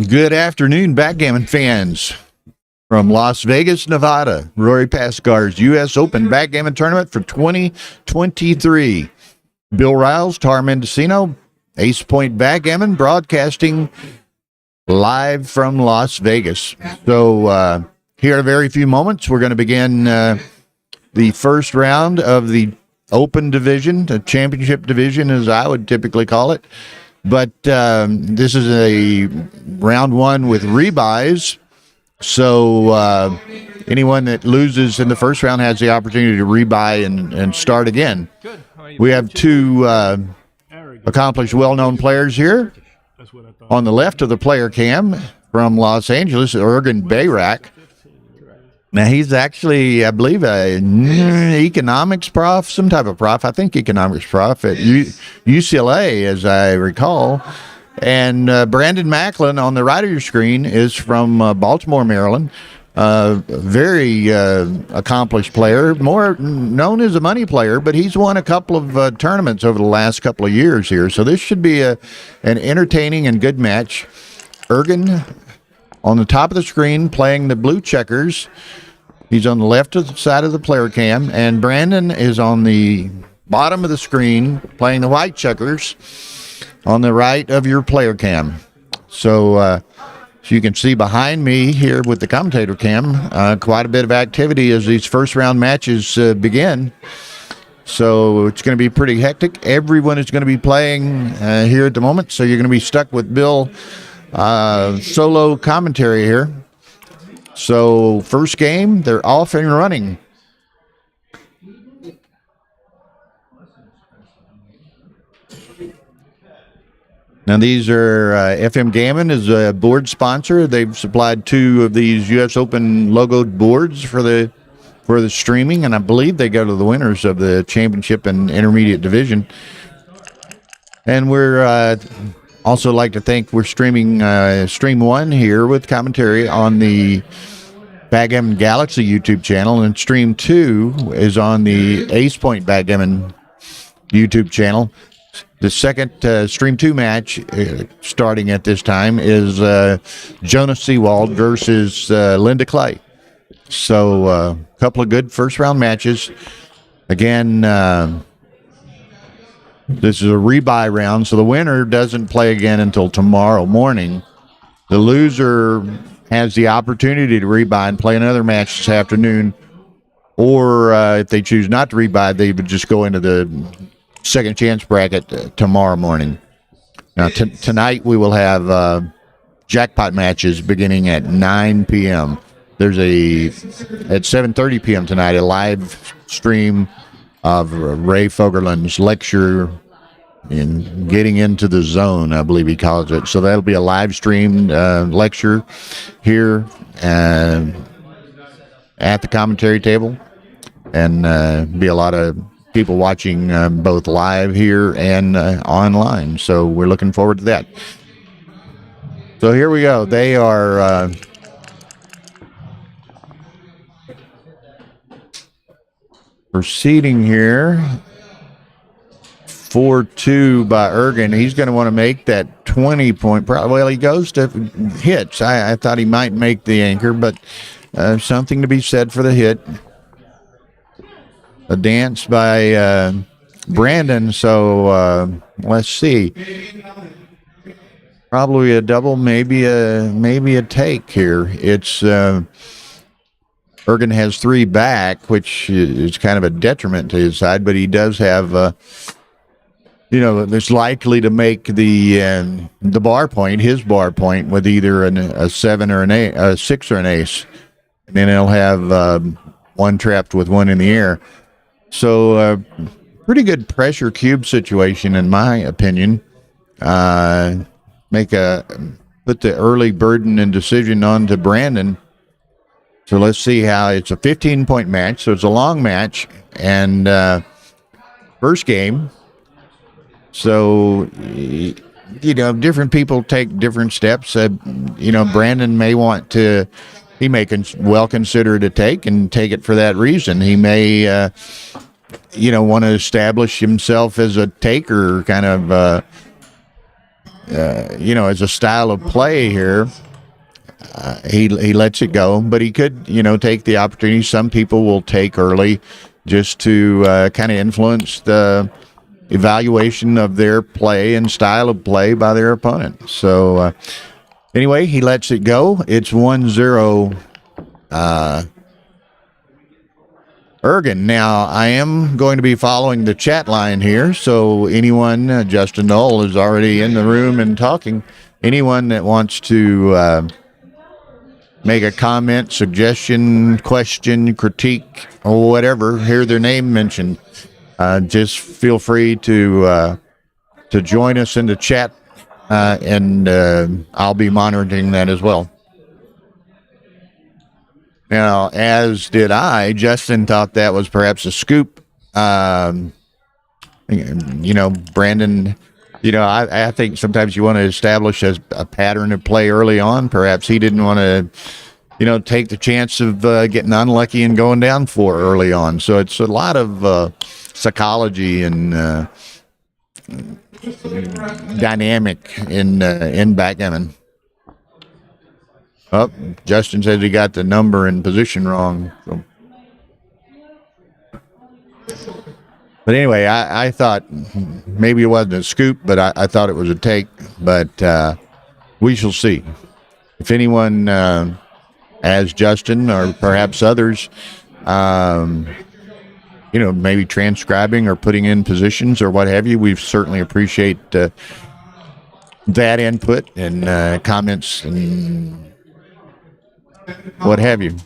Good afternoon, Backgammon fans. From Las Vegas, Nevada, Rory Pascar's U.S. Open Backgammon Tournament for 2023. Bill Riles, Tara Mendicino, Ace Point Backgammon, broadcasting live from Las Vegas. So here in a very few moments, we're going to begin the first round of the Open Division, the Championship Division, as I would typically call it. But this is a round one with rebuys. So anyone that loses in the first round has the opportunity to rebuy and start again. We have two accomplished, well-known players here. On the left of the player cam from Los Angeles, Ergen Bayrak. Now, he's actually, I believe, an economics prof, some type of prof. I think economics prof at UCLA, as I recall. And Brandon Macklin on the right of your screen is from Baltimore, Maryland. Very accomplished player, more known as a money player, but he's won a couple of tournaments over the last couple of years here. So this should be an entertaining and good match. Ergen on the top of the screen playing the blue checkers. He's on the left side of the player cam, and Brandon is on the bottom of the screen playing the white checkers on the right of your player cam. So you can see behind me here with the commentator cam, quite a bit of activity as these first round matches begin. So it's going to be pretty hectic. Everyone is going to be playing here at the moment, so you're going to be stuck with Bill solo commentary here. So first game, they're off and running. Now these are FM Gammon is a board sponsor. They've supplied two of these U.S. Open logoed boards for the streaming, and I believe they go to the winners of the championship and intermediate division. And we're also like to thank we're streaming Stream 1 here with commentary on the Backgammon Galaxy YouTube channel, and Stream 2 is on the Ace Point Backgammon YouTube channel. The second Stream 2 match starting at this time is Jonas Seawald versus Linda Clay. So a couple of good first-round matches. Again, this is a rebuy round, so the winner doesn't play again until tomorrow morning. The loser has the opportunity to rebuy and play another match this afternoon, or if they choose not to rebuy, they would just go into the second chance bracket tomorrow morning. Now, tonight we will have jackpot matches beginning at 9 p.m. There's at 7:30 p.m. tonight, a live stream of Ray Fogerland's lecture in Getting Into the Zone, I believe he calls it. So that'll be a live streamed lecture here at the commentary table, and be a lot of people watching both live here and online. So we're looking forward to that. So here we go. They are proceeding here. 4-2 by Ergen. He's going to want to make that 20-point. Well, he goes to hits. I thought he might make the anchor, but something to be said for the hit. A dance by Brandon. So let's see. Probably a double, maybe a take here. It's Ergen has three back, which is kind of a detriment to his side, but he does have. It's likely to make the bar point, his bar point, with either a 7 or a 6 or an ace. And then he'll have one trapped with one in the air. So pretty good pressure cube situation, in my opinion. Put the early burden and decision on to Brandon. So let's see how it's a 15-point match. So it's a long match. And first game. So, different people take different steps. Brandon may want to, he may well consider it a take and take it for that reason. He may, want to establish himself as a taker, kind of as a style of play here, he lets it go, but he could, take the opportunity. Some people will take early just to kind of influence the evaluation of their play and style of play by their opponent. So anyway, he lets it go. It's 1-0 Ergen. Now, I am going to be following the chat line here, so anyone, Justin Knoll is already in the room and talking. Anyone that wants to make a comment, suggestion, question, critique, or whatever, hear their name mentioned, just feel free to join us in the chat, and I'll be monitoring that as well. Now, as did I, Justin thought that was perhaps a scoop. Brandon, I think sometimes you want to establish a pattern of play early on. Perhaps he didn't want to, take the chance of getting unlucky and going down 4 early on. So it's a lot of psychology and dynamic in backgammon. Oh, Justin says he got the number and position wrong. So. But anyway, I thought maybe it wasn't a scoop, but I thought it was a take. But we shall see. If anyone, as Justin or perhaps others, maybe transcribing or putting in positions or what have you, we certainly appreciate that input and comments and what have you.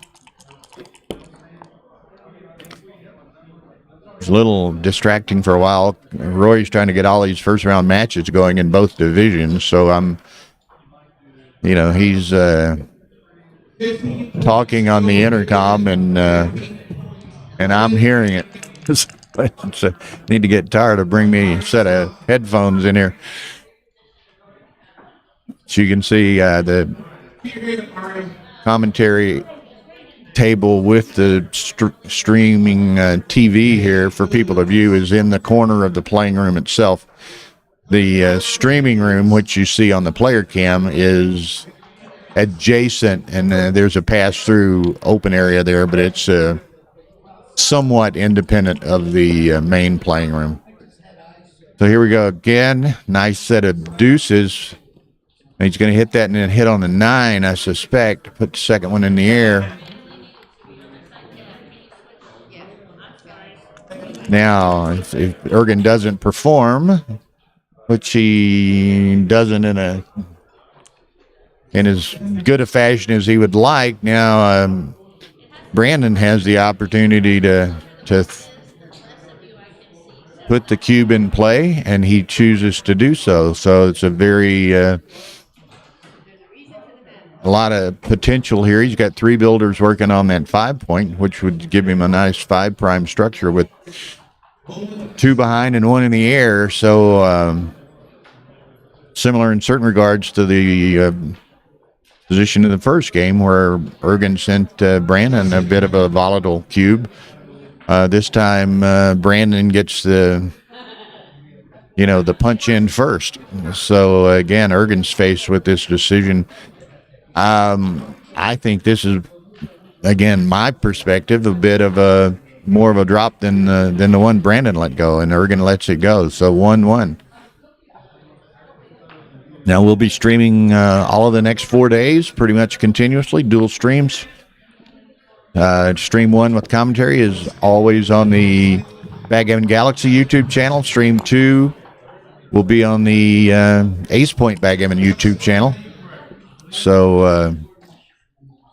It's a little distracting for a while. Roy's trying to get all these first round matches going in both divisions, so he's talking on the intercom and I'm hearing it. So need to get Tara to bring me a set of headphones in here. So you can see the commentary table with the streaming TV here for people to view is in the corner of the playing room itself. The streaming room, which you see on the player cam, is adjacent, and there's a pass-through open area there, but it's somewhat independent of the main playing room. So here we go again. Nice set of deuces. He's going to hit that and then hit on the 9, I suspect. Put the second one in the air. Now, if Ergen doesn't perform, which he doesn't in as good a fashion as he would like, now Brandon has the opportunity to put the cube in play, and he chooses to do so. So it's a very a lot of potential here. He's got 3 builders working on that 5-point, which would give him a nice 5' structure with 2 behind and 1 in the air. So similar in certain regards to the position in the first game where Ergen sent Brandon a bit of a volatile cube. This time Brandon gets the punch in first. So again, Ergen's faced with this decision. I think this is, again, my perspective, a bit of more of a drop than the one Brandon let go, and Ergen lets it go. So 1-1. Now we'll be streaming all of the next 4 days, pretty much continuously, dual streams. Stream 1 with commentary is always on the Backgammon Galaxy YouTube channel. Stream 2 will be on the Ace Point Backgammon YouTube channel. So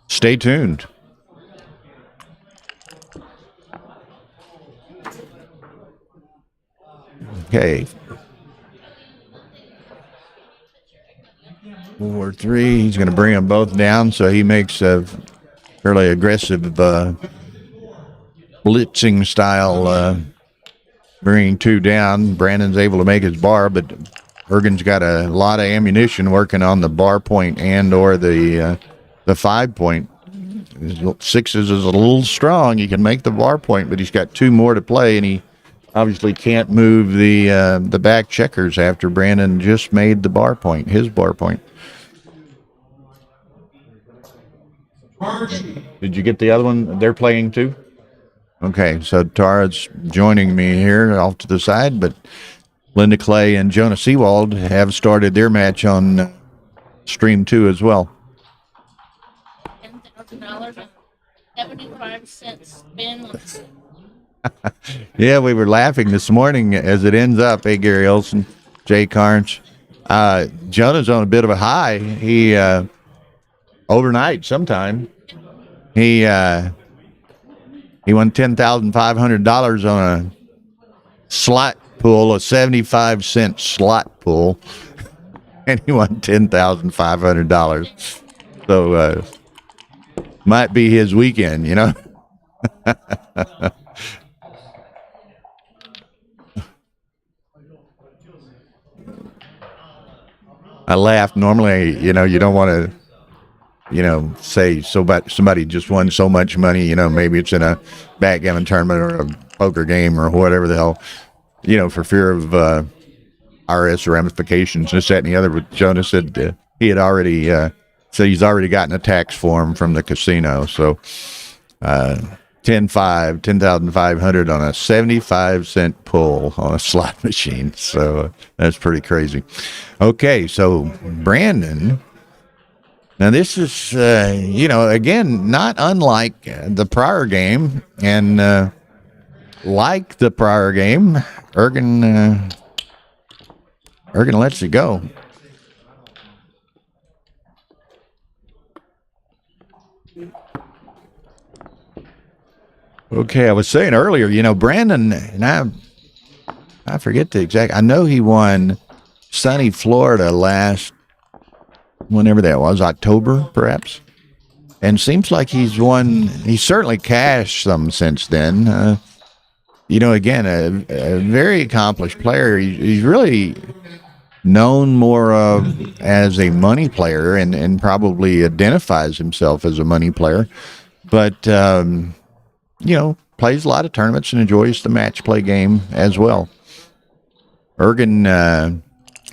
stay tuned. Okay. 4-3. He's going to bring them both down, so he makes a fairly aggressive blitzing style, bringing 2 down. Brandon's able to make his bar, but Ergen's got a lot of ammunition working on the bar point and or the 5-point. 6s is a little strong. He can make the bar point, but he's got 2 more to play, and he Obviously can't move the back checkers after Brandon just made the bar point, his bar point. Did you get the other one? They're playing too? Okay, so Tara's joining me here off to the side, but Linda Clay and Jonah Seawald have started their match on stream 2 as well. $10,000 75 spin. Yeah, we were laughing this morning as it ends up. Hey, Gary Olson, Jay Carnes. Jonah's on a bit of a high. He overnight sometime he won $10,500 on a slot pool, a 75-cent slot pool, and he won $10,500. So might be his weekend, you know. I laughed. Normally, you know, you don't want to, you know, say somebody just won so much money, you know, maybe it's in a backgammon tournament or a poker game or whatever the hell, you know, for fear of IRS ramifications, this, that, and the other. But Jonah said he had already said he's already gotten a tax form from the casino. So $10,500 on a 75-cent pull on a slot machine. So that's pretty crazy. Okay, so Brandon. Now this is, you know, again, not unlike the prior game, and like the prior game, Ergen lets it go. Okay, I was saying earlier, you know, Brandon, and I forget the exact, I know he won sunny Florida last, whenever that was, October, perhaps. And seems like he's certainly cashed some since then. You know, again, a very accomplished player. He's really known more of as a money player and probably identifies himself as a money player. But, you know, plays a lot of tournaments and enjoys the match play game as well. Ergen,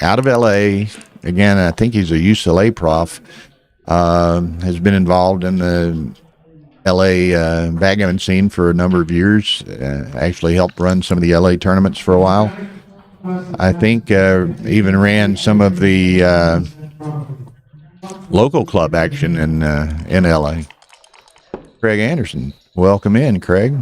out of L.A., again, I think he's a UCLA prof, has been involved in the L.A. Backgammon scene for a number of years, actually helped run some of the L.A. tournaments for a while. I think even ran some of the local club action in L.A. Craig Anderson. Welcome in, Craig.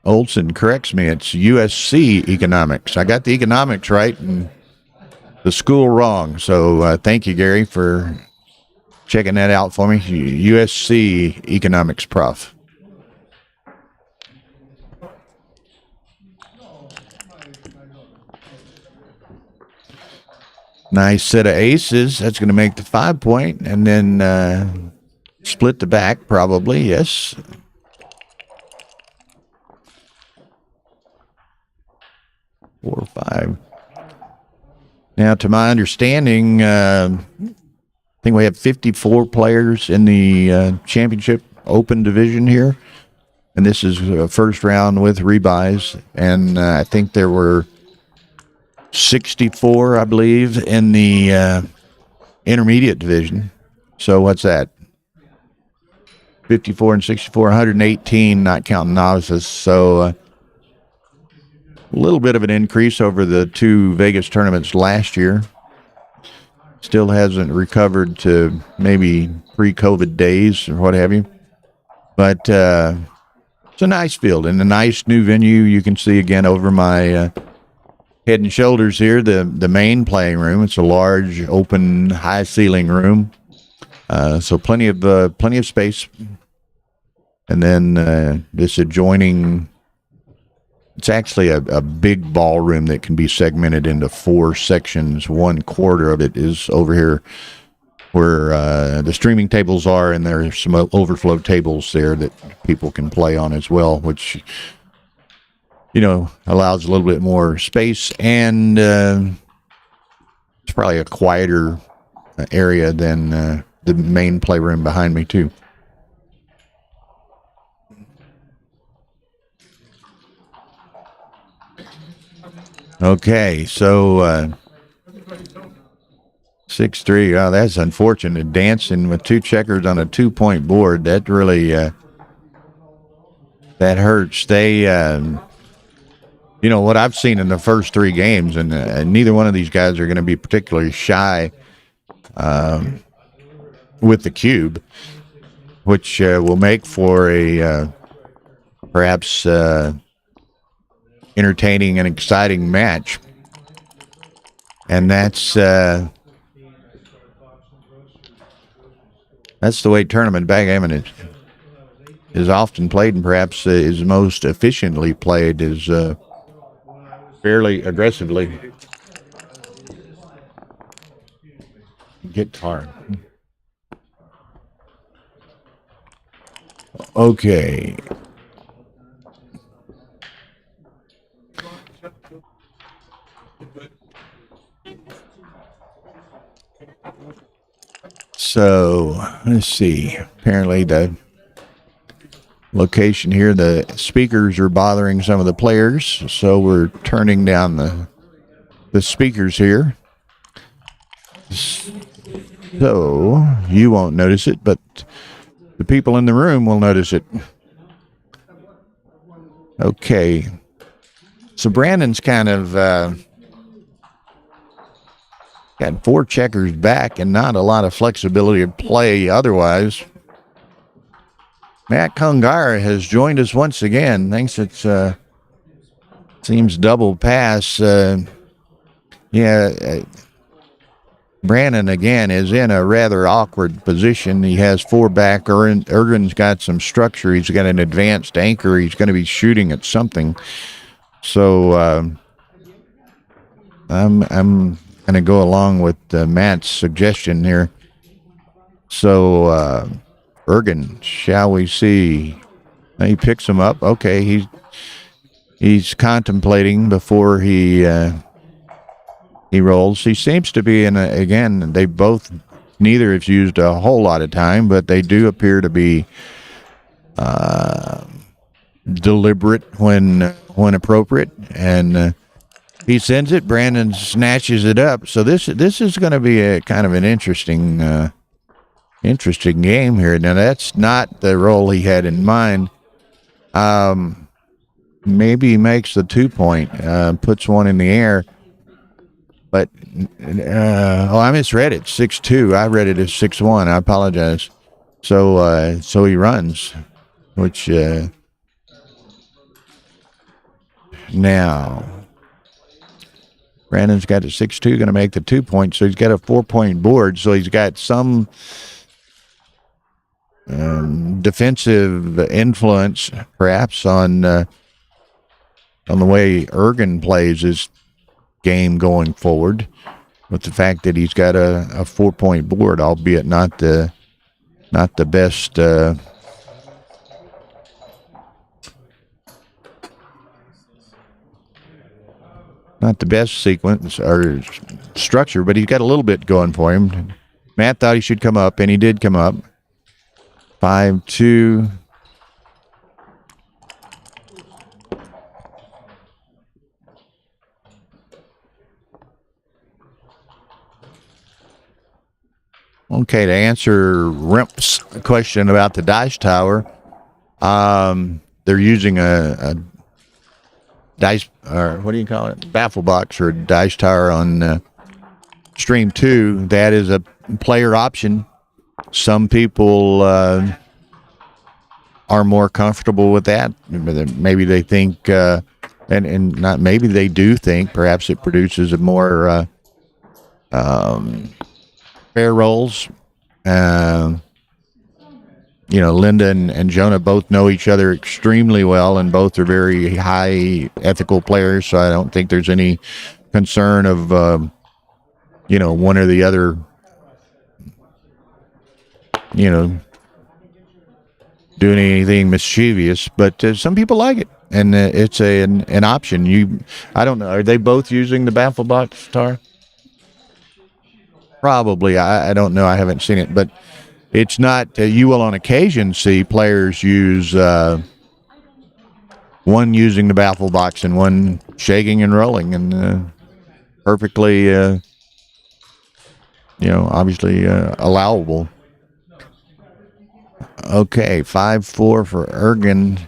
Olson corrects me. It's USC economics. I got the economics right and the school wrong. So thank you, Gary, for checking that out for me. USC economics prof. Nice set of aces. That's going to make the 5 point, and then split the back probably. Yes. Four or five. Now, to my understanding, I think we have 54 players in the championship open division here, and this is first round with Rebuys, and I think there were 64, I believe, in the intermediate division. So what's that? 54 and 64, 118, not counting novices. So a little bit of an increase over the two Vegas tournaments last year. Still hasn't recovered to maybe pre-COVID days or what have you. But it's a nice field and a nice new venue. You can see again over my head and shoulders here, the main playing room. It's a large, open, high ceiling room, so plenty of space. And then this adjoining, it's actually a big ballroom that can be segmented into 4 sections. 1/4 of it is over here where the streaming tables are, and there are some overflow tables there that people can play on as well, which, you know, allows a little bit more space, and it's probably a quieter area than the main playroom behind me too. Okay, so 6-3. Oh, that's unfortunate. Dancing with two checkers on a 2-point board. That really that hurts. They, what I've seen in the first 3 games, and neither one of these guys are going to be particularly shy with the cube, which will make for a perhaps entertaining and exciting match. And that's the way tournament backgammon is often played, and perhaps is most efficiently played is fairly aggressively. Guitar. Okay. So let's see. Apparently the location here, the speakers are bothering some of the players, so we're turning down the speakers here. So you won't notice it, but the people in the room will notice it. Okay. So Brandon's kind of got 4 checkers back and not a lot of flexibility to play otherwise. Matt Kungara has joined us once again. Thinks it's seems double pass. Brandon again is in a rather awkward position. He has 4 back. Ergen's got some structure. He's got an advanced anchor. He's going to be shooting at something. So I'm going to go along with Matt's suggestion here. So Ergen, shall we see? He picks him up. Okay, he's contemplating before he rolls. He seems to be again, they both, neither has used a whole lot of time, but they do appear to be deliberate when appropriate. And he sends it. Brandon snatches it up. So this is going to be a kind of an interesting game here. Now that's not the roll he had in mind. Maybe he makes the 2-point, puts one in the air. But I misread it. 6-2. I read it as 6-1. I apologize. So he runs, which now Brandon's got a 6-2, going to make the 2-point. So he's got a 4-point board. So he's got some defensive influence, perhaps, on the way Ergen plays his game going forward, with the fact that he's got a 4-point board, albeit not the best sequence or structure, but he's got a little bit going for him. Matt thought he should come up, and he did come up. 5-2. Okay, to answer Rimp's question about the dice tower, they're using a dice, or what do you call it, baffle box or dice tower on Stream 2. That is a player option. Some people are more comfortable with that. Maybe they think, and not maybe they do think, perhaps it produces a more fair rolls. Linda and Jonah both know each other extremely well, and both are very high ethical players, so I don't think there's any concern of one or the other doing anything mischievous. But some people like it, and it's an option. I don't know, are they both using the baffle box, Tara? Probably. I don't know. I haven't seen it, but it's not, you will on occasion see players use one using the baffle box and one shaking and rolling, and perfectly, obviously allowable. Okay, 5-4 for Ergen.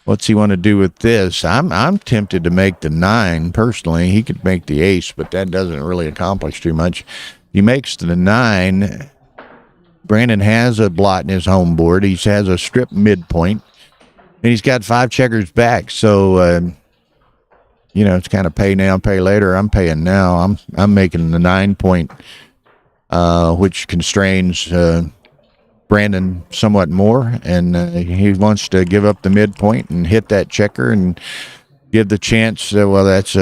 What's he want to do with this? I'm tempted to make the 9 personally. He could make the ace, but that doesn't really accomplish too much. He makes the 9. Brandon has a blot in his home board. He has a strip midpoint, and he's got 5 checkers back. So, it's kind of pay now, pay later. I'm paying now. I'm making the 9 point, which constrains Brandon somewhat more, and he wants to give up the midpoint and hit that checker and give the chance. That's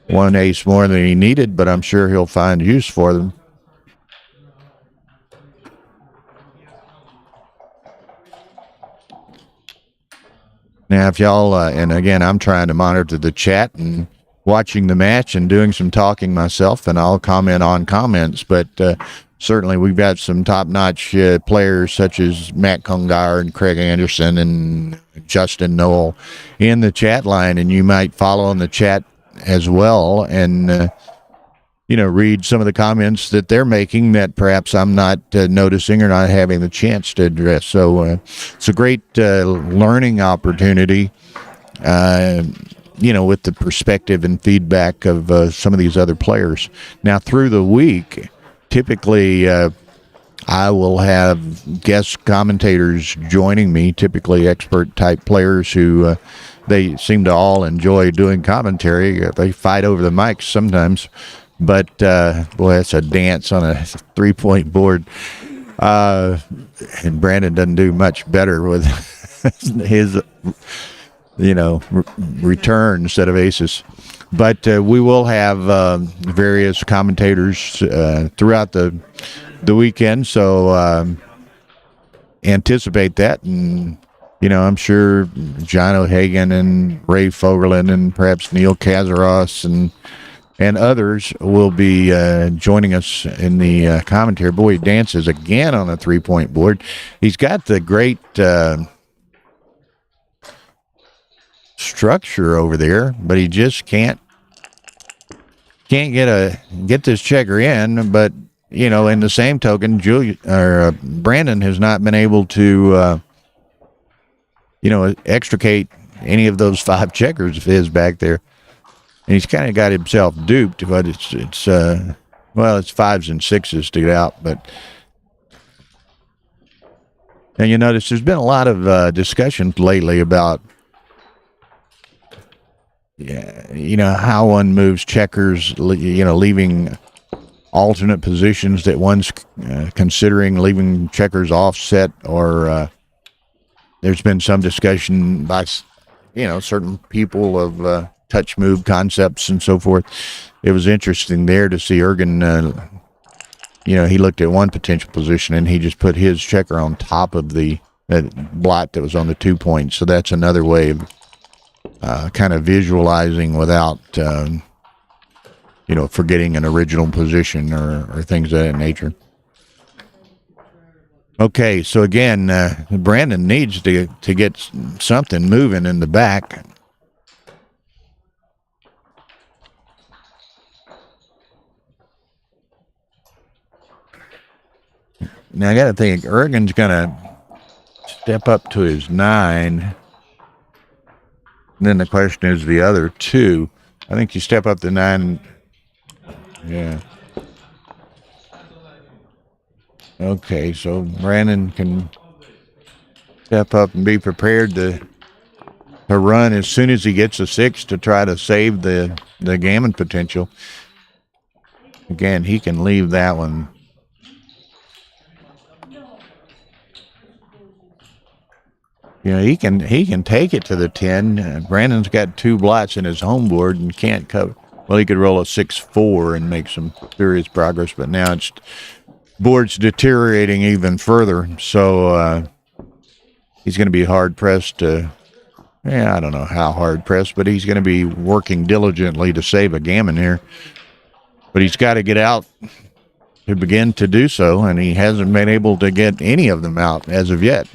one ace more than he needed, but I'm sure he'll find use for them. Now, if y'all, and again, I'm trying to monitor the chat and watching the match and doing some talking myself, and I'll comment on comments, but certainly we've got some top-notch players such as Matt Congar and Craig Anderson and Justin Noel in the chat line, and you might follow in the chat as well and read some of the comments that they're making that perhaps I'm not noticing or not having the chance to address. So it's a great learning opportunity, with the perspective and feedback of some of these other players. Now, through the week, typically I will have guest commentators joining me, typically expert-type players who they seem to all enjoy doing commentary. They fight over the mics sometimes. But, boy, that's a dance on a 3-point board. And Brandon doesn't do much better with his, return instead of aces. But we will have various commentators throughout the weekend. So anticipate that. And, I'm sure John O'Hagan and Ray Fogerlin and perhaps Neil Kazaros and others will be joining us in the commentary. Boy, he dances again on the 3-point board. He's got the great structure over there, but he just can't get this checker in. But in the same token, Brandon has not been able to extricate any of those 5 checkers of his back there. And he's kind of got himself duped, but it's 5s and 6s to get out. And you notice there's been a lot of discussions lately about, how one moves checkers, leaving alternate positions that one's considering leaving checkers offset, or there's been some discussion by, certain people of touch move concepts and so forth. It was interesting there to see Ergen, he looked at one potential position and he just put his checker on top of the blot that was on the 2 points. So that's another way of kind of visualizing without, forgetting an original position or things of that nature. Okay, so again, Brandon needs to get something moving in the back. Now, I got to think, Ergen's going to step up to his 9. And then the question is the other 2. I think you step up to 9. Yeah. Okay, so Brandon can step up and be prepared to run as soon as he gets a 6 to try to save the Gammon potential. Again, he can leave that one. He can take it to the 10. Brandon's got 2 blots in his home board and can't cover. Well, he could roll a 6-4 and make some serious progress, but now it's board's deteriorating even further. So he's going to be hard pressed to. I don't know how hard pressed, but he's going to be working diligently to save a Gammon here. But he's got to get out to begin to do so, and he hasn't been able to get any of them out as of yet.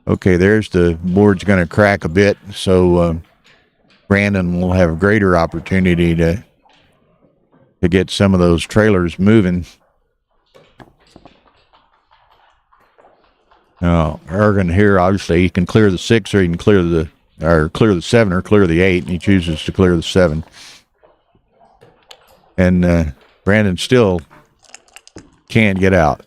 Okay, there's the board's going to crack a bit, so Brandon will have a greater opportunity to get some of those trailers moving. Now, Ergen here, obviously, he can clear the 6, or he can clear the 7, or clear the 8, and he chooses to clear the 7. And Brandon still can't get out.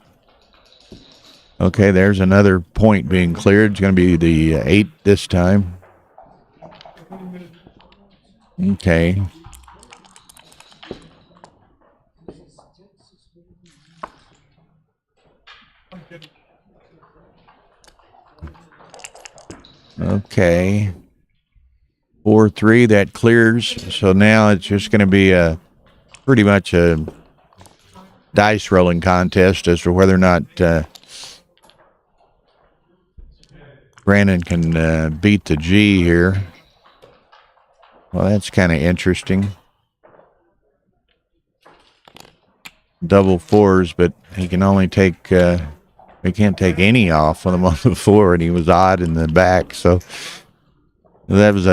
Okay, there's another point being cleared. It's going to be the 8 this time. Okay. Okay. 4-3, that clears. So now it's just going to be pretty much a dice rolling contest as to whether or not Brandon can beat the G here. Well, that's kind of interesting. Double 4s, but he can only take, he can't take any off on him on the 4, and he was odd in the back. So that was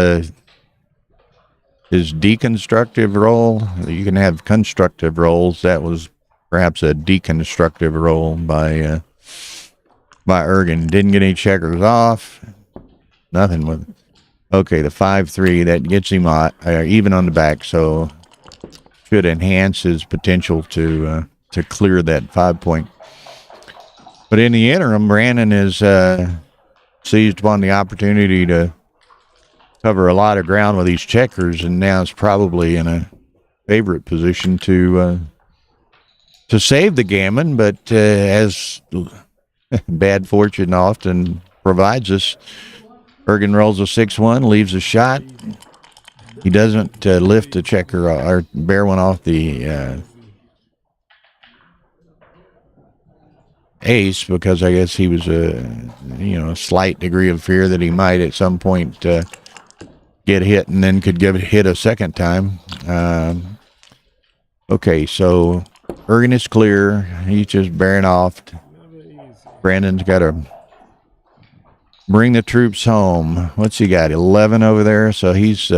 his deconstructive roll. You can have constructive rolls. That was perhaps a deconstructive roll by Ergen. Didn't get any checkers off. Nothing with it. Okay, the 5-3, that gets him even on the back, so should enhance his potential to clear that 5 point. But in the interim, Brandon has seized upon the opportunity to cover a lot of ground with these checkers, and now is probably in a favorite position to save the gammon. But as bad fortune often provides us, Ergen rolls a 6-1, leaves a shot. He doesn't lift a checker or bear one off the ace, because I guess he was a slight degree of fear that he might at some point get hit, and then could get hit a second time. Okay, so Ergen is clear. He's just bearing off. Brandon's got to bring the troops home. What's he got? 11 over there. So he's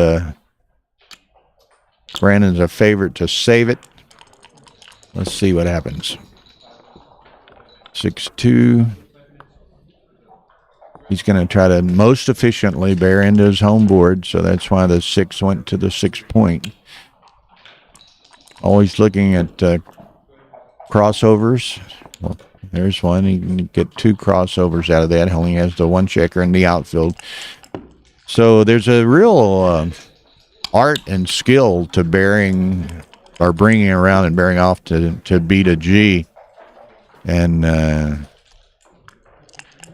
Brandon's a favorite to save it. Let's see what happens. 6-2. He's going to try to most efficiently bear into his home board, so that's why the 6 went to the 6 point. Always looking at crossovers. Well, there's one. He can get 2 crossovers out of that. He only has the 1 checker in the outfield. So there's a real art and skill to bearing or bringing around and bearing off to beat a G. And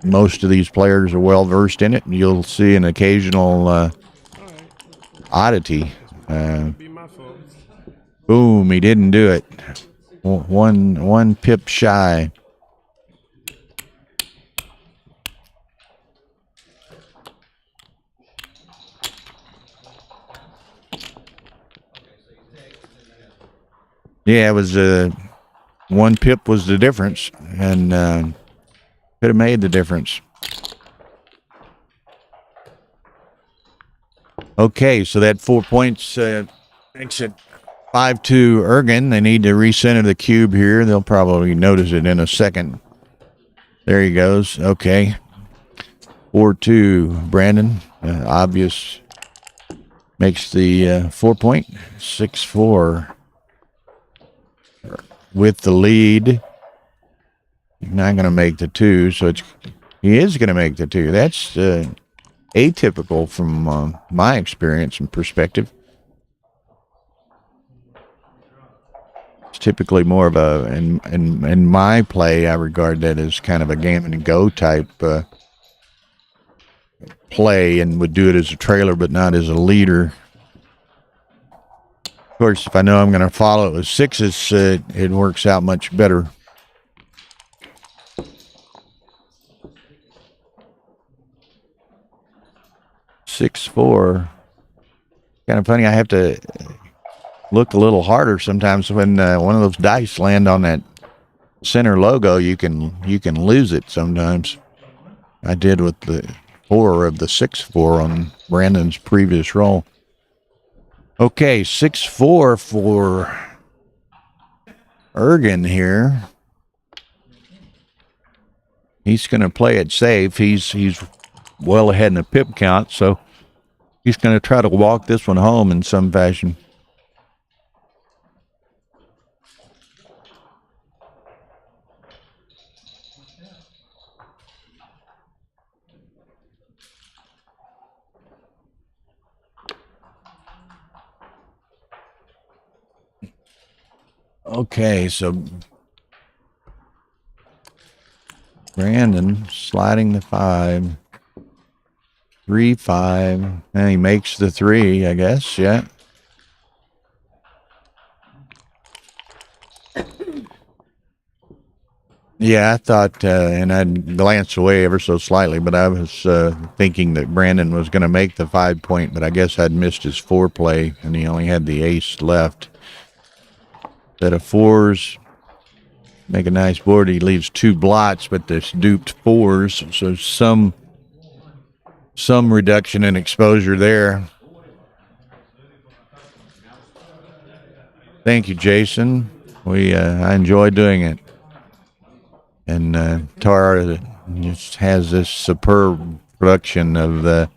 most of these players are well versed in it, and you'll see an occasional oddity. Boom, he didn't do it. One pip shy. Yeah, it was 1 pip was the difference, and could have made the difference. Okay, so that 4 points makes it 5-2 Ergen. They need to recenter the cube here. They'll probably notice it in a second. There he goes. Okay. 4-2 Brandon. Obvious. Makes the 4 point. 6-4 with the lead. He's not going to make the 2, so he is going to make the 2. That's atypical from my experience and perspective. It's typically more of a, in my play, I regard that as kind of a gammon and go type play, and would do it as a trailer but not as a leader. Of course, if I know I'm going to follow it with 6s, it works out much better. Six, 4. Kind of funny. I have to look a little harder sometimes when one of those dice land on that center logo. You can lose it sometimes. I did with the 4 of the 6-4 on Brandon's previous roll. Okay, 6-4 for Ergen here. He's going to play it safe. He's well ahead in the pip count, so he's going to try to walk this one home in some fashion. Okay, so Brandon sliding the 5. 3-5. And he makes the 3, I guess, yeah. Yeah, I thought, and I glanced away ever so slightly, but I was thinking that Brandon was going to make the 5-point, but I guess I'd missed his 4 play, and he only had the ace left. Set of 4s. Make a nice board. He leaves 2 blots, but there's duped 4s, so some reduction in exposure there. Thank you, Jason. I enjoy doing it. And Tara just has this superb production of the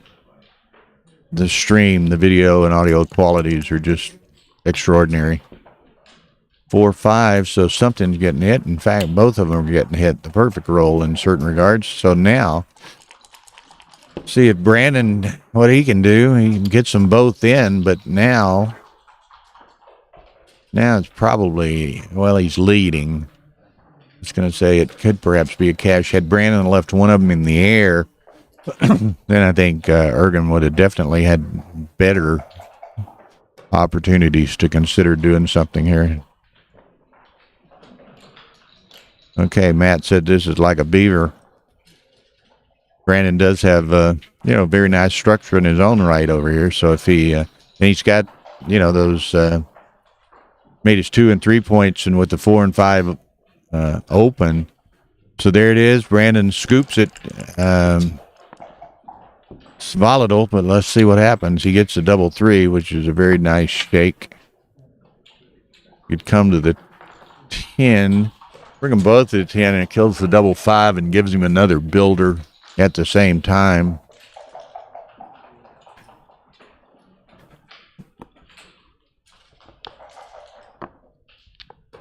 stream. The video and audio qualities are just extraordinary. 4-5, so something's getting hit. In fact, both of them are getting hit. The perfect roll in certain regards. So now, see if Brandon, what he can do. He gets them both in, but now it's probably, well, he's leading. I was going to say it could perhaps be a cash. Had Brandon left one of them in the air, then I think Ergen would have definitely had better opportunities to consider doing something here. Okay, Matt said this is like a beaver. Brandon does have, very nice structure in his own right over here. So if and he's got, those, made his 2 and 3 points, and with the 4 and 5 open. So there it is. Brandon scoops it. It's volatile, but let's see what happens. He gets a double 3, which is a very nice shake. You'd come to the 10. Bring them both to the 10, and it kills the double 5 and gives him another builder at the same time.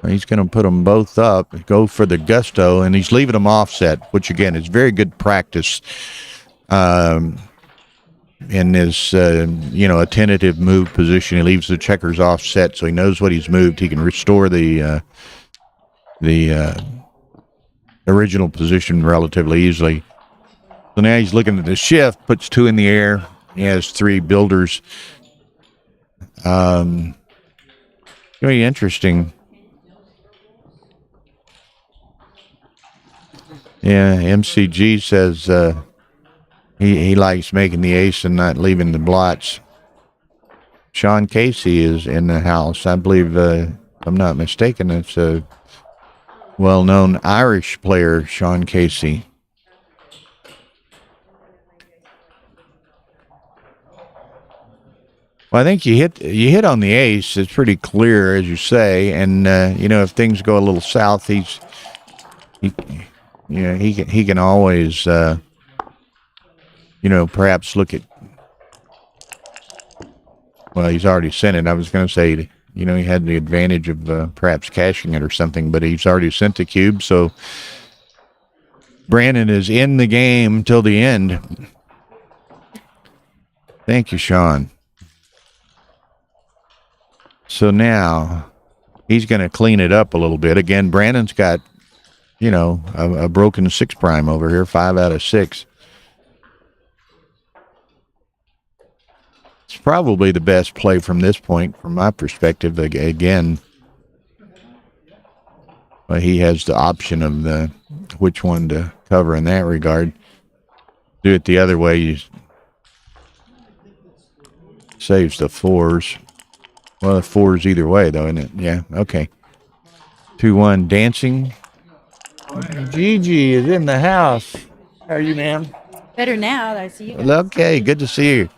He's going to put them both up, go for the gusto, and he's leaving them offset, which, again, is very good practice in this, a tentative move position. He leaves the checkers offset, so he knows what he's moved. He can restore the original position relatively easily. So now he's looking at the shift, puts 2 in the air. He has 3 builders. Going to be interesting. Yeah, MCG says he likes making the ace and not leaving the blots. Sean Casey is in the house. I believe, if I'm not mistaken, it's a well-known Irish player, Sean Casey. Well, I think you hit on the ace. It's pretty clear, as you say, and if things go a little south, he can always perhaps look at. Well, he's already sent it. I was going to say, he had the advantage of perhaps cashing it or something, but he's already sent the cube, so Brandon is in the game till the end. Thank you, Sean. So now he's going to clean it up a little bit. Again, Brandon's got, a broken 6 prime over here, 5 out of 6. It's probably the best play from this point, from my perspective. Again, he has the option of which one to cover in that regard. Do it the other way, he saves the 4s. Well, 4's either way, though, isn't it? Yeah, okay. 2-1 dancing. Gigi is in the house. How are you, ma'am? Better now that I see you guys. Okay, good to see you.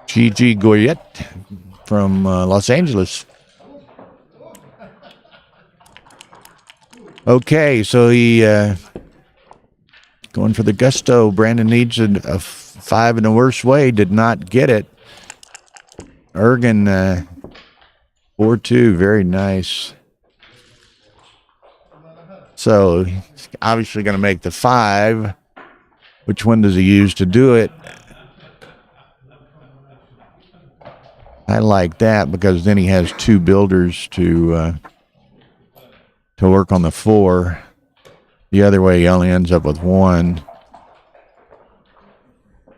Gigi Goyette from Los Angeles. Okay, so he going for the gusto. Brandon needs a 5 in the worst way. Did not get it. Ergen 4-2. Very nice. So he's obviously going to make the 5. Which one does he use to do it? I like that because then he has 2 builders to work on the 4. The other way, he only ends up with 1.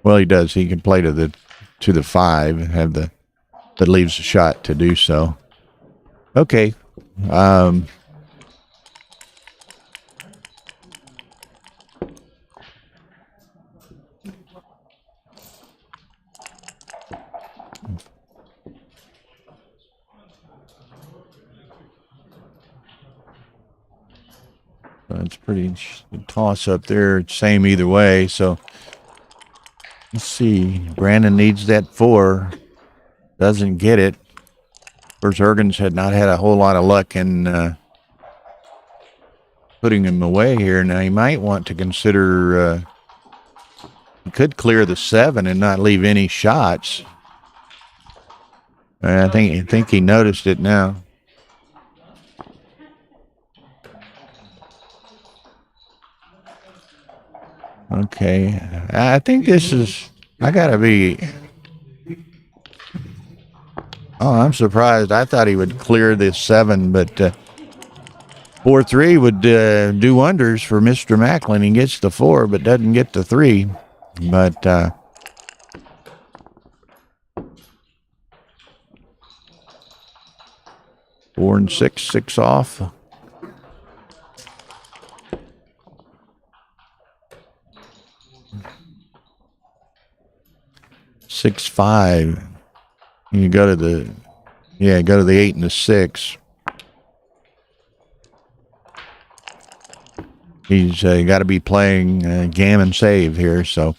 Well, he does. He can play to the 5 and have that leaves a shot to do so. Okay. It's pretty toss up there. Same either way. So let's see. Brandon needs that 4. Doesn't get it. Of course, Ergens had not had a whole lot of luck in putting him away here. Now he might want to consider. He could clear the 7 and not leave any shots. I think he noticed it now. Okay, I think this is. I gotta be. Oh, I'm surprised. I thought he would clear this 7, but 4-3 would do wonders for Mr. Macklin. He gets the 4, but doesn't get the 3. But 4 and 6, 6 off. Six, 5. You go to the 8 and the 6. He's got to be playing gammon save here, so.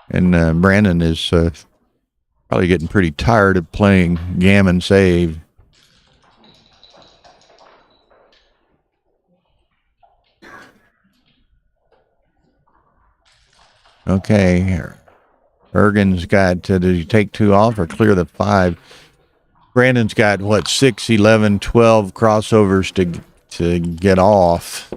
And Brandon is probably getting pretty tired of playing gammon save. Okay, Ergen's got, did he take 2 off or clear the 5? Brandon's got, 6, 11, 12 crossovers to get off.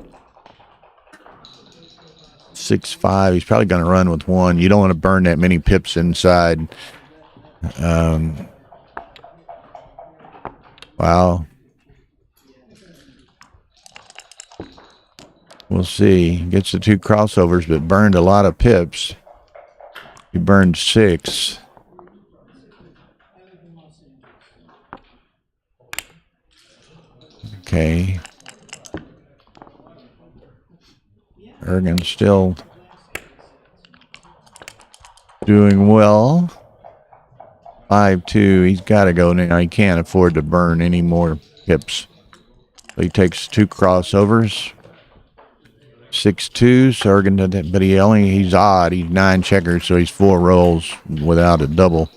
6, 5, he's probably going to run with 1. You don't want to burn that many pips inside. Wow. We'll see. Gets the 2 crossovers, but burned a lot of pips. He burned 6. Okay. Ergen still doing well. 5-2. He's got to go now. He can't afford to burn any more pips. So he takes 2 crossovers. 6-2, so Ergen did that, but he's odd. He's 9 checkers, so he's 4 rolls without a double.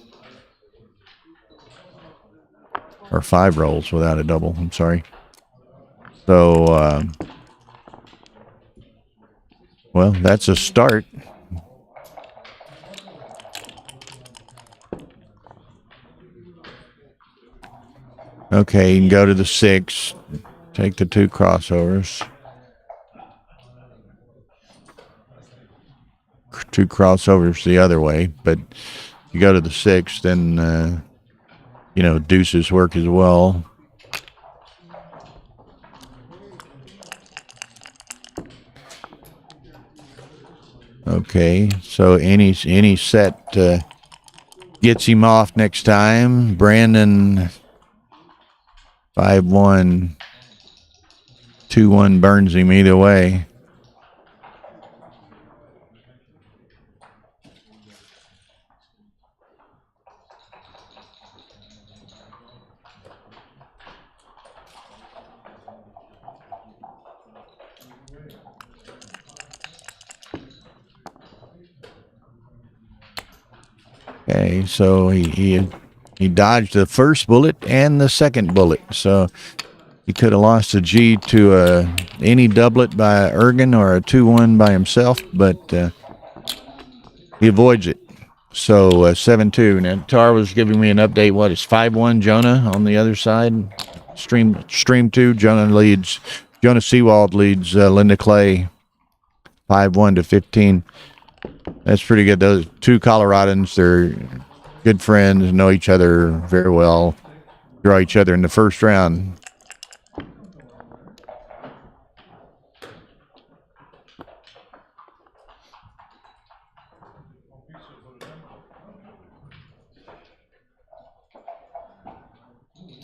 Or 5 rolls without a double, I'm sorry. So, well, that's a start. Okay, you can go to the 6, take the 2 crossovers. 2 crossovers the other way, but you go to the 6, then, deuces work as well. Okay, so any set gets him off next time. Brandon 5-1, 2-1 burns him either way. Okay, so he dodged the first bullet and the second bullet. So he could have lost a G to any doublet by Ergen or a 2-1 by himself, but he avoids it. So 7-2. Now Tar was giving me an update. What is 5-1 Jonah on the other side? Stream 2. Jonah Seawald leads Linda Clay 5-1 to 15. That's pretty good. Those two Coloradans, they're good friends, know each other very well, draw each other in the first round.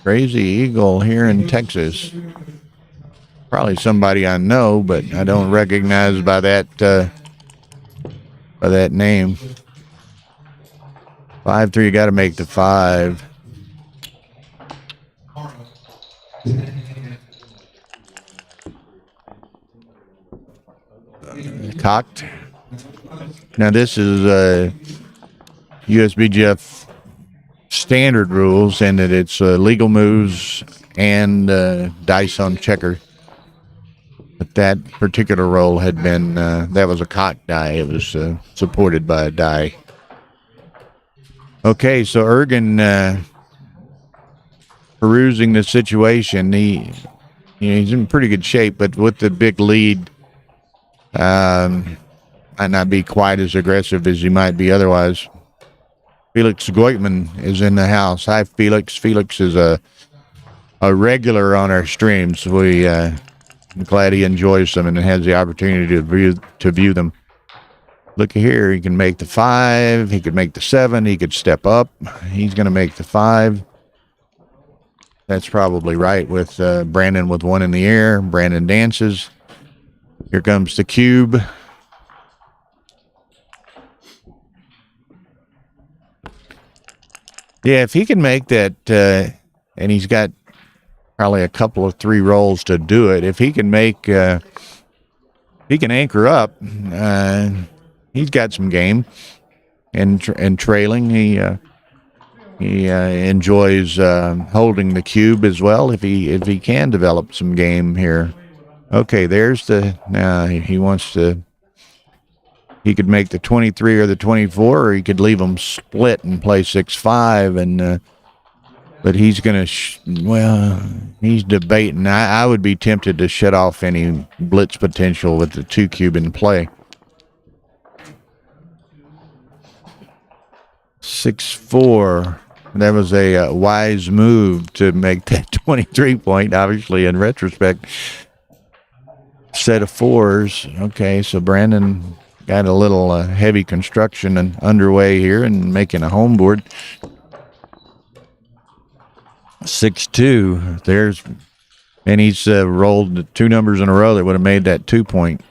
Crazy Eagle here in Texas. Probably somebody I know, but I don't recognize by that name. 5-3, you got to make the 5. Cocked. Now this is USBGF standard rules, and that it's legal moves and dice on checker. But that particular roll had been that was a cock die. It was supported by a die. Okay, so Ergen perusing the situation. He's in pretty good shape, but with the big lead, might not be quite as aggressive as he might be otherwise. Felix Goitman is in the house. Hi, Felix. Felix is a regular on our streams. I'm glad he enjoys them and has the opportunity to view them. Look here, he can make the 5. He could make the 7. He could step up. He's going to make the 5. That's probably right with Brandon with 1 in the air. Brandon dances. Here comes the cube. Yeah, if he can make that, and he's got probably a couple of 3 rolls to do it. If he can make, he can anchor up. He's got some game, and trailing. He enjoys holding the cube as well. If he can develop some game here. Okay, there's the. Now he wants to. He could make the 23 or the 24, or he could leave them split and play 6-5. And but he's gonna. He's debating. I would be tempted to shut off any blitz potential with the 2 cube in play. 6-4. That was a wise move to make that 23 point. Obviously, in retrospect, set of 4s. Okay, so Brandon got a little heavy construction underway here and making a home board. 6-2. And he's rolled 2 numbers in a row that would have made that 2 point.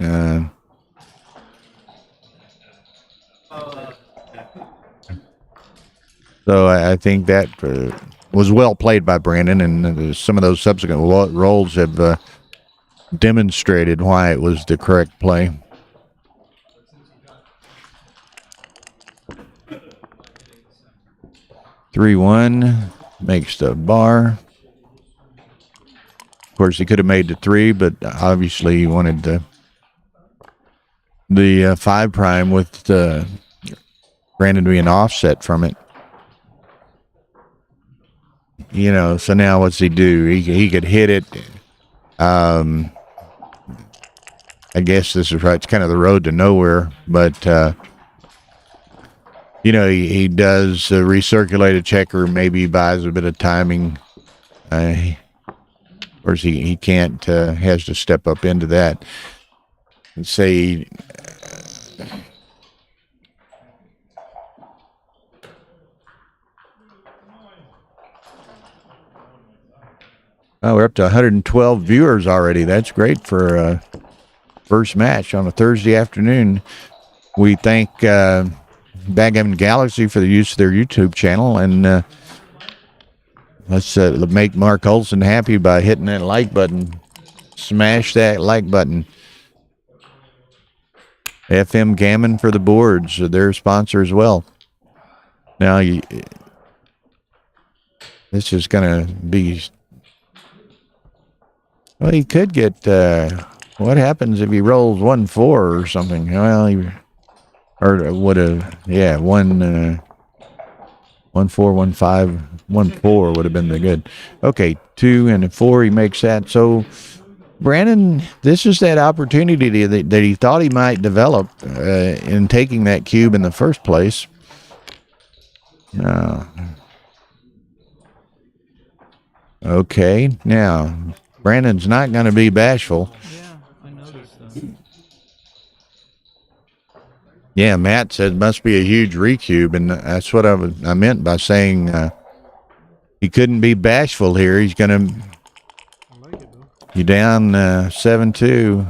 So I think that was well played by Brandon, and some of those subsequent rolls have demonstrated why it was the correct play. (3-1) makes the bar. Of course, he could have made the 3, but obviously he wanted the 5 prime with Brandon to be an offset from it. So now what's he do? He could hit it. I guess this is right. It's kind of the road to nowhere, but he does recirculate a checker. Maybe buys a bit of timing. Of course, he can't. Has to step up into that and say. Oh, we're up to 112 viewers already. That's great for a first match on a Thursday afternoon. We thank Backgammon Galaxy for the use of their YouTube channel, and let's make Mark Olson happy by hitting that like button. Smash that like button. FM Gammon for the boards, their sponsor as well. Now, this is going to be... Well, he could get... what happens if he rolls 1-4 or something? Well, or would have... Yeah, 1-4, 1-5, 1-4 would have been the good. Okay, 2 and a 4, he makes that. So... Brandon, this is that opportunity that he thought he might develop in taking that cube in the first place. Okay, now, Brandon's not going to be bashful. Yeah, I noticed that. Yeah, Matt said must be a huge recube, and that's what I meant by saying he couldn't be bashful here. He's going to... You down 7-2.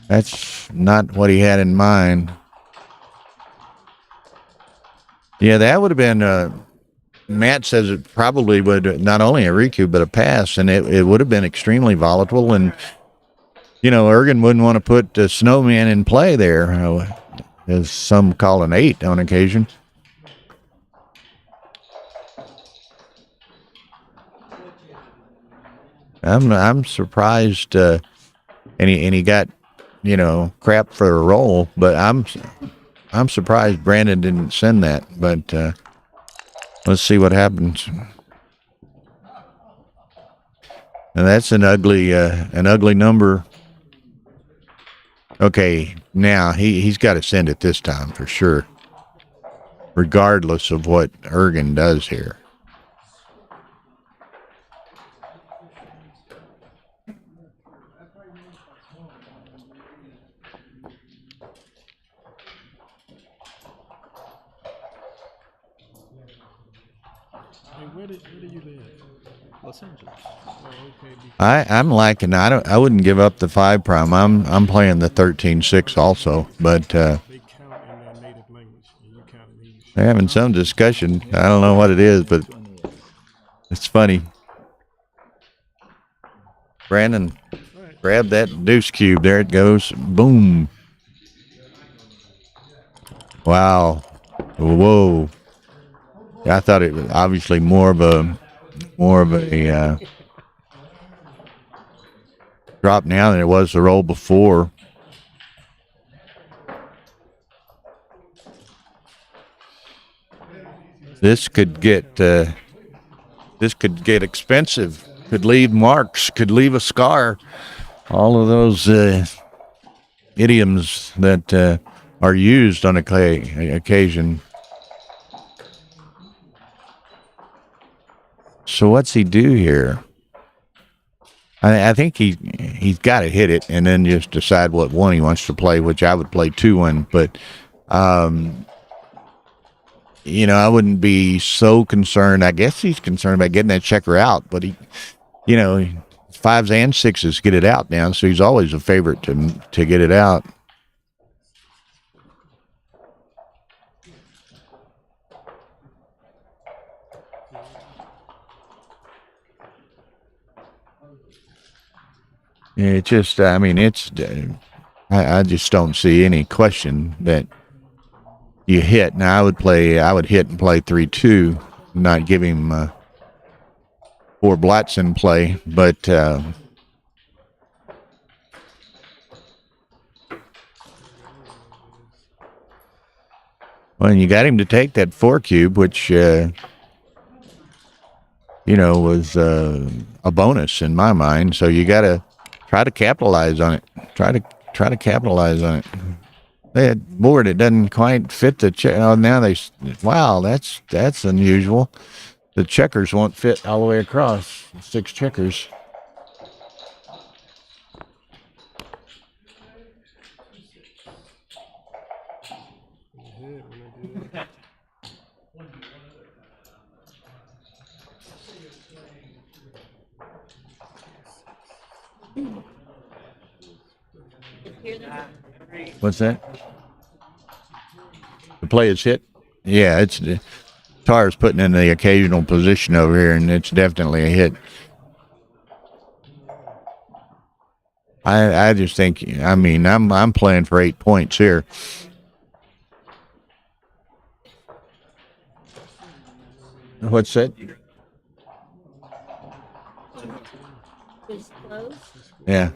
That's not what he had in mind. Yeah, that would have been... Matt says it probably would not only a recube, but a pass, and it would have been extremely volatile. And, you know, Ergen wouldn't want to put the Snowman in play there, as some call an 8 on occasion. I'm surprised, and he got, you know, crap for a roll, but I'm surprised Brandon didn't send that. But let's see what happens. And that's an ugly number. Okay, now he's got to send it this time for sure, regardless of what Ergen does here. Where do you live? Los Angeles. Oh, okay. I'm liking. I wouldn't give up the 5 prime. I'm playing the 13-6 also, but They count in their native language, and you count in English. they're having some discussion. I don't know what it is, but it's funny. Brandon, grab that deuce cube. There it goes. Boom. Wow. Whoa. I thought it was obviously more of a drop now than it was the roll before. This could get expensive. Could leave marks. Could leave a scar. All of those idioms that are used on occasion. So what's he do here? I think he's got to hit it and then just decide what one he wants to play, which I would play 2-1. But you know, I wouldn't be so concerned. I guess he's concerned about getting that checker out, but he, you know, 5s and 6s get it out now, so he's always a favorite to get it out. It just, I mean, it's, I just don't see any question that you hit. Now, I would hit and play 3-2, not give him 4 blats in play, but well, you got him to take that 4 cube, which, you know, was a bonus in my mind, so you got to try to capitalize on it. Try to capitalize on it. That board, it doesn't quite fit the check. Oh, now wow, that's unusual. The checkers won't fit all the way across. 6 checkers. What's that? The play is hit? Yeah, it's Tara's putting in the occasional position over here, and it's definitely a hit. I just think, I mean, I'm playing for 8 points here. What's that? It's close. Yeah.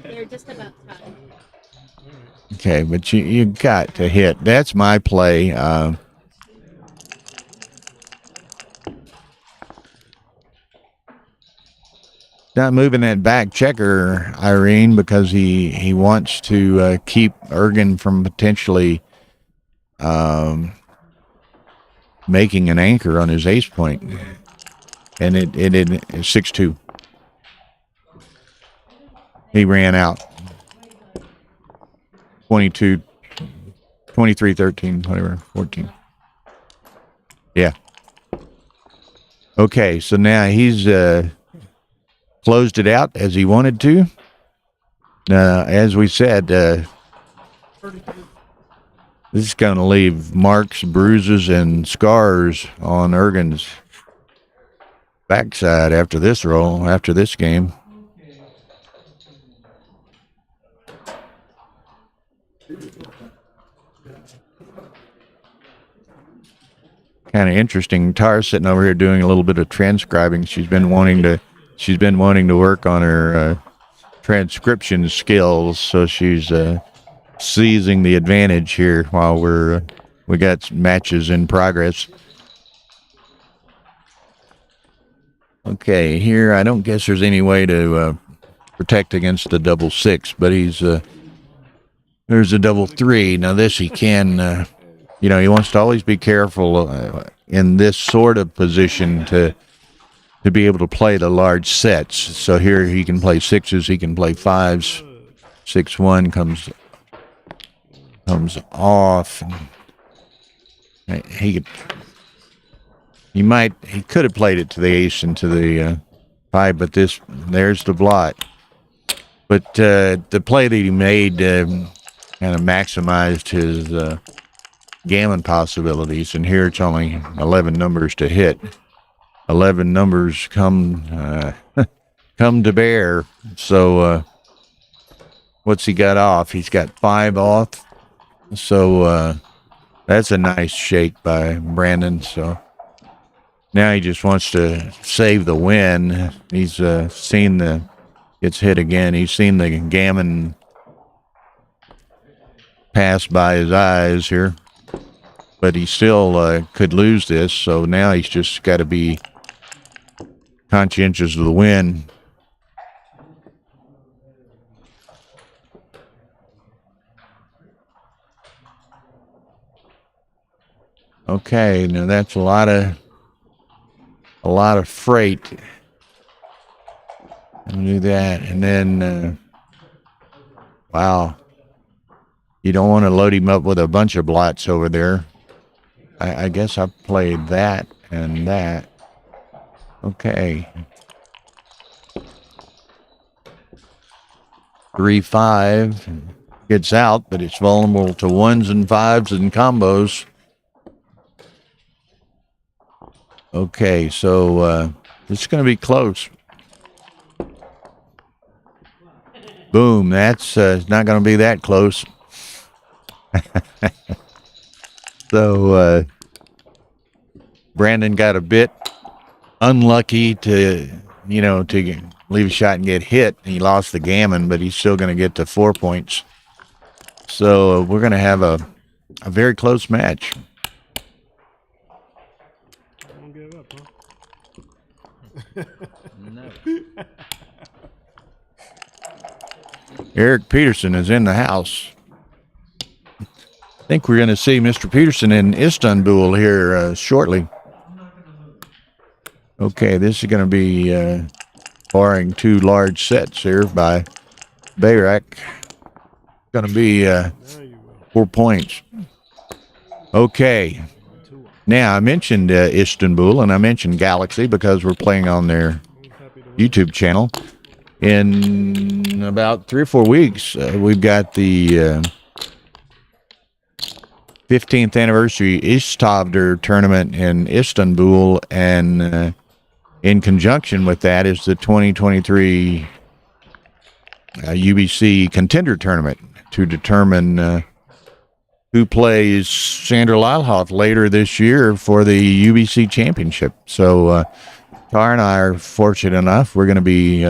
They're just about tied. Okay, but you got to hit. That's my play. Not moving that back checker, Irene, because he wants to keep Ergen from potentially making an anchor on his ace point. And it 6-2. He ran out. 22, 23, 13, whatever, 14. Yeah. Okay, so now he's closed it out as he wanted to. As we said, this is going to leave marks, bruises, and scars on Ergen's backside after this roll, after this game. Kind of interesting. Tara's sitting over here doing a little bit of transcribing. She's been wanting to work on her transcription skills, so she's seizing the advantage here while we got matches in progress. Okay, here I don't guess there's any way to protect against the double 6, but there's a double 3. Now this he can. He wants to always be careful in this sort of position to be able to play the large sets. So here he can play 6s, he can play 5s. 6-1 comes off. He could have played it to the ace and to the 5, but there's the blot. But the play that he made kind of maximized his gammon possibilities, and here it's only 11 numbers to hit. 11 numbers come to bear. So what's he got off? He's got 5 off. So that's a nice shake by Brandon. So now he just wants to save the win. He's gets hit again. He's seen the gammon pass by his eyes here. But he still could lose this, so now he's just got to be conscientious of the win. Okay, now that's a lot of freight. I'll do that, and then wow, you don't want to load him up with a bunch of blots over there. I guess I played that and that. Okay. 3-5 gets out, but it's vulnerable to 1s and 5s and combos. Okay, so it's going to be close. Boom, that's not going to be that close. So Brandon got a bit unlucky to leave a shot and get hit. He lost the gammon, but he's still going to get to 4 points. So we're going to have a very close match. Don't give up, huh? No. Eric Peterson is in the house. I think we're going to see Mr. Peterson in Istanbul here shortly. Okay, this is going to be barring 2 large sets here by Bayrak. Going to be 4 points. Okay. Now, I mentioned Istanbul and I mentioned Galaxy because we're playing on their YouTube channel. In about 3 or 4 weeks, we've got the 15th anniversary Istavder tournament in Istanbul, and in conjunction with that is the 2023 UBC contender tournament to determine who plays Sandra Lilhoff later this year for the UBC Championship. So Tara and I are fortunate enough. We're going to be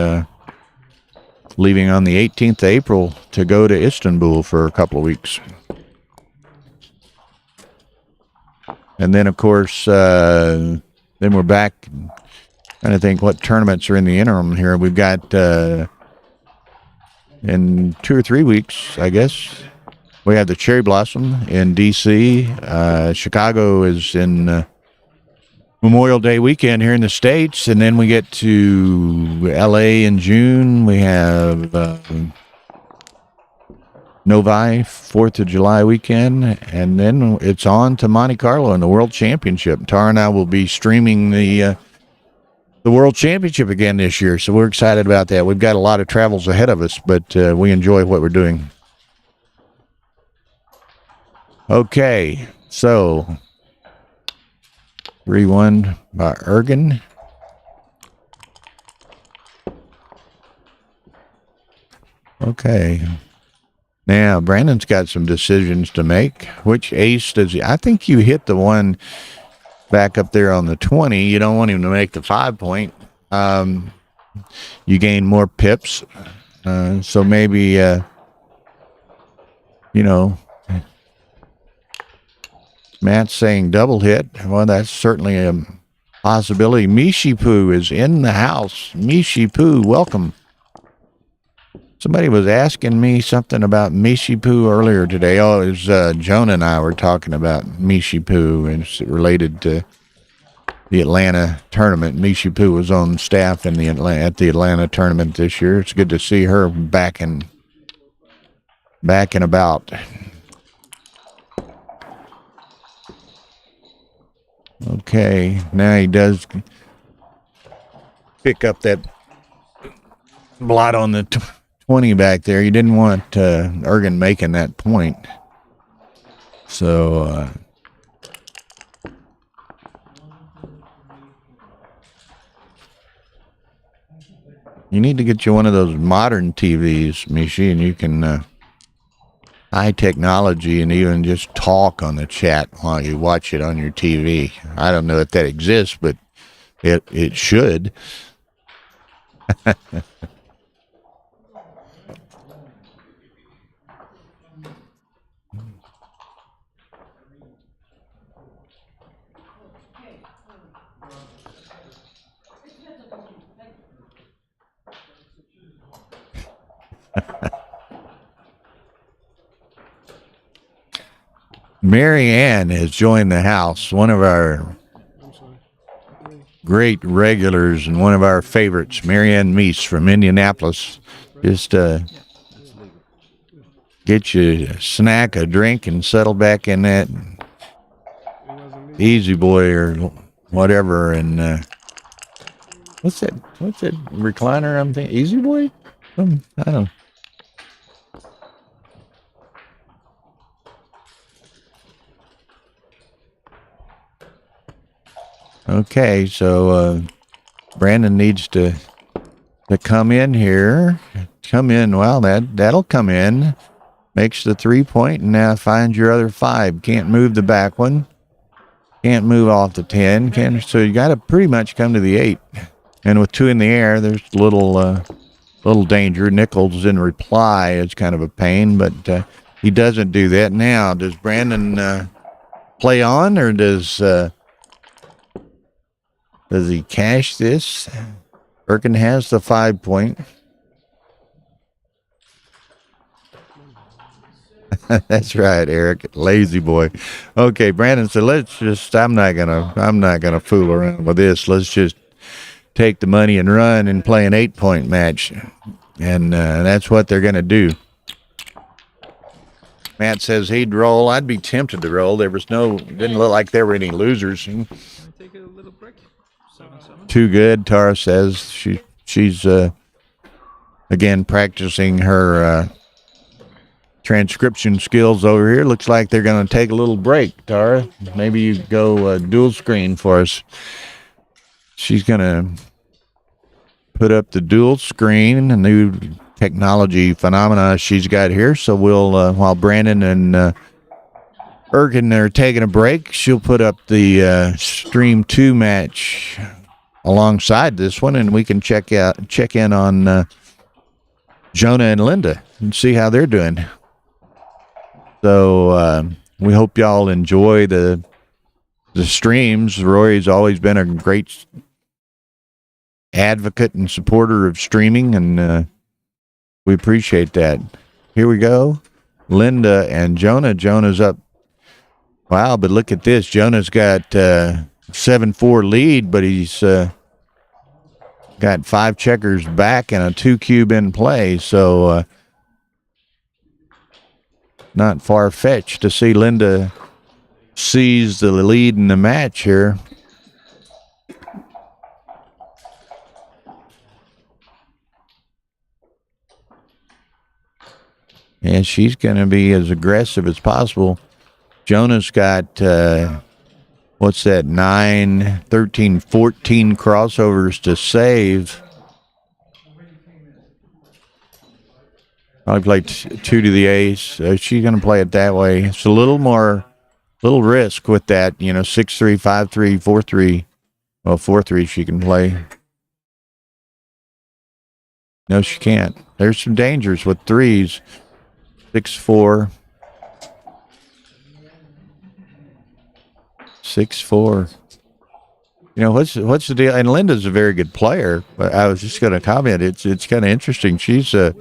leaving on the 18th of April to go to Istanbul for a couple of weeks. And then, of course, then we're back. Trying to think what tournaments are in the interim here. We've got in 2 or 3 weeks, I guess, we have the Cherry Blossom in D.C. Chicago is in Memorial Day weekend here in the States. And then we get to L.A. in June. We have Novi, 4th of July weekend. And then it's on to Monte Carlo in the World Championship. Tara and I will be streaming the World Championship again this year, so we're excited about that. We've got a lot of travels ahead of us, but we enjoy what we're doing. Okay, so 3-1 by Ergen. Okay. Now, Brandon's got some decisions to make. Which ace does he? I think you hit the one back up there on the 20. You don't want him to make the 5-point. You gain more pips. So maybe, Matt's saying double hit. Well, that's certainly a possibility. Mishi Poo is in the house. Mishi Poo, welcome. Somebody was asking me something about Mishi Poo earlier today. Oh, it was Jonah and I were talking about Mishi Poo, and it's related to the Atlanta tournament. Mishi Poo was on staff at the Atlanta tournament this year. It's good to see her back and about. Okay, now he does pick up that blot on the 20 back there. You didn't want Ergen making that point. So you need to get you one of those modern TVs, Mishi, and you can high technology and even just talk on the chat while you watch it on your TV. I don't know if that exists, but it should. Mary Ann has joined the house, one of our great regulars and one of our favorites, Mary Ann Meese from Indianapolis. Just get you a snack, a drink, and settle back in that Easy Boy or whatever. And what's that recliner I'm thinking? Easy Boy? I don't know. Okay, so Brandon needs to come in here. Come in. Well, that'll come in. Makes the 3-point, and now find your other 5. Can't move the back one. Can't move off the 10. So you got to pretty much come to the 8. And with 2 in the air, there's little danger. Nichols in reply is kind of a pain, but he doesn't do that. Now, does Brandon play on, or does he cash this? Ergen has the 5-point. That's right, Eric. Lazy boy. Okay, Brandon said, I'm not gonna fool around with this. Let's just take the money and run and play an 8-point match. And that's what they're gonna do. Matt says he'd roll. I'd be tempted to roll. Didn't look like there were any losers. Take a little break. 7-7. Too good, Tara says. She's again practicing her transcription skills over here. Looks like they're going to take a little break, Tara. Maybe you go dual screen for us. She's going to put up the dual screen, a new technology phenomena she's got here. So we'll, while Brandon and Ergen, they're taking a break. She'll put up the Stream 2 match alongside this one, and we can check in on Jonah and Linda and see how they're doing. So we hope y'all enjoy the streams. Rory's always been a great advocate and supporter of streaming, and we appreciate that. Here we go. Linda and Jonah. Jonah's up. Wow, but look at this. Jonah's got 7-4 lead, but he's got 5 checkers back and a 2 cube in play. So not far-fetched to see Linda seize the lead in the match here. And she's going to be as aggressive as possible. Jonah's got, 9, 13, 14 crossovers to save. Probably play 2 to the ace. She's going to play it that way. It's a little risk with that, 6-3, 5-3, 4-3. Well, 4-3 she can play. No, she can't. There's some dangers with threes. 6-4. 6-4. What's the deal? And Linda's a very good player. But I was just going to comment. It's kind of interesting. She's a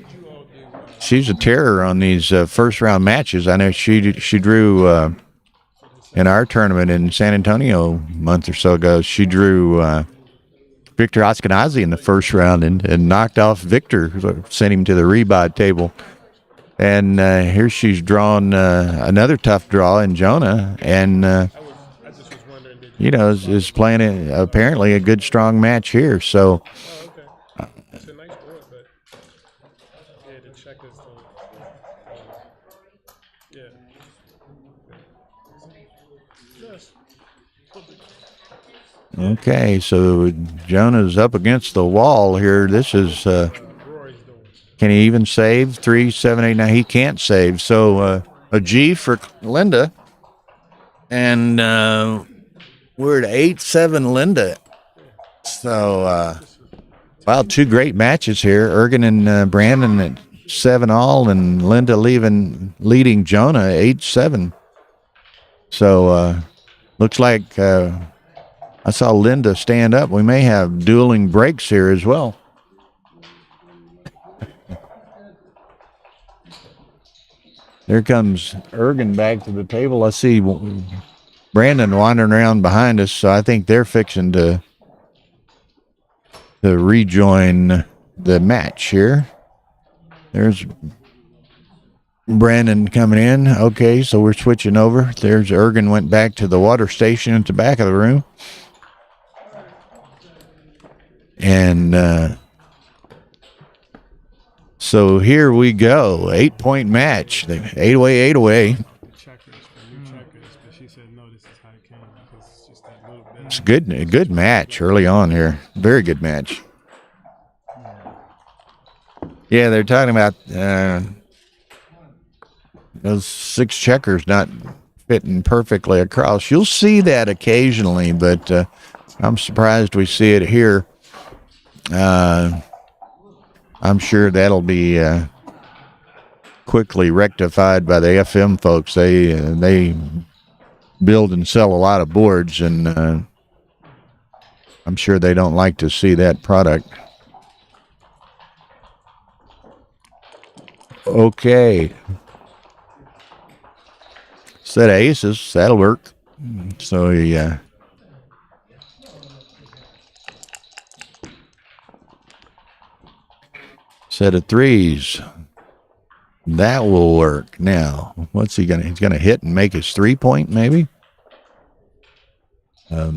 terror on these first round matches. I know she drew in our tournament in San Antonio a month or so ago. She drew Victor Ashkenazi in the first round and knocked off Victor, sent him to the rebuy table. And here she's drawn another tough draw in Jonah, and is playing apparently a good, strong match here. So, It's a nice board, but yeah, the checkers don't. okay, so Jonah's up against the wall here. This is can he even save 3, 7, 8? Now he can't save. So a G for Linda, and we're at 8-7 Linda. So, wow, 2 great matches here. Ergen and Brandon at 7-all, and Linda leading Jonah 8-7. So, looks like I saw Linda stand up. We may have dueling breaks here as well. There comes Ergen back to the table. I see Brandon wandering around behind us, so I think they're fixing to rejoin the match here. There's Brandon coming in. Okay, so we're switching over. There's Ergen went back to the water station at the back of the room. And so here we go. 8-point match. 8 away. It's a good match early on here. Very good match. Yeah, they're talking about those 6 checkers not fitting perfectly across. You'll see that occasionally, but I'm surprised we see it here. I'm sure that'll be quickly rectified by the FM folks. They build and sell a lot of boards, and I'm sure they don't like to see that product. Okay. Set of aces, that'll work. So set of threes. That will work. Now, what's he gonna? He's gonna hit and make his 3-point, maybe. Now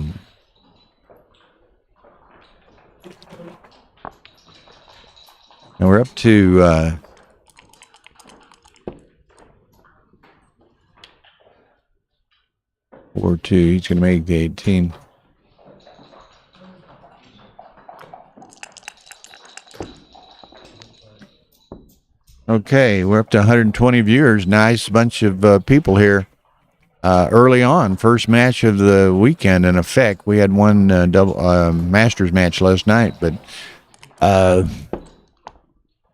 we're up to 4-2. He's gonna make the 18. Okay, we're up to 120 viewers. Nice bunch of people here. early on, first match of the weekend. In effect, we had one double Masters match last night, but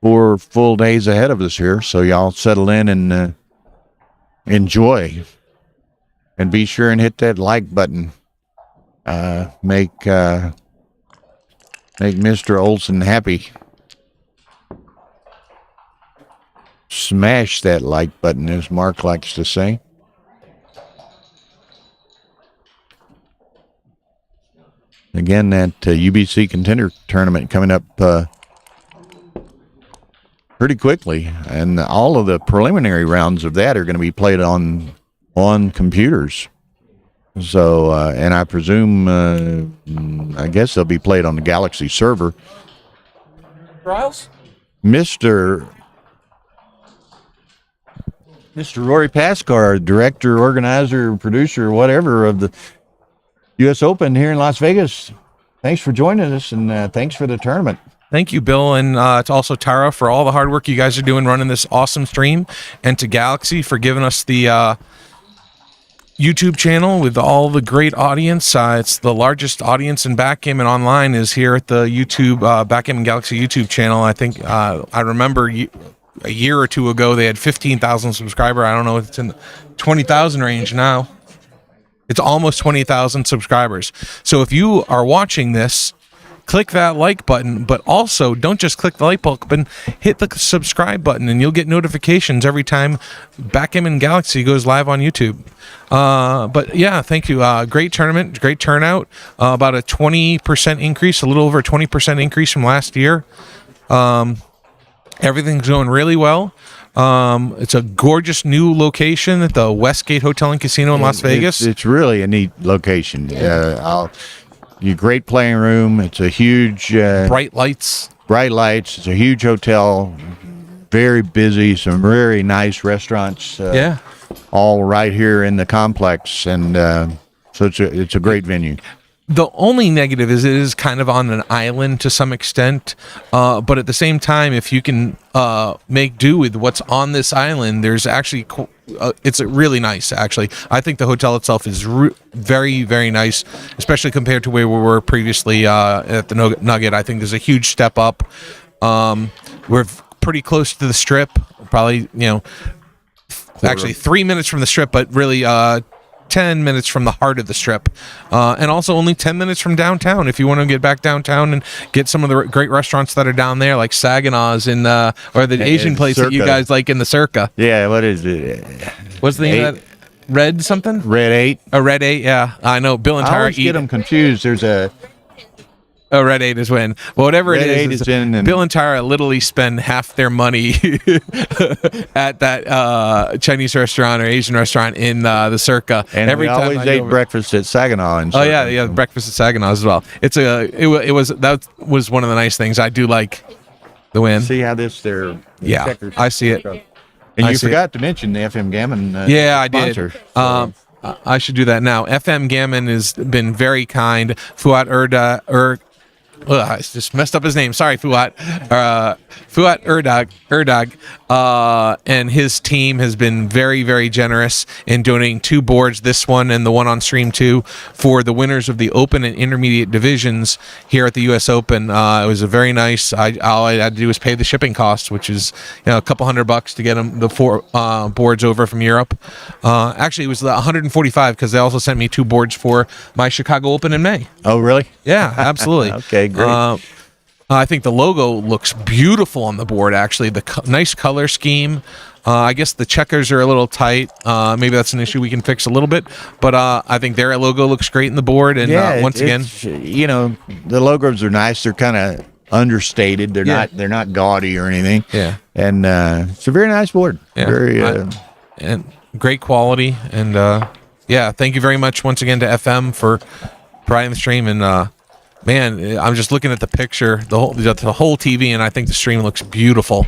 4 full days ahead of us here. So y'all settle in and enjoy, and be sure and hit that like button. Make Mr. Olson happy. Smash that like button, as Mark likes to say. Again, that UBC Contender Tournament coming up pretty quickly, and all of the preliminary rounds of that are going to be played on computers. So, and I presume, I guess they'll be played on the Galaxy server. Riles? Mr. Rory Pascar, director, organizer, producer, whatever of the U.S. Open here in Las Vegas. Thanks for joining us, and thanks for the tournament. Thank you, Bill, and to also Tara for all the hard work you guys are doing running this awesome stream, and to Galaxy for giving us the YouTube channel with all the great audience. It's the largest audience in backgammon online is here at the YouTube Backgammon Galaxy YouTube channel. I think I remember a year or two ago they had 15,000 subscribers. I don't know if it's in the 20,000 range now. It's almost 20,000 subscribers. So if you are watching this, click that like button, but also don't just click the like button, hit the subscribe button, and you'll get notifications every time Backgammon Galaxy goes live on YouTube. But yeah, thank you. Great tournament, great turnout. About a 20% increase, a little over a 20% increase from last year. Everything's going really well. It's a gorgeous new location at the Westgate Hotel and Casino in Las Vegas. It's really a neat location. Great playing room. It's a huge bright lights. It's a huge hotel. Very busy. Some very nice restaurants. All right here in the complex, and so it's a great venue. The only negative is it is kind of on an island to some extent, but at the same time, if you can make do with what's on this island, there's actually it's really nice. Actually, I think the hotel itself is very, very nice, especially compared to where we were previously at the Nugget. I think there's a huge step up. We're pretty close to the Strip, probably actually 3 minutes from the Strip, but really 10 minutes from the heart of the Strip, and also only 10 minutes from downtown if you want to get back downtown and get some of the great restaurants that are down there, like Saginaws in or the Asian place Circa. That you guys like in the Circa. Yeah, what is it? What's the name of that? Red something? Red 8. A Red 8, yeah. I know. Bill and Tara I always get them confused. There's a... Oh, Red 8 is when. Well, whatever Red it is Bill and Tara literally spend half their money at that Chinese restaurant or Asian restaurant in the Circa. And every time always ate breakfast at Saginaw. And yeah, breakfast at Saginaw as well. That was one of the nice things. I do like the win. See how this there? Yeah, I see it. And you forgot to mention the FM Gammon. Yeah, I sponsor, did. So. I should do that now. FM Gammon has been very kind. Fuat I just messed up his name. Sorry, Fuat. Fuat Erdag, and his team has been very, very generous in donating 2 boards, this one and the one on stream 2, for the winners of the Open and Intermediate divisions here at the U.S. Open. It was a very nice. All I had to do was pay the shipping costs, which is a couple $100 to get them the 4 boards over from Europe. Actually, it was $145 because they also sent me 2 boards for my Chicago Open in May. Oh, really? Yeah, absolutely. Okay, great. I think the logo looks beautiful on the board, actually. The nice color scheme. I guess the checkers are a little tight. Maybe that's an issue we can fix a little bit. But I think their logo looks great in the board. And once again, the logos are nice. They're kind of understated. They're not gaudy or anything. Yeah. And it's a very nice board. Yeah. Very and great quality. And thank you very much once again to FM for providing the stream. And man, I'm just looking at the picture, the whole TV, and I think the stream looks beautiful.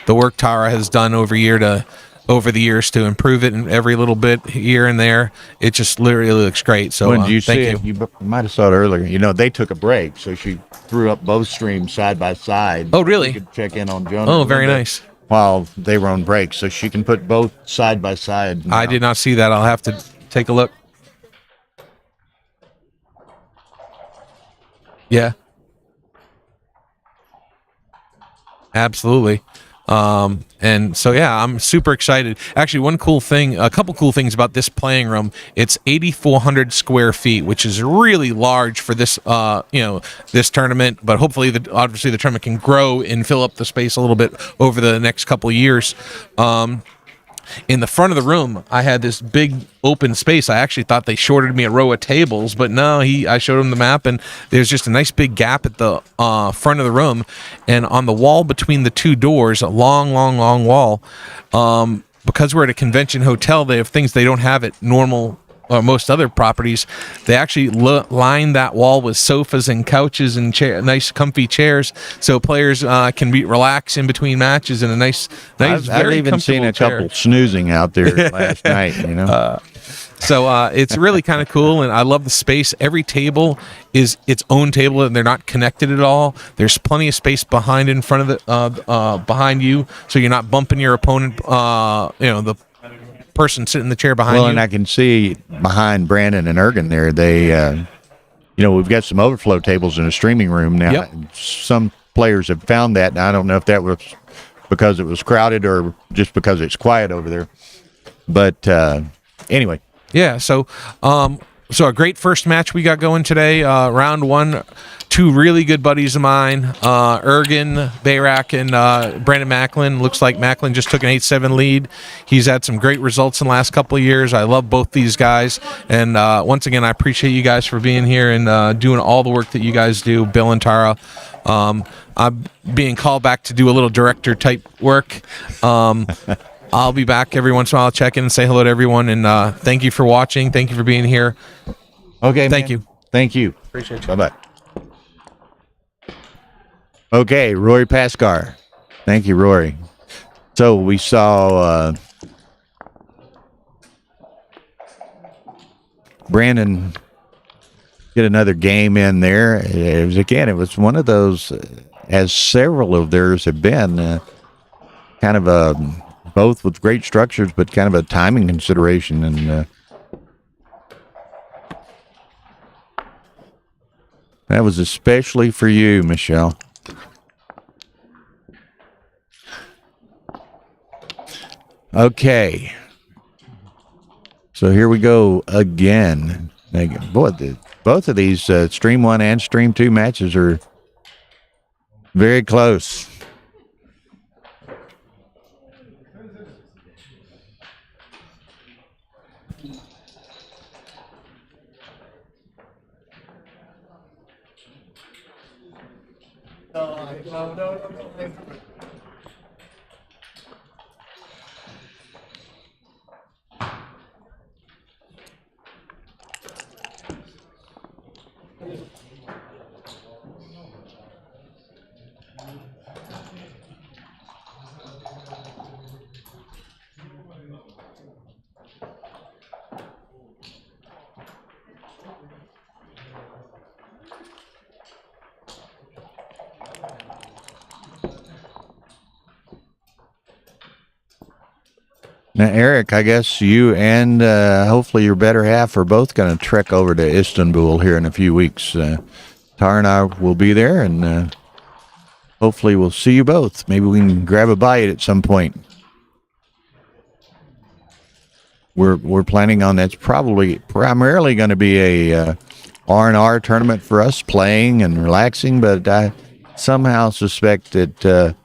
The work Tara has done over the years to improve it, and every little bit here and there, it just literally looks great. So when you see thank you. You might have saw it earlier. They took a break, so she threw up both streams side by side. Oh, really? You could check in on Jonah. Oh, very nice. While they were on break, so she can put both side by side. I did not see that. I'll have to take a look. Yeah. Absolutely. And so, yeah, I'm super excited. Actually, a couple cool things about this playing room, it's 8,400 square feet, which is really large for this, this tournament, but hopefully obviously the tournament can grow and fill up the space a little bit over the next couple of years. In the front of the room, I had this big open space. I actually thought they shorted me a row of tables, but no, I showed him the map, and there's just a nice big gap at the front of the room. And on the wall between the two doors, a long, long, long wall, because we're at a convention hotel, they have things they don't have at normal or most other properties. They actually line that wall with sofas and couches and nice comfy chairs, so players can relax in between matches in a nice I've even seen a couple snoozing out there last night, So it's really kind of cool, and I love the space. Every table is its own table, and they're not connected at all. There's plenty of space behind behind you, so you're not bumping your opponent. The person sitting in the chair behind you. Well, and I can see behind Brandon and Ergen there, they, we've got some overflow tables in a streaming room now. Yep. Some players have found that, and I don't know if that was because it was crowded or just because it's quiet over there. But anyway. Yeah, so a great first match we got going today. Round one, two really good buddies of mine, Ergen Bayrak and Brandon Macklin. Looks like Macklin just took an 8-7 lead. He's had some great results in the last couple of years. I love both these guys. And once again, I appreciate you guys for being here and doing all the work that you guys do, Bill and Tara. I'm being called back to do a little director-type work. I'll be back every once in a while, check in and say hello to everyone. And thank you for watching. Thank you for being here. Okay, Thank you. Thank you. Appreciate you. Bye-bye. Okay, Rory Pascar. Thank you, Rory. So we saw Brandon get another game in there. It was one of those, as several of theirs have been, kind of both with great structures, but kind of a timing consideration. And that was especially for you, Michelle. Okay. So here we go again. Boy, both of these Stream 1 and Stream 2 matches are very close. Now, Eric, I guess you and hopefully your better half are both going to trek over to Istanbul here in a few weeks. Tara and I will be there, and hopefully we'll see you both. Maybe we can grab a bite at some point. We're planning on that's primarily going to be a R&R tournament for us, playing and relaxing, but I somehow suspect that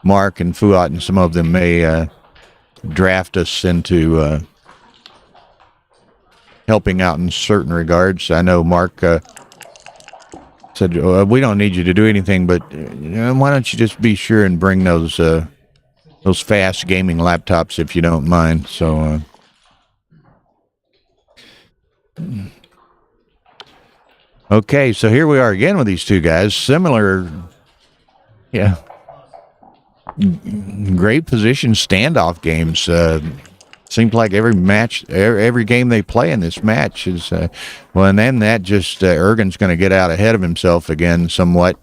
Mark and Fuat and some of them may draft us into helping out in certain regards. I know Mark said, we don't need you to do anything, but why don't you just be sure and bring those fast gaming laptops if you don't mind. So okay, so here we are again with these two guys. Similar, yeah. Great position standoff games. Seems like every match, every game they play in this match is well, and then that just Ergen's going to get out ahead of himself again somewhat.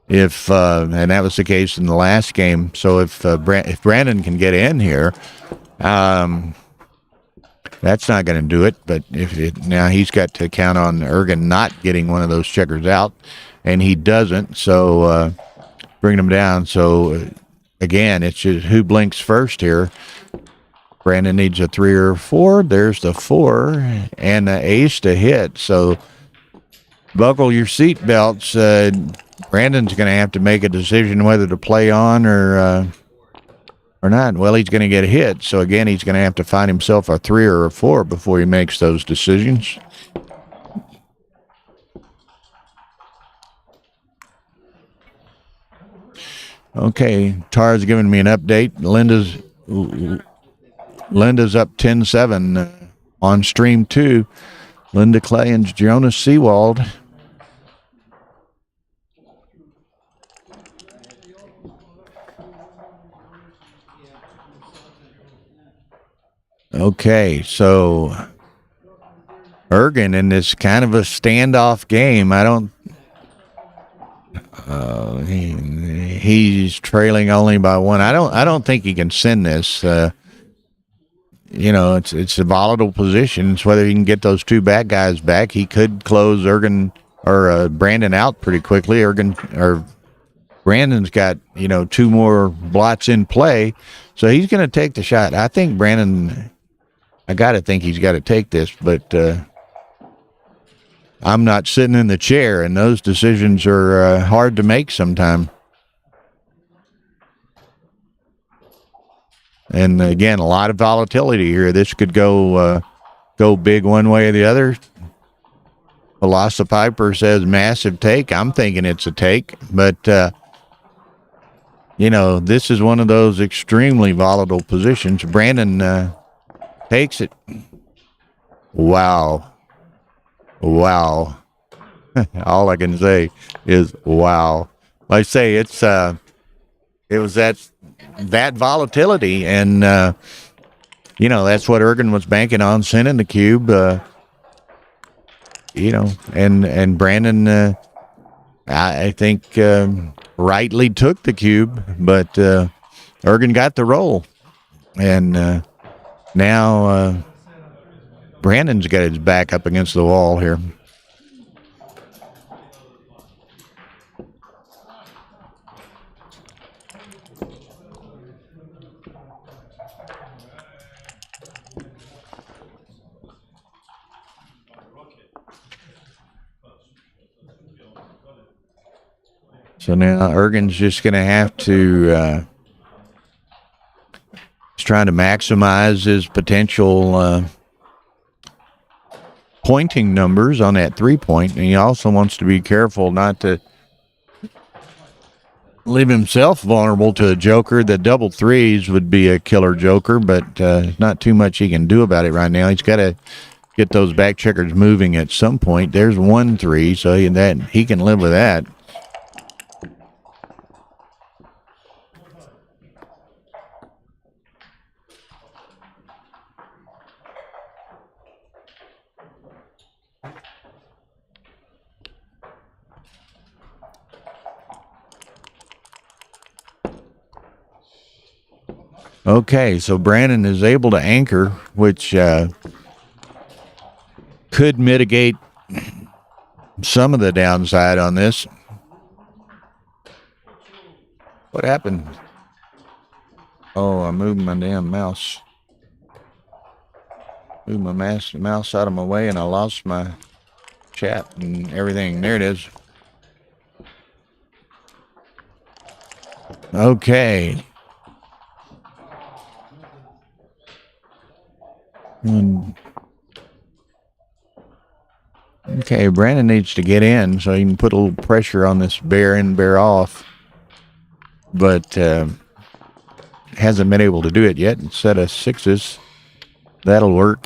If and that was the case in the last game. So if Brandon can get in here, and That's not going to do it. But now he's got to count on Ergen not getting one of those checkers out, and he doesn't. So bringing him down. So again, it's just who blinks first here. Brandon needs a 3 or 4. There's the 4 and the ace to hit. So buckle your seat belts. Brandon's going to have to make a decision whether to play on or not. Well, he's going to get hit. So again, he's going to have to find himself a 3 or a 4 before he makes those decisions. Okay, Tara's giving me an update. Linda's up 10-7 on stream 2. Linda Clay and Jonas Seawald. Okay, so Ergen in this kind of a standoff game. I don't. He's trailing only by 1. I don't think he can send this. It's a volatile position. It's whether he can get those 2 back guys back. He could close Ergen or Brandon out pretty quickly. Brandon's got 2 more blots in play, so he's going to take the shot. I think Brandon. I got to think he's got to take this, but I'm not sitting in the chair, and those decisions are hard to make sometimes. And again, a lot of volatility here. This could go big one way or the other. Velocipiper says massive take. I'm thinking it's a take, but this is one of those extremely volatile positions. Brandon takes it. Wow. All I can say is wow. Like I say, it was that volatility, and that's what Ergen was banking on, sending the cube. And Brandon, I think rightly took the cube, but Ergen got the roll, and now Brandon's got his back up against the wall here. So now Ergen's just going to have to he's trying to maximize his potential pointing numbers on that 3-point, and he also wants to be careful not to leave himself vulnerable to a joker. The double 3s would be a killer joker, but not too much he can do about it right now. He's got to get those back checkers moving at some point. There's 1 3, so he can live with that. Okay, so Brandon is able to anchor, which could mitigate some of the downside on this. What happened? Oh, I moved my damn mouse. Moved my mouse out of my way, and I lost my chat and everything. There it is. Okay. Okay, Brandon needs to get in so he can put a little pressure on this bear in, bear off. But hasn't been able to do it yet. Instead of 6s, that'll work.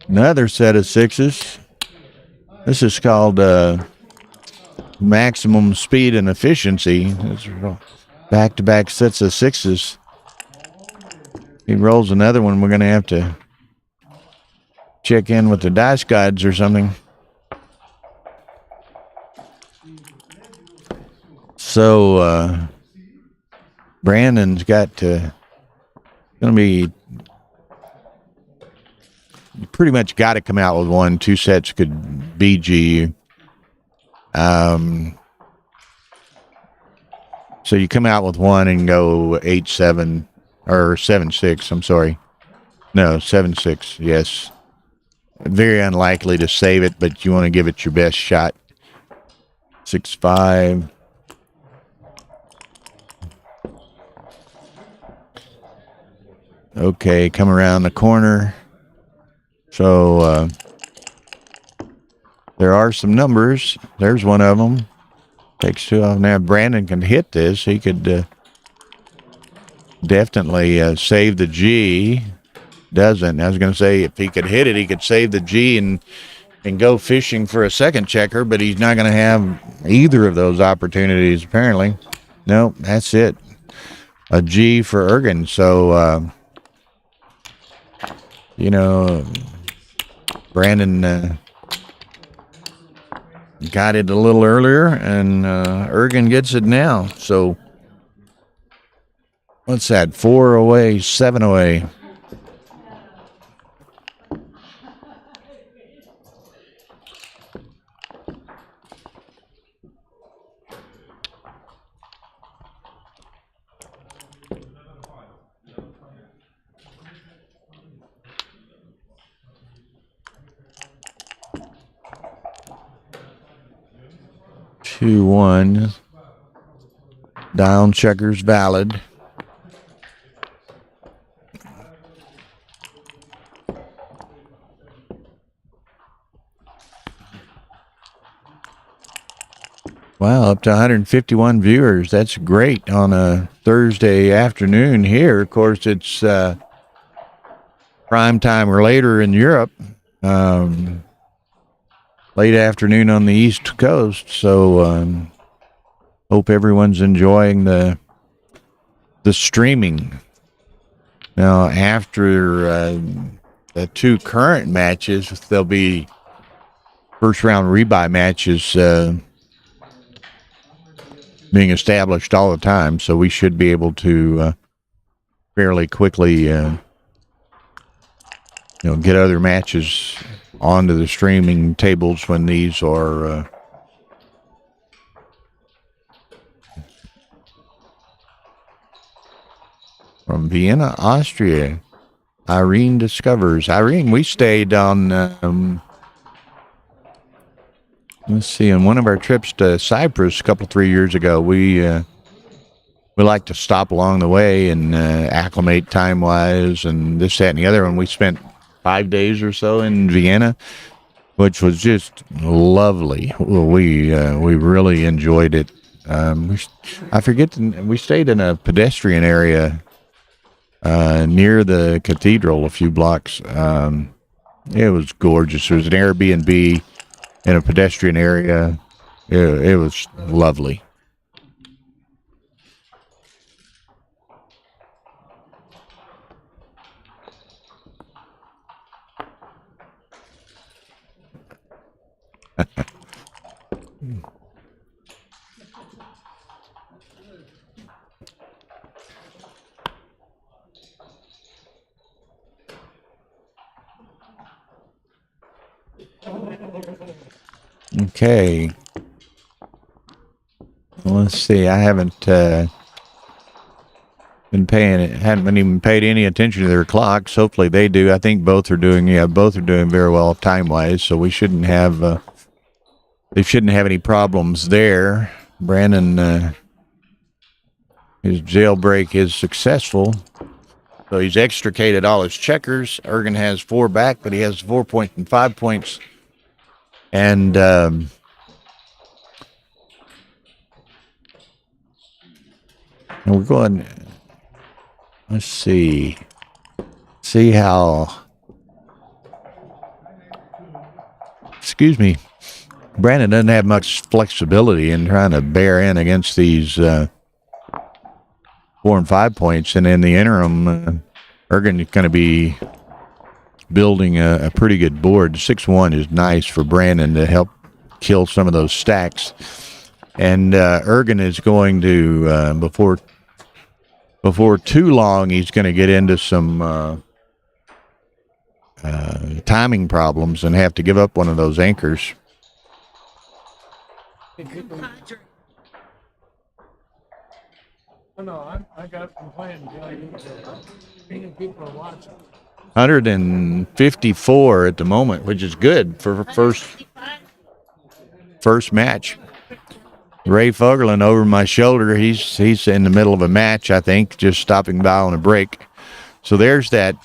Another set of 6s. This is called maximum speed and efficiency. It's back-to-back sets of 6s. He rolls another one. We're going to have to check in with the dice gods or something. So Brandon's got to going to be you pretty much got to come out with one. 2 sets could BG you. So you come out with one and go 8-7 or 7-6. I'm sorry. No, 7-6. Yes. Very unlikely to save it, but you want to give it your best shot. 6-5. Okay, come around the corner. So there are some numbers. There's one of them. Takes 2 off. Now Brandon can hit this. He could definitely save the G. Doesn't. I was going to say if he could hit it, he could save the G and go fishing for a second checker, but he's not going to have either of those opportunities apparently. Nope, that's it. A G for Ergen. So, you know, Brandon got it a little earlier, and Ergen gets it now. So, what's that? 4 away, 7 away. Two, 1. Down checkers valid. Wow, up to 151 viewers. That's great on a Thursday afternoon here. Of course, it's prime time or later in Europe. Late afternoon on the East Coast. So hope everyone's enjoying the streaming. Now, after the 2 current matches, there'll be first round rebuy matches being established all the time, so we should be able to fairly quickly get other matches onto the streaming tables when these are from Vienna, Austria. Irene discovers. Irene, we stayed on let's see, on one of our trips to Cyprus a couple 3 years ago, we like to stop along the way and acclimate time wise and this, that, and the other. And we spent 5 days or so in Vienna, which was just lovely. We really enjoyed it. I forget, we stayed in a pedestrian area near the cathedral a few blocks. It was gorgeous. There was an Airbnb in a pedestrian area. It was lovely. Okay. Well, let's see. I haven't hadn't even paid any attention to their clocks. Hopefully they do. I think both are doing very well time wise, so we shouldn't have they shouldn't have any problems there. Brandon, his jailbreak is successful. So he's extricated all his checkers. Ergen has 4 back, but he has 4 points and 5 points. And we're going, let's see how, excuse me, Brandon doesn't have much flexibility in trying to bear in against these 4 and 5 points. And in the interim, Ergen is going to be building a pretty good board. 6-1 is nice for Brandon to help kill some of those stacks. And Ergen is going to, before too long, he's going to get into some timing problems and have to give up one of those anchors. No, I got from playing. People are watching. 154 at the moment, which is good for first match. Ray Fogerlin over my shoulder. He's in the middle of a match, I think, just stopping by on a break. So there's that.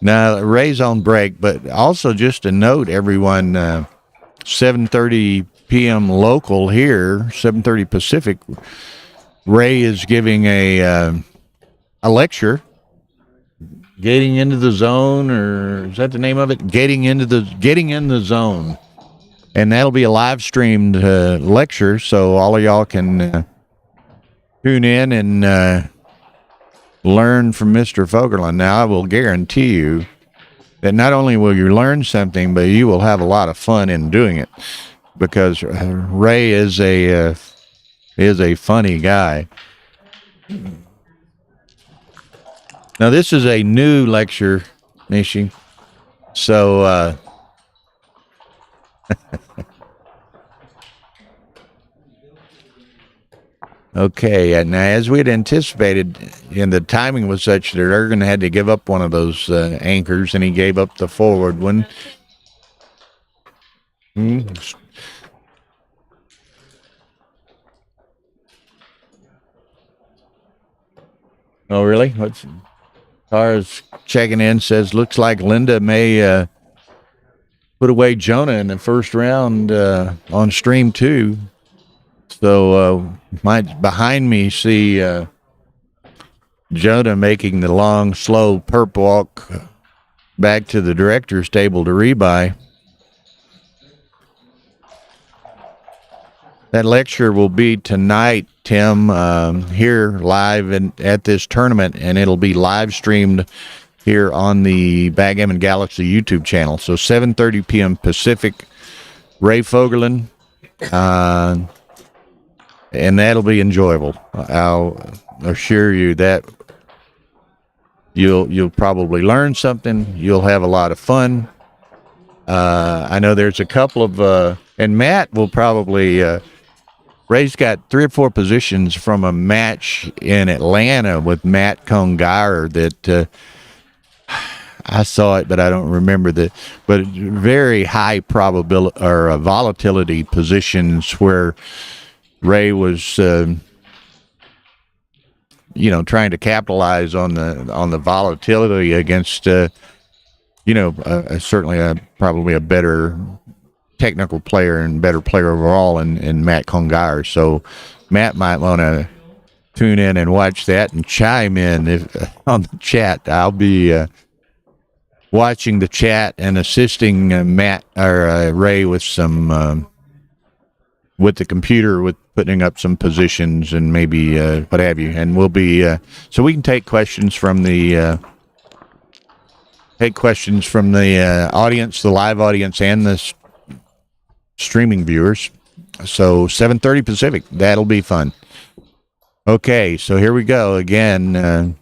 Now Ray's on break, but also just a note, everyone. 7:30 p.m. local here, 7:30 Pacific. Ray is giving a lecture. Getting into the zone, or is that the name of it? Getting in the zone, and that'll be a live streamed lecture, so all of y'all can tune in and learn from Mr. Fogerlin. Now, I will guarantee you that not only will you learn something, but you will have a lot of fun in doing it, because Ray is a funny guy. Now, this is a new lecture, Nishi. So, okay, and as we had anticipated, and the timing was such that Ergen had to give up one of those anchors, and he gave up the forward one. Oh, really? What's Tara's checking in, says, looks like Linda may put away Jonah in the first round on stream 2. So behind me see Jonah making the long, slow perp walk back to the director's table to rebuy. That lecture will be tonight, Tim, here live at this tournament, and it'll be live streamed here on the Backgammon Galaxy YouTube channel. So 7:30 p.m. Pacific, Ray Fogerlin, and that'll be enjoyable. I'll assure you that you'll probably learn something. You'll have a lot of fun. I know there's a couple of, and Matt will probably. Ray's got 3 or 4 positions from a match in Atlanta with Matt Congar that I saw it, but I don't remember that. But very high probability or volatility positions where Ray was, trying to capitalize on the volatility against, certainly probably a better technical player and better player overall in Matt Congar. So Matt might want to tune in and watch that and chime in on the chat. I'll be watching the chat and assisting Matt or Ray with some with the computer, with putting up some positions and maybe what have you. And we'll be so we can take questions from the audience, the live audience, and the streaming viewers. So 7:30 Pacific, that'll be fun. Okay, so here we go again.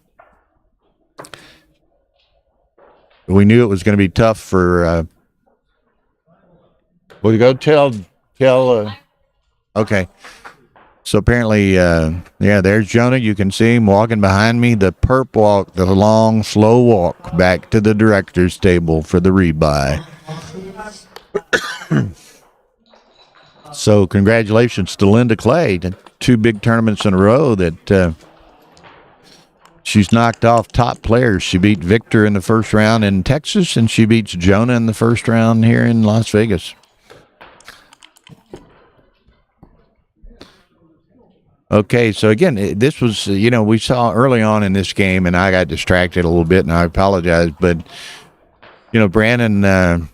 We knew it was going to be tough for well, you go tell okay, so apparently there's Jonah. You can see him walking behind me, the perp walk, the long slow walk back to the director's table for the rebuy. So congratulations to Linda Clay, 2 big tournaments in a row that she's knocked off top players. She beat Victor in the first round in Texas, and she beats Jonah in the first round here in Las Vegas. Okay, so again, this was, we saw early on in this game, and I got distracted a little bit, and I apologize, but, Brandon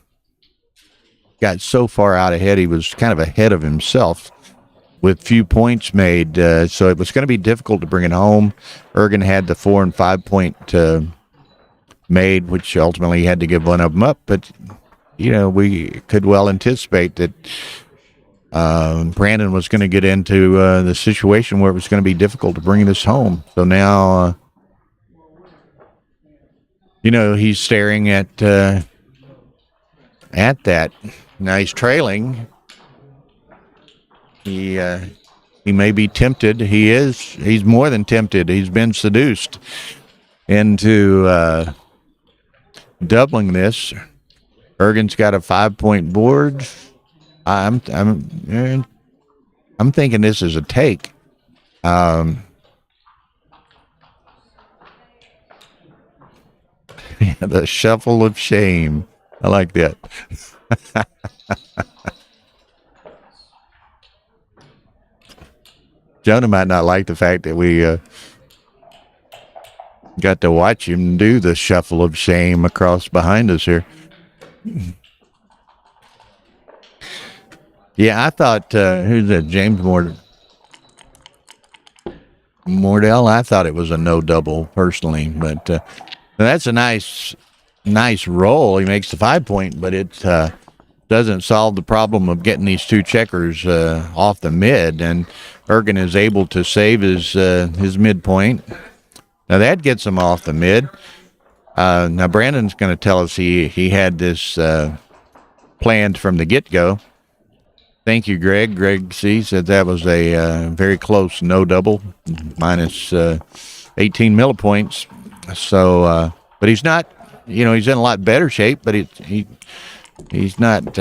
got so far out ahead, he was kind of ahead of himself with few points made. So it was going to be difficult to bring it home. Ergen had the 4 and 5 point made, which ultimately he had to give one of them up. But, you know, we could well anticipate that Brandon was going to get into the situation where it was going to be difficult to bring this home. So now, you know, he's staring at that. Now he's trailing. He may be tempted. He is. He's more than tempted. He's been seduced into doubling this. Ergen's got a 5 point board. I'm thinking this is a take. The shuffle of shame. I like that. Jonah might not like the fact that we got to watch him do the shuffle of shame across behind us here. Yeah, I thought, who's that? James Mordell. I thought it was a no double personally, but that's a nice roll. He makes the 5 point, but it doesn't solve the problem of getting these two checkers off the mid, and Ergen is able to save his midpoint. Now that gets him off the mid. Now Brandon's going to tell us he had this planned from the get-go. Thank you, Greg. Greg C. said that was a very close no double, minus 18 millipoints. So, but he's not, you know, he's in a lot better shape, but he's not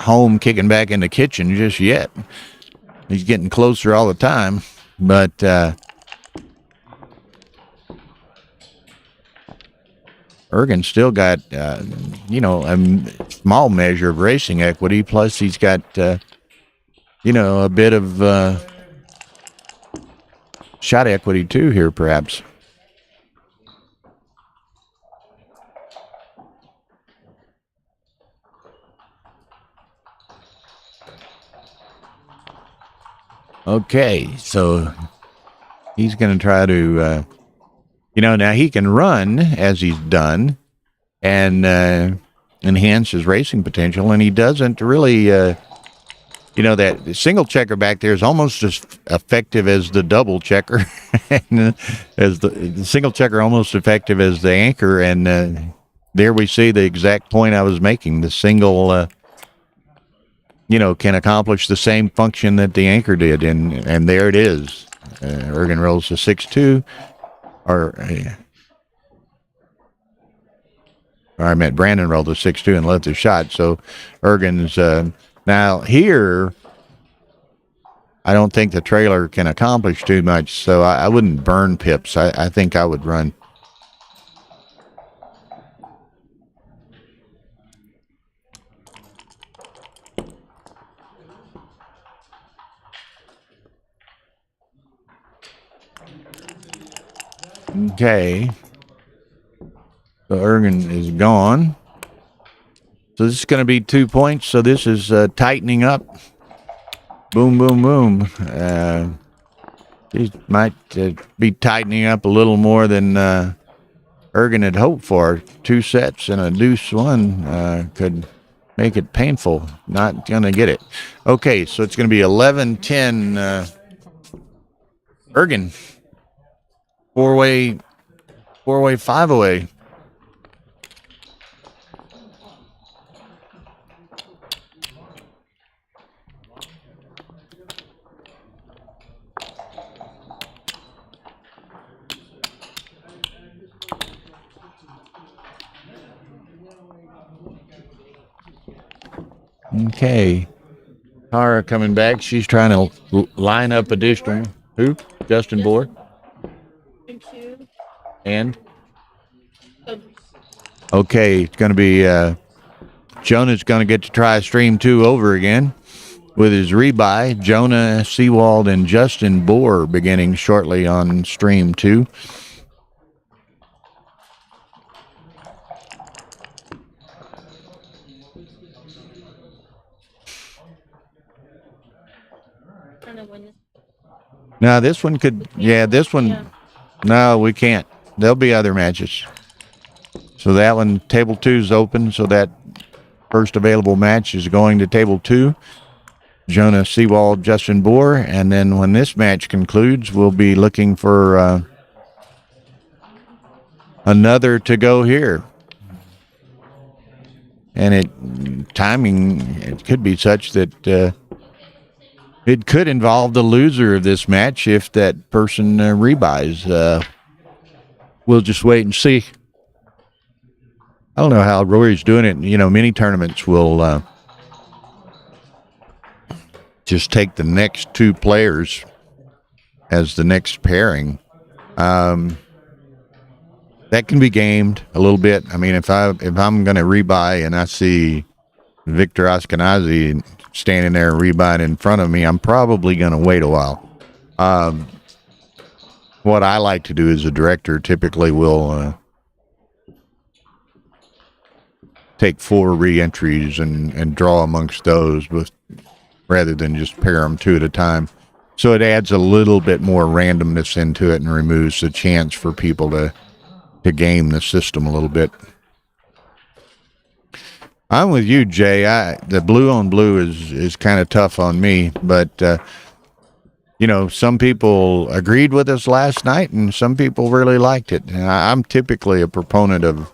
home kicking back in the kitchen just yet. He's getting closer all the time, but Ergen still got, you know, a small measure of racing equity. Plus, he's got, you know, a bit of shot equity too here, perhaps. Okay, so he's going to try to, you know, now he can run as he's done and enhance his racing potential, and he doesn't really, you know, that single checker back there is almost as effective as the double checker, and as the single checker almost effective as the anchor, and there we see the exact point I was making. The single you know, can accomplish the same function that the anchor did, and there it is. Ergen rolls a 6-2, or I meant Brandon rolled a 6-2 and left the shot. So Ergen's now here. I don't think the trailer can accomplish too much, so I wouldn't burn pips. I think I would run. Okay. So Ergen is gone. So this is going to be 2 points. So this is tightening up. Boom, boom, boom. He might be tightening up a little more than Ergen had hoped for. 2 sets and a deuce 1 could make it painful. Not going to get it. Okay, so it's going to be 11-10. Ergen. Four-way, 5-away. Okay. Tara coming back. She's trying to line up additional. Who? Justin Bohr. And? Okay, it's going to be Jonah's going to get to try stream 2 over again with his rebuy. Jonah Seawald and Justin Bohr beginning shortly on stream 2. kind of win this. Now this one could, yeah, this one, Yeah. no, we can't. There'll be other matches. So that one, table 2 is open. So that first available match is going to table 2. Jonah Seawald, Justin Bohr. And then when this match concludes, we'll be looking for another to go here. And timing, it could be such that it could involve the loser of this match if that person rebuys. We'll just wait and see. I don't know how Rory's doing it. You know, many tournaments will just take the next 2 players as the next pairing. That can be gamed a little bit. I mean, if I'm going to rebuy and I see Victor Ashkenazi standing there rebuying in front of me, I'm probably going to wait a while. What I like to do as a director typically will take 4 re-entries and draw amongst those, rather than just pair them 2 at a time. So it adds a little bit more randomness into it and removes the chance for people to game the system a little bit. I'm with you, Jay. The blue on blue is kind of tough on me, but you know, some people agreed with us last night, and some people really liked it. And I'm typically a proponent of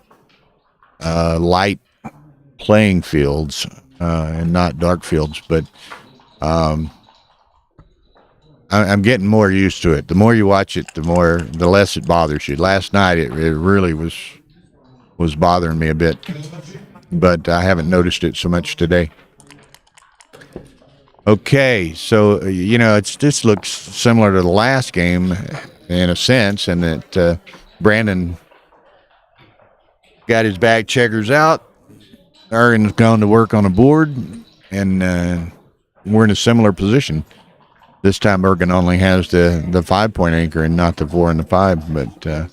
light playing fields and not dark fields, but I'm getting more used to it. The more you watch it, the less it bothers you. Last night, it really was bothering me a bit, but I haven't noticed it so much today. Okay, so, you know, this looks similar to the last game in a sense, in that Brandon got his bag checkers out. Ergen's gone to work on a board, and we're in a similar position. This time Ergen only has the 5-point anchor and not the 4 and the 5, but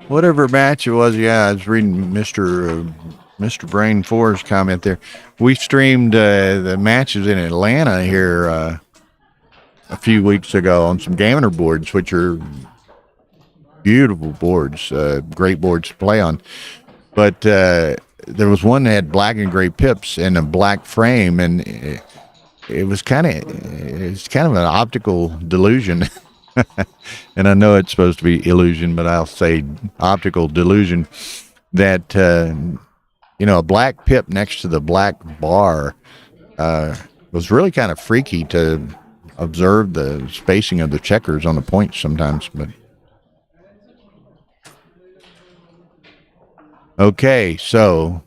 whatever match it was, yeah, I was reading Mr. Brain 4's comment there. We streamed the matches in Atlanta here a few weeks ago on some Gammon boards, which are beautiful boards, great boards to play on. But there was one that had black and gray pips and a black frame, and it was kind of an optical delusion. And I know it's supposed to be illusion, but I'll say optical delusion, that you know, a black pip next to the black bar was really kind of freaky to observe the spacing of the checkers on the points sometimes. But okay, so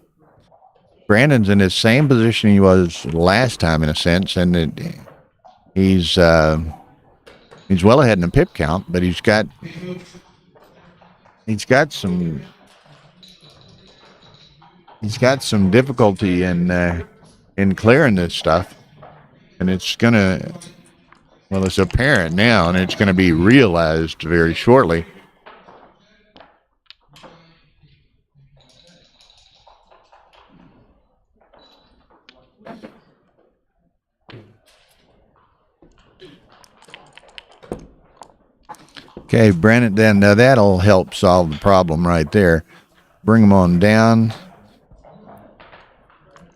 Brandon's in the same position he was last time in a sense, and he's well ahead in the pip count, but he's got some difficulty in clearing this stuff, and it's apparent now, and it's gonna be realized very shortly. Okay, Brandon, then that'll help solve the problem right there. Bring him on down.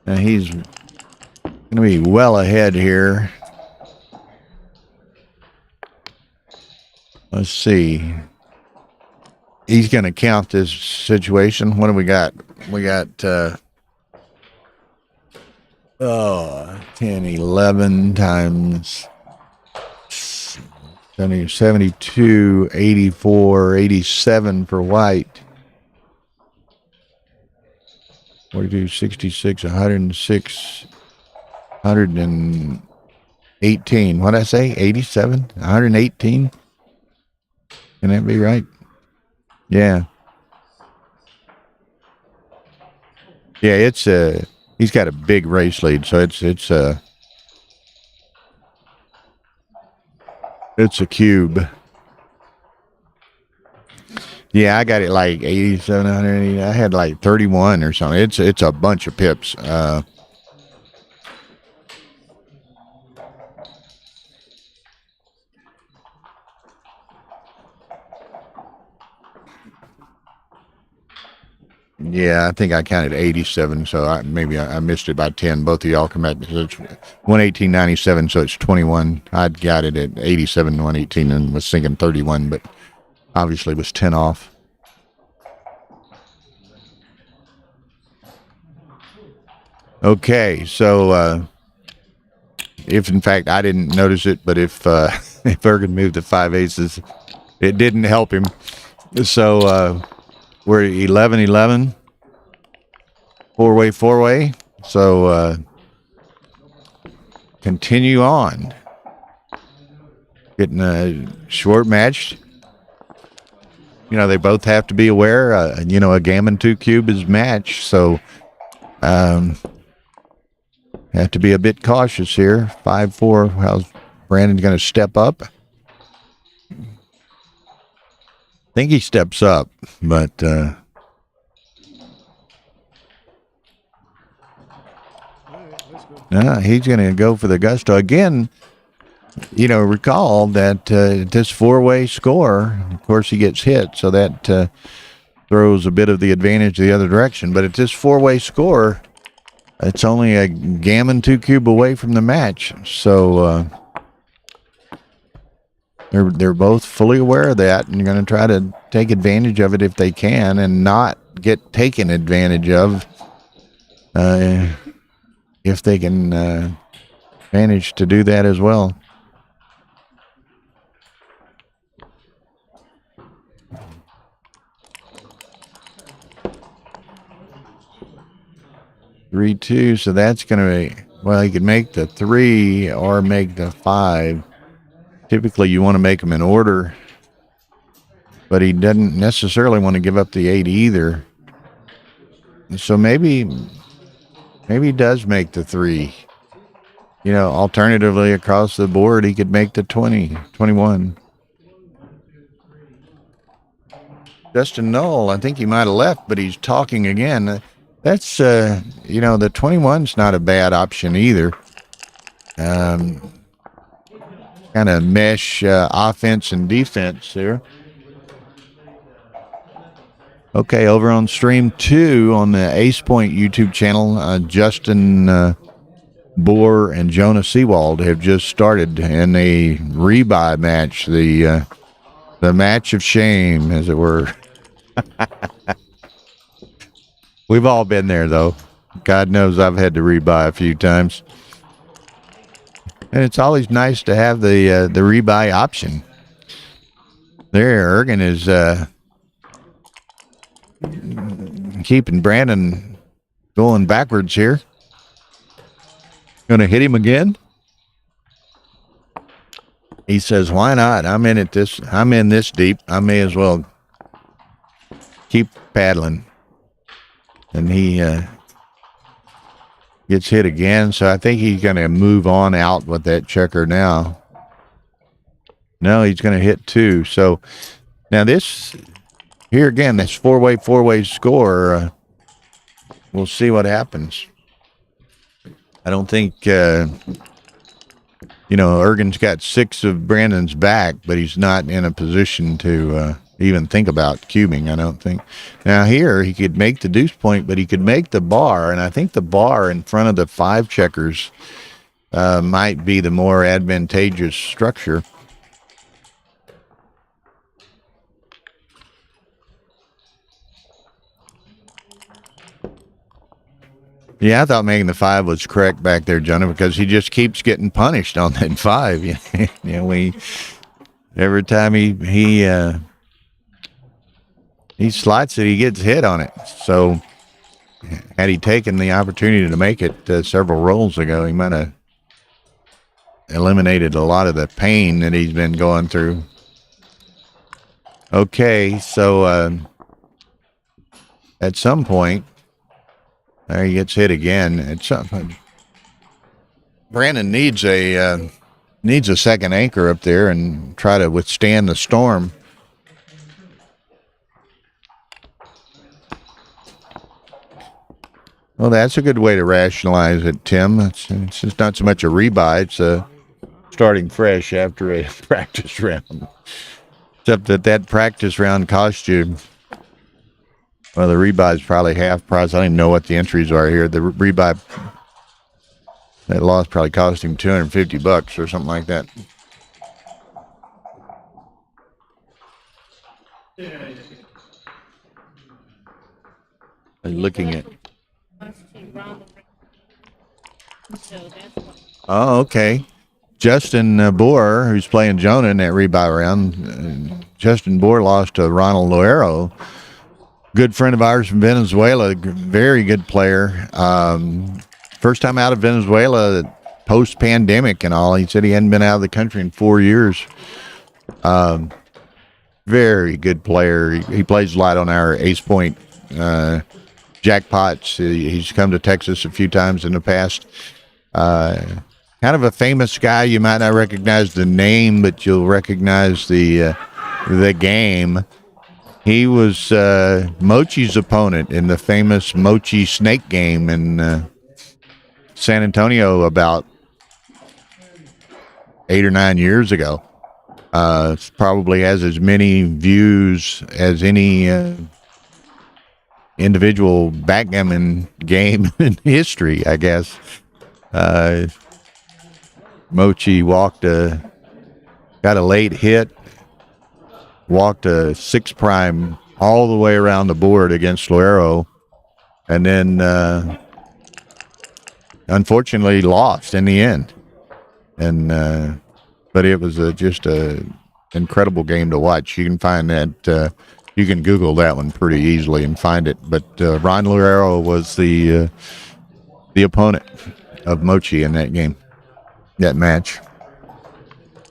And he's going to be well ahead here. Let's see. He's going to count this situation. What do we got? We got 10, 11 times 70, 72, 84, 87 for white. 42, 66, 106, 118. What did I say? 87? 118? Can that be right? Yeah. Yeah, it's he's got a big race lead, so it's a cube. Yeah, I got it like 8,700. I had like 31 or something. It's a bunch of pips. Yeah, I think I counted 87, so maybe I missed it by 10. Both of y'all come at me. So it's 118.97, so it's 21. I'd got it at 87, 118, and was thinking 31, but obviously was 10 off. Okay, so if in fact I didn't notice it, but if if Ergen moved to 5 aces, it didn't help him. So we're 11-11, four-way. So continue on. Getting a short match. You know, they both have to be aware. A Gammon 2 cube is matched, so have to be a bit cautious here. 5-4. How's Brandon going to step up? I think he steps up, but he's going to go for the gusto again. You know, recall that this four-way score, of course, he gets hit, so that throws a bit of the advantage the other direction. But at this four-way score, it's only a Gammon 2 cube away from the match. So they're both fully aware of that, and you're going to try to take advantage of it if they can, and not get taken advantage of if they can manage to do that as well. Three, 2, so that's going to be, well, he could make the 3 or make the 5. Typically, you want to make them in order, but he doesn't necessarily want to give up the 8 either. So maybe he does make the 3. You know, alternatively, across the board, he could make the 20, 21. Justin Knoll, I think he might have left, but he's talking again. That's, the 21's not a bad option either. Kind of mesh offense and defense here. Okay, over on stream 2 on the Ace Point YouTube channel, Justin Boer and Jonah Seawald have just started in a rebuy match, the match of shame, as it were. We've all been there, though. God knows I've had to rebuy a few times. And it's always nice to have the rebuy option. There, Ergen is keeping Brandon going backwards here. Going to hit him again. He says, why not? I'm in this deep. I may as well keep paddling. And he gets hit again, so I think he's going to move on out with that checker now. No, he's going to hit 2. So now this, here again, this four-way score, we'll see what happens. I don't think, Ergen's got 6 of Brandon's back, but he's not in a position to even think about cubing, I don't think. Now here, he could make the deuce point, but he could make the bar, and I think the bar in front of the 5 checkers might be the more advantageous structure. Yeah, I thought making the 5 was correct back there, Jonah, because he just keeps getting punished on that 5. Every time he slots it, he gets hit on it. So had he taken the opportunity to make it several rolls ago, he might have eliminated a lot of the pain that he's been going through. Okay, so at some point, There he gets hit again. It's Brandon needs a second anchor up there and try to withstand the storm. Well, that's a good way to rationalize it, Tim. It's just not so much a rebuy. It's starting fresh after a practice round. Except that practice round cost you, well, the rebuy is probably half price. I don't even know what the entries are here. The rebuy, that loss probably cost him $250 or something like that. Looking at. Oh, okay. Justin Boer, who's playing Jonah in that rebuy round. Justin Boer lost to Ronald Loero. Good friend of ours from Venezuela, very good player. First time out of Venezuela post-pandemic and all. He said he hadn't been out of the country in 4 years. Very good player. He plays a lot on our Ace Point jackpots. He's come to Texas a few times in the past. Kind of a famous guy. You might not recognize the name, but you'll recognize the game. He was Mochi's opponent in the famous Mochi snake game in San Antonio about 8 or 9 years ago. Probably has as many views as any individual backgammon game in history, I guess. Mochi got a late hit, walked a 6 prime all the way around the board against Loero, and then unfortunately lost in the end. And but it was just a incredible game to watch. You can find that. You can Google that one pretty easily and find it. But Ron Loero was the opponent of Mochi in that game, that match.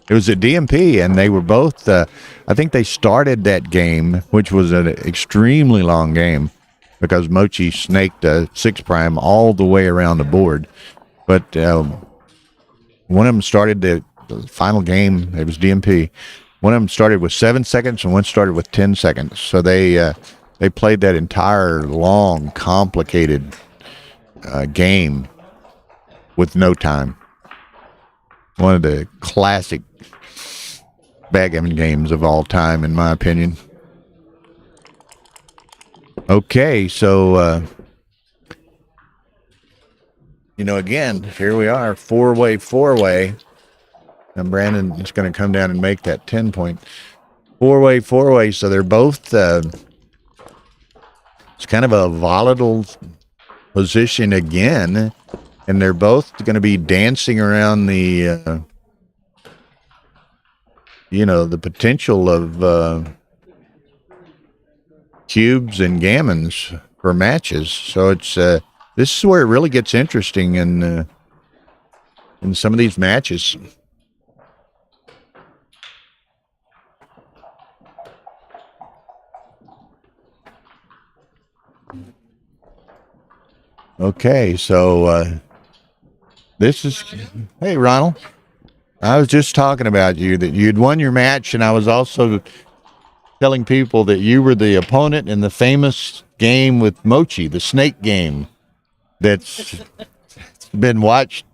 It was at DMP, and they were both, I think they started that game, which was an extremely long game, because Mochi snaked a 6 prime all the way around the board. But one of them started the final game, it was DMP. One of them started with 7 seconds, and one started with 10 seconds. So they played that entire long, complicated game with no time. One of the classic backgammon games of all time, in my opinion. Okay, so again, here we are, four-way. And Brandon is going to come down and make that 10-point. Four-way. So they're both, it's kind of a volatile position again. And they're both going to be dancing around the, the potential of cubes and gammons for matches. So it's, this is where it really gets interesting in some of these matches. Okay, so this is, hey, Ronald, I was just talking about you, that you'd won your match, and I was also telling people that you were the opponent in the famous game with Mochi, the snake game, that's been watched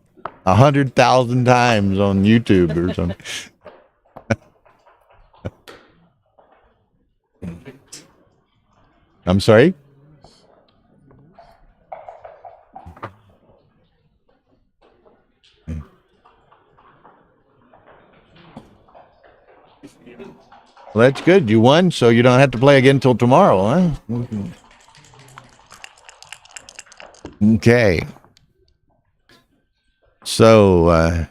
100,000 times on YouTube or something. I'm sorry? Well, that's good. You won, so you don't have to play again until tomorrow, huh? Okay. So,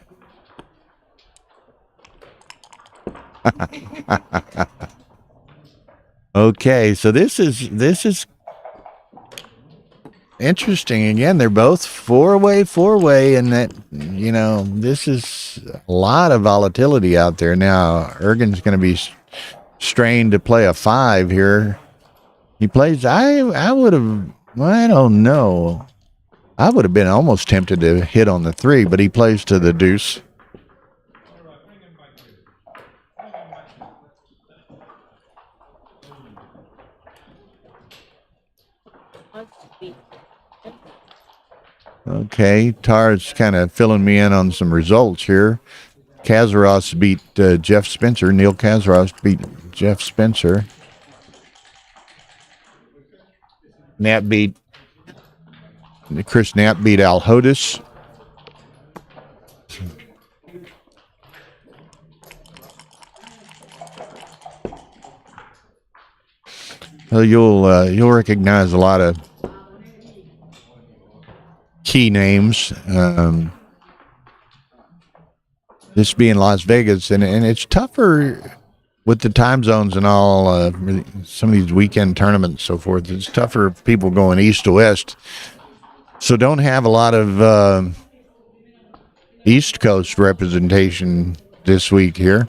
okay, so this is interesting. Again, they're both four-way, and that, this is a lot of volatility out there now. Ergen's going to be strained to play a 5 here. He plays, I don't know. I would have been almost tempted to hit on the 3, but he plays to the deuce. Okay, Tara's kind of filling me in on some results here. Kazaros beat Jeff Spencer. Neil Kazaros beat Jeff Spencer. Chris Knapp beat Al Hodis. So you'll recognize a lot of key names. This being Las Vegas, and it's tougher with the time zones and all. Some of these weekend tournaments and so forth. It's tougher for people going east to west. So don't have a lot of East Coast representation this week here.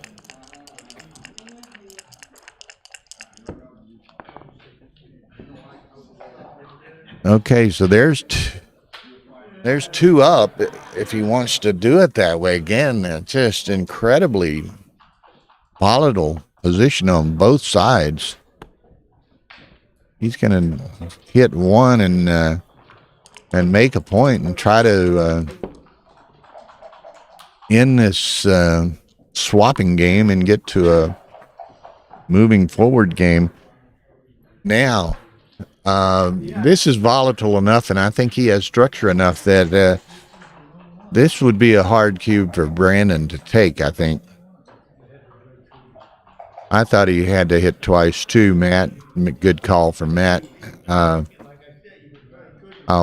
Okay, so there's 2 up if he wants to do it that way. Again, just incredibly volatile position on both sides. He's going to hit 1 and make a point and try to end this swapping game and get to a moving forward game. Now, this is volatile enough, and I think he has structure enough that this would be a hard cube for Brandon to take, I think. I thought he had to hit twice, too, Matt. Good call from Matt. I'll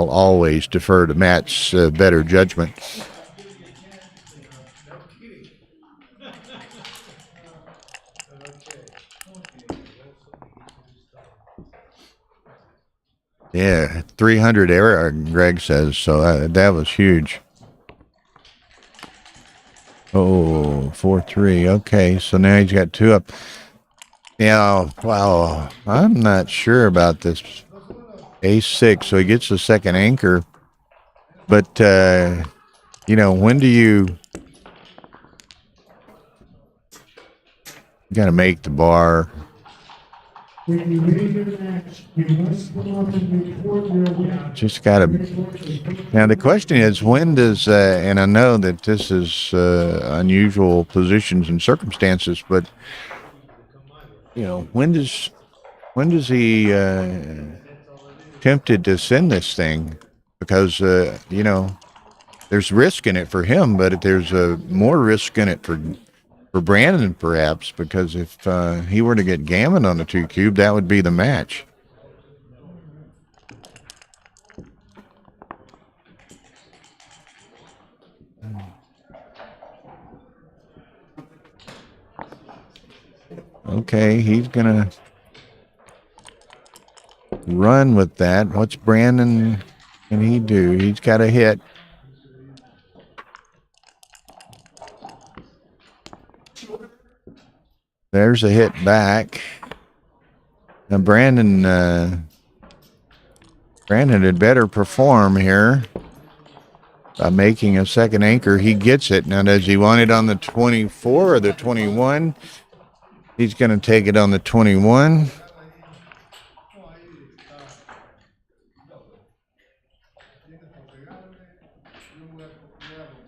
always defer to Matt's better judgment. Yeah, 300 error, Greg says, so that was huge. Oh, 4-3. Okay, so now he's got 2 up. Yeah, wow, I'm not sure about this. Ace-6, so he gets the second anchor. But, when do you got to make the bar? Just got to. Now the question is, when does? And I know that this is unusual positions and circumstances, but when does he tempted to send this thing? Because there's risk in it for him, but there's more risk in it for Brandon, perhaps, because if he were to get Gammon on the 2 cube, that would be the match. Okay, he's gonna run with that. What's Brandon can he do? He's got a hit. There's a hit back. Now Brandon had better perform here by making a second anchor. He gets it. Now, does he want it on the 24 or the 21? He's going to take it on the 21.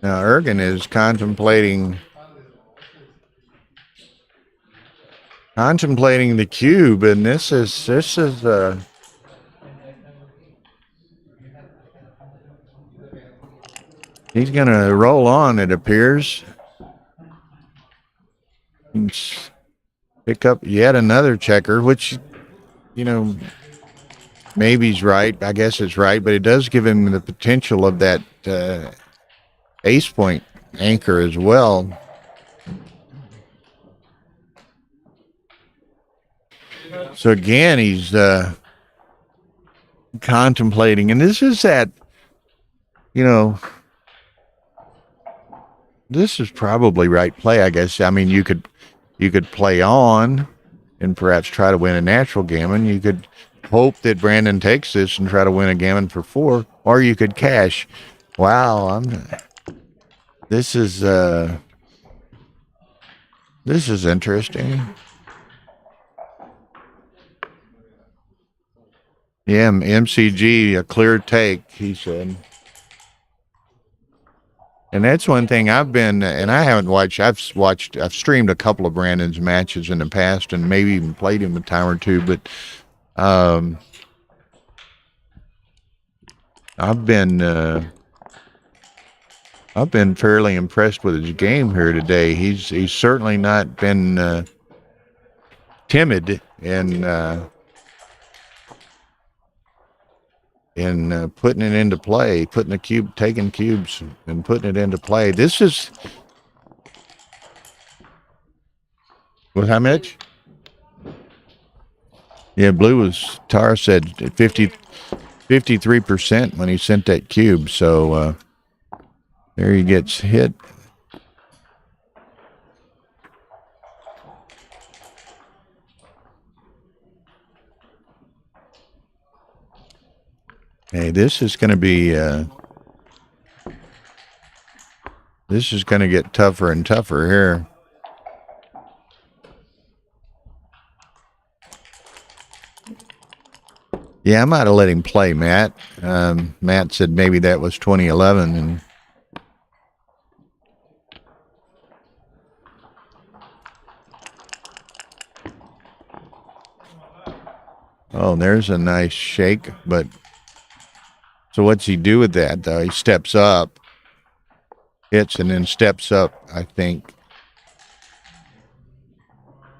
Now, Ergen is contemplating the cube, and this is he's gonna roll on, it appears. Pick up yet another checker, which maybe he's right. I guess it's right, but it does give him the potential of that ace point anchor as well. So again, he's contemplating, and this is that, this is probably right play, I guess. I mean, you could play on and perhaps try to win a natural gammon. You could hope that Brandon takes this and try to win a gammon for 4, or you could cash. Wow, this is interesting. Yeah, MCG, a clear take, he said. And that's one thing I've been, and I haven't watched, I've streamed a couple of Brandon's matches in the past and maybe even played him a time or two, but I've been fairly impressed with his game here today. He's certainly not been timid in putting it into play, taking cubes and putting it into play. This is, with how much? Yeah, blue was, Tara said 53% when he sent that cube. So there he gets hit. Hey, this is going to be, this is going to get tougher and tougher here. Yeah, I might have let him play, Matt. Matt said maybe that was 2011. And oh, there's a nice shake. But so what's he do with that, though? He steps up, hits, and then steps up, I think.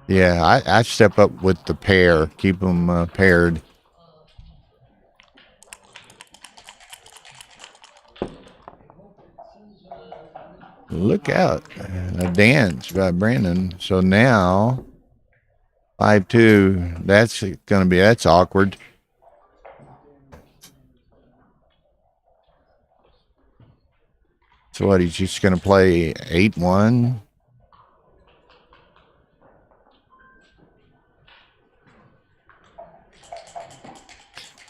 Yeah, I step up with the pair, keep them paired. Look out. A dance by Brandon. So now 5-2. That's awkward. So what, he's just gonna play 8-1?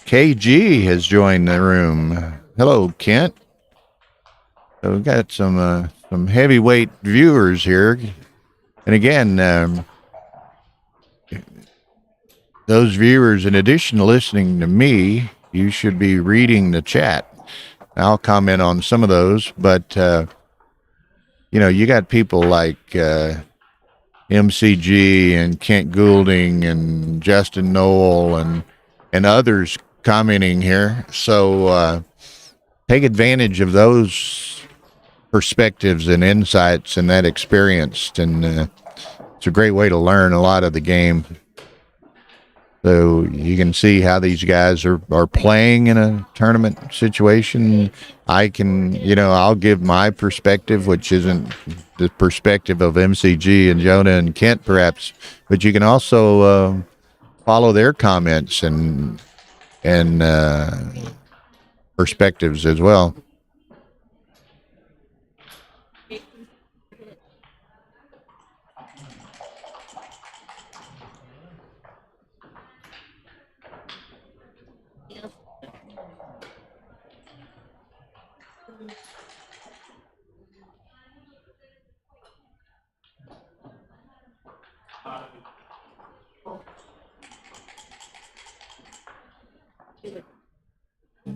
KG has joined the room. Hello, Kent. So we've got some heavyweight viewers here. And again, those viewers, in addition to listening to me, you should be reading the chat. I'll comment on some of those, but you got people like MCG and Kent Goulding and Justin Knoll and others commenting here. So take advantage of those perspectives and insights and that experience, and it's a great way to learn a lot of the game. So you can see how these guys are playing in a tournament situation. I'll give my perspective, which isn't the perspective of MCG and Jonah and Kent perhaps, but you can also follow their comments and perspectives as well.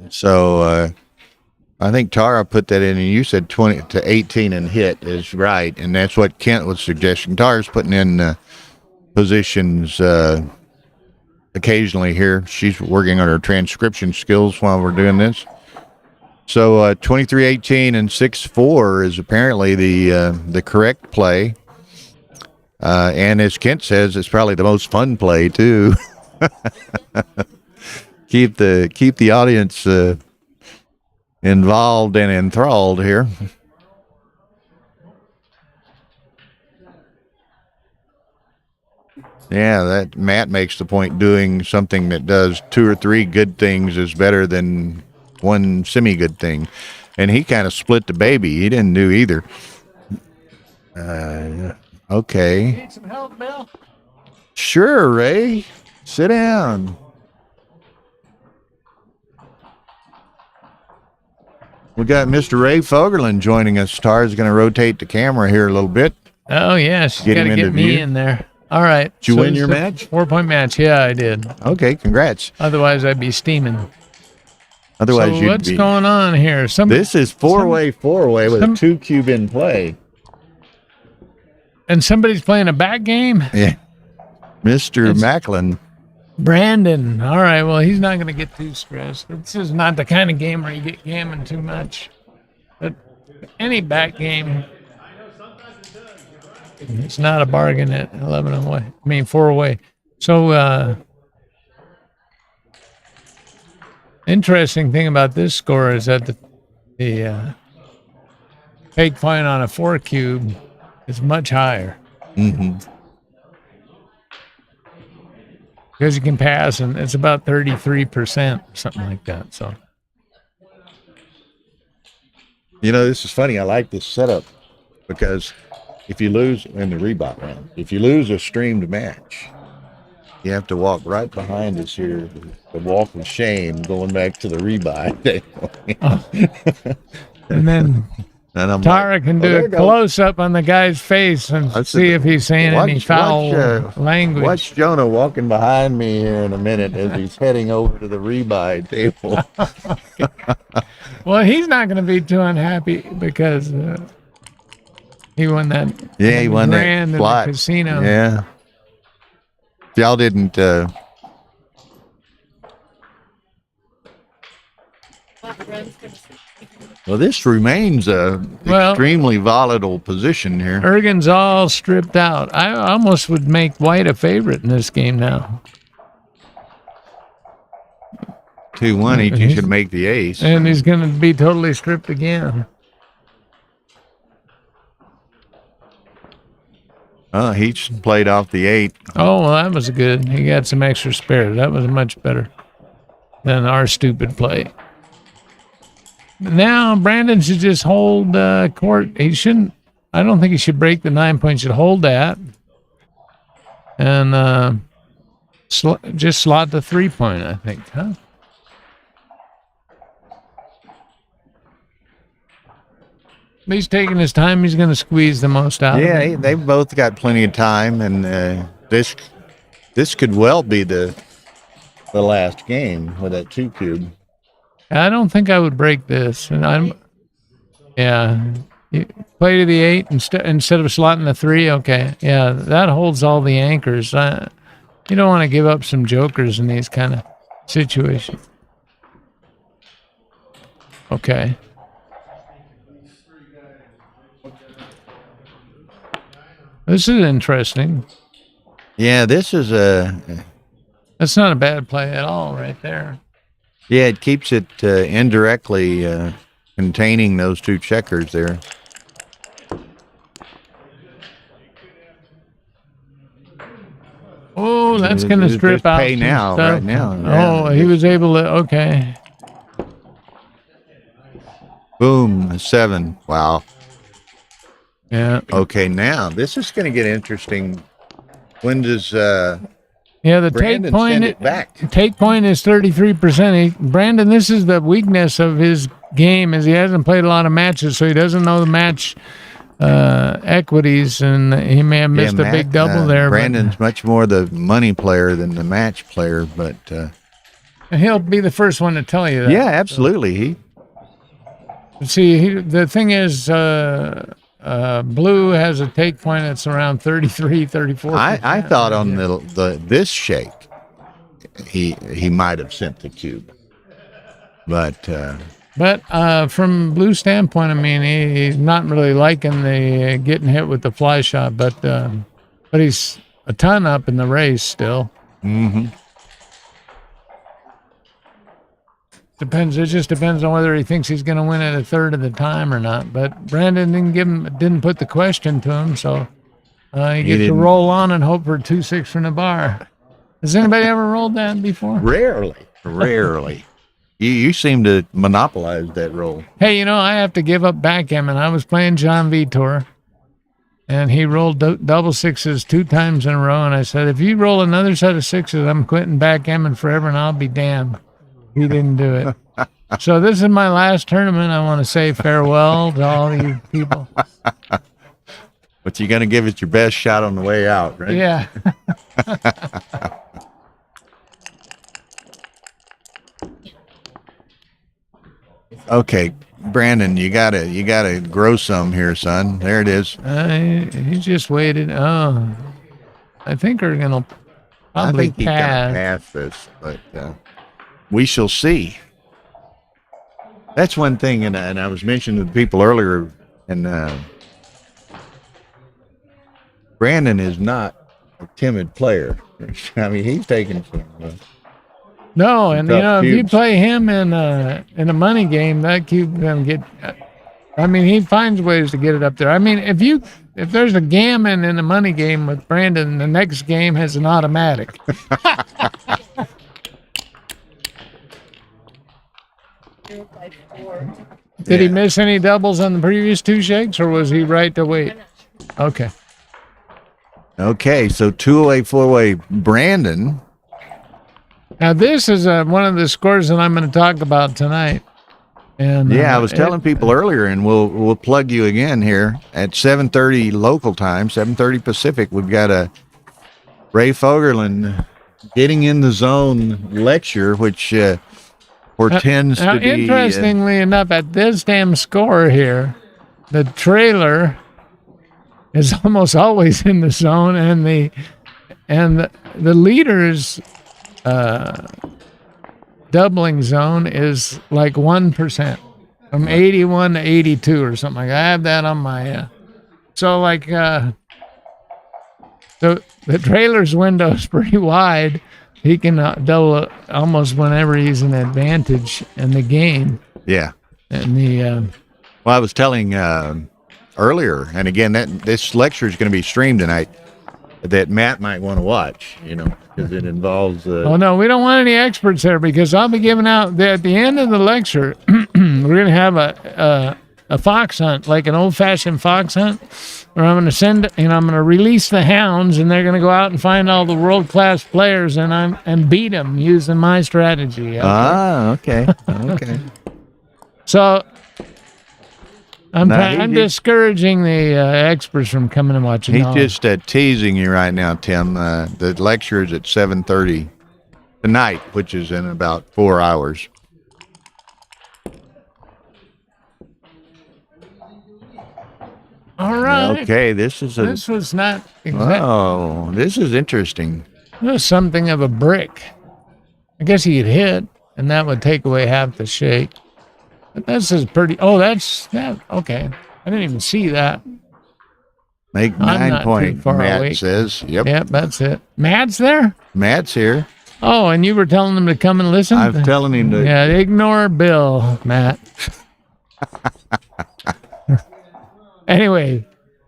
So I think Tara put that in, and you said 20 to 18 and hit is right, and that's what Kent was suggesting. Tara's putting in positions occasionally here. She's working on her transcription skills while we're doing this. So 23-18 and 6-4 is apparently the correct play. And as Kent says, it's probably the most fun play too. keep the audience involved and enthralled here. Yeah, that Matt makes the point, doing something that does 2 or 3 good things is better than one semi-good thing. And he kind of split the baby. He didn't do either. Okay. Need some help, Bill? Sure, Ray. Sit down. We got Mr. Ray Fogerland joining us. Tara's going to rotate the camera here a little bit. Oh, yeah. She's Get got him to get into me view. in there. All right. Did you win it's your a match? 4-point match. Yeah, I did. Okay, congrats. Otherwise, I'd be steaming. Otherwise, So you'd what's be. going on here? This is four-way with a 2 cube in play. And somebody's playing a back game? Yeah. Mr. Macklin. Brandon. All right. Well, he's not going to get too stressed. This is not the kind of game where you get gammon too much. But any back game, it's not a bargain at 11 away. I mean, 4 away. So, interesting thing about this score is that the take point on a 4 cube is much higher. Mm-hmm. Because you can pass, and it's about 33%, something like that. So, This is funny. I like this setup because if you lose in the rebuy round, if you lose a streamed match, you have to walk right behind us here, the walk of shame, going back to the rebuy table. and then And I'm Tara like, can "Oh, do there a it goes." close up on the guy's face and That's see it. if he's saying any foul language. Watch Jonah walking behind me here in a minute as he's heading over to the rebuy table. Well, he's not going to be too unhappy because he won that. Yeah, he won that grand in the slot. casino. Yeah. Y'all didn't. What runs for the Well, this remains a Well- extremely volatile position here. Ergen's all stripped out. I almost would make White a favorite in this game now. 2-1 each. You should make the ace. And he's going to be totally stripped again. He's played off the 8. Oh, well, that was good. He got some extra spare. That was much better than our stupid play. Now, Brandon should just hold court. He shouldn't. I don't think he should break the 9 point. Should hold that. And just slot the 3 point, I think, huh? He's taking his time. He's going to squeeze the most out of Yeah, it. they've both got plenty of time, and this could well be the last game with that 2 cube. I don't think I would break this. And you play to the 8 instead of slotting the 3. Okay, yeah, that holds all the anchors. You don't want to give up some jokers in these kind of situations. Okay. This is interesting. Yeah, this is That's not a bad play at all, right there. Yeah, it keeps it indirectly containing those 2 checkers there. Oh, that's going to Just strip out pay some now, stuff. right now. Oh, Yeah. he was able to. Okay. Boom, 7. Wow. Yeah. Okay, now this is going to get interesting. When does Yeah, the Brandon take point. send it back? Take point is 33%. Brandon, this is the weakness of his game, is he hasn't played a lot of matches, so he doesn't know the match equities, and he may have missed a big double there. Brandon's much more the money player than the match player, but but he'll be the first one to tell you that. yeah, absolutely. See, the thing is, Blue has a take point that's around 33, 34. I thought on this shake, he might have sent the cube, but from Blue's standpoint, I mean, he's not really liking the getting hit with the fly shot, but he's a ton up in the race still. mm-hmm. It just depends on whether he thinks he's going to win at a third of the time or not. But Brandon didn't put the question to him, so he gets to didn't. roll on and hope for 2-6 from the bar. Has anybody ever rolled that before? Rarely. You seem to monopolize that role. Hey, I have to give up backgammon. I was playing John Vitor, and he rolled double 6s 2 times in a row, and I said, if you roll another set of 6s, I'm quitting backgammon forever, and I'll be damned. He didn't do it. So this is my last tournament. I want to say farewell to all you people. But you're going to give it your best shot on the way out, right? Yeah. Okay, Brandon, you gotta grow some here, son. There it is. He just waited. Oh, I think we're gonna I probably think he's gonna pass this, but we shall see. That's one thing, and I was mentioning to the people earlier, and Brandon is not a timid player. I mean, he's taking some. No, and you tough know, if you cubes. play him in a money game, that cube gonna get. I mean, he finds ways to get it up there. I mean, if there's a gammon in a money game with Brandon, the next game has an automatic. Did he miss any doubles on the previous two shakes, or was he right to wait? Okay. Okay, so 2-way, 4-way, Brandon. Now this is one of the scores that I'm going to talk about tonight. And Yeah, I was telling people earlier, and we'll plug you again here at 7:30 local time, 7:30 Pacific. We've got a Ray Fogerland getting in the zone lecture, which portends now, to be interestingly enough, at this damn score here, the trailer is almost always in the zone, and the leader's doubling zone is like 1% from 81 to 82 or something like that. I have that on my so like the trailer's window is pretty wide. He can double almost whenever he's an advantage in the game. yeah. And the Well, I was telling earlier, and again, that this lecture is going to be streamed tonight, that Matt might want to watch, because it involves. oh no, we don't want any experts there, because I'll be giving out at the end of the lecture. We're going to have a fox hunt, like an old-fashioned fox hunt, where I'm going to send, I'm going to release the hounds, and they're going to go out and find all the world-class players, and beat them using my strategy. Okay? Okay. So I'm Now, he- discouraging the experts from coming and watching. He's No. just teasing you right now, Tim. The lecture is at 7:30 tonight, which is in about 4 hours. All right. Okay, this is This was not exactly. oh, this is interesting. It was something of a brick. I guess he'd hit, and that would take away half the shake. But this is pretty. Oh, that's that. Okay, I didn't even see that. Make I'm 9 not too point, far Matt away. says. Yep. Yep, that's it. Matt's there. Matt's here. Oh, and you were telling him to come and listen. I'm telling him to. Yeah, ignore Bill, Matt. Anyway,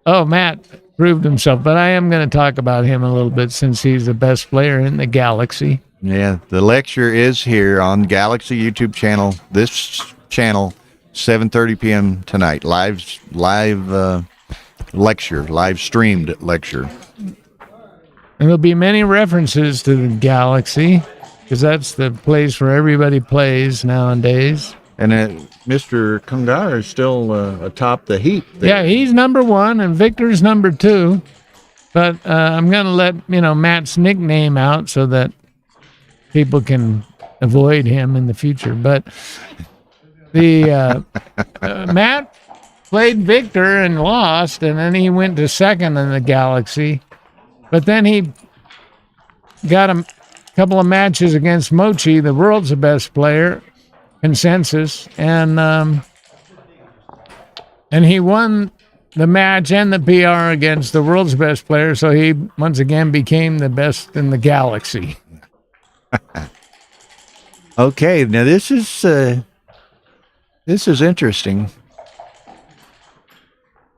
Matt proved himself, but I am going to talk about him a little bit since he's the best player in the galaxy. Yeah, the lecture is here on Galaxy YouTube channel. This channel, 7:30 p.m. tonight. Live lecture, live streamed lecture. And there'll be many references to the galaxy, because that's the place where everybody plays nowadays. And Mr. Kungar is still atop the heap there. Yeah, he's number one, and Victor's number two. But I'm going to let Matt's nickname out so that people can avoid him in the future. But the Matt played Victor and lost, and then he went to second in the galaxy. But then he got a couple of matches against Mochi, the world's the best player, consensus, and he won the match and the PR against the world's best player, so he once again became the best in the galaxy. Okay, now this is interesting.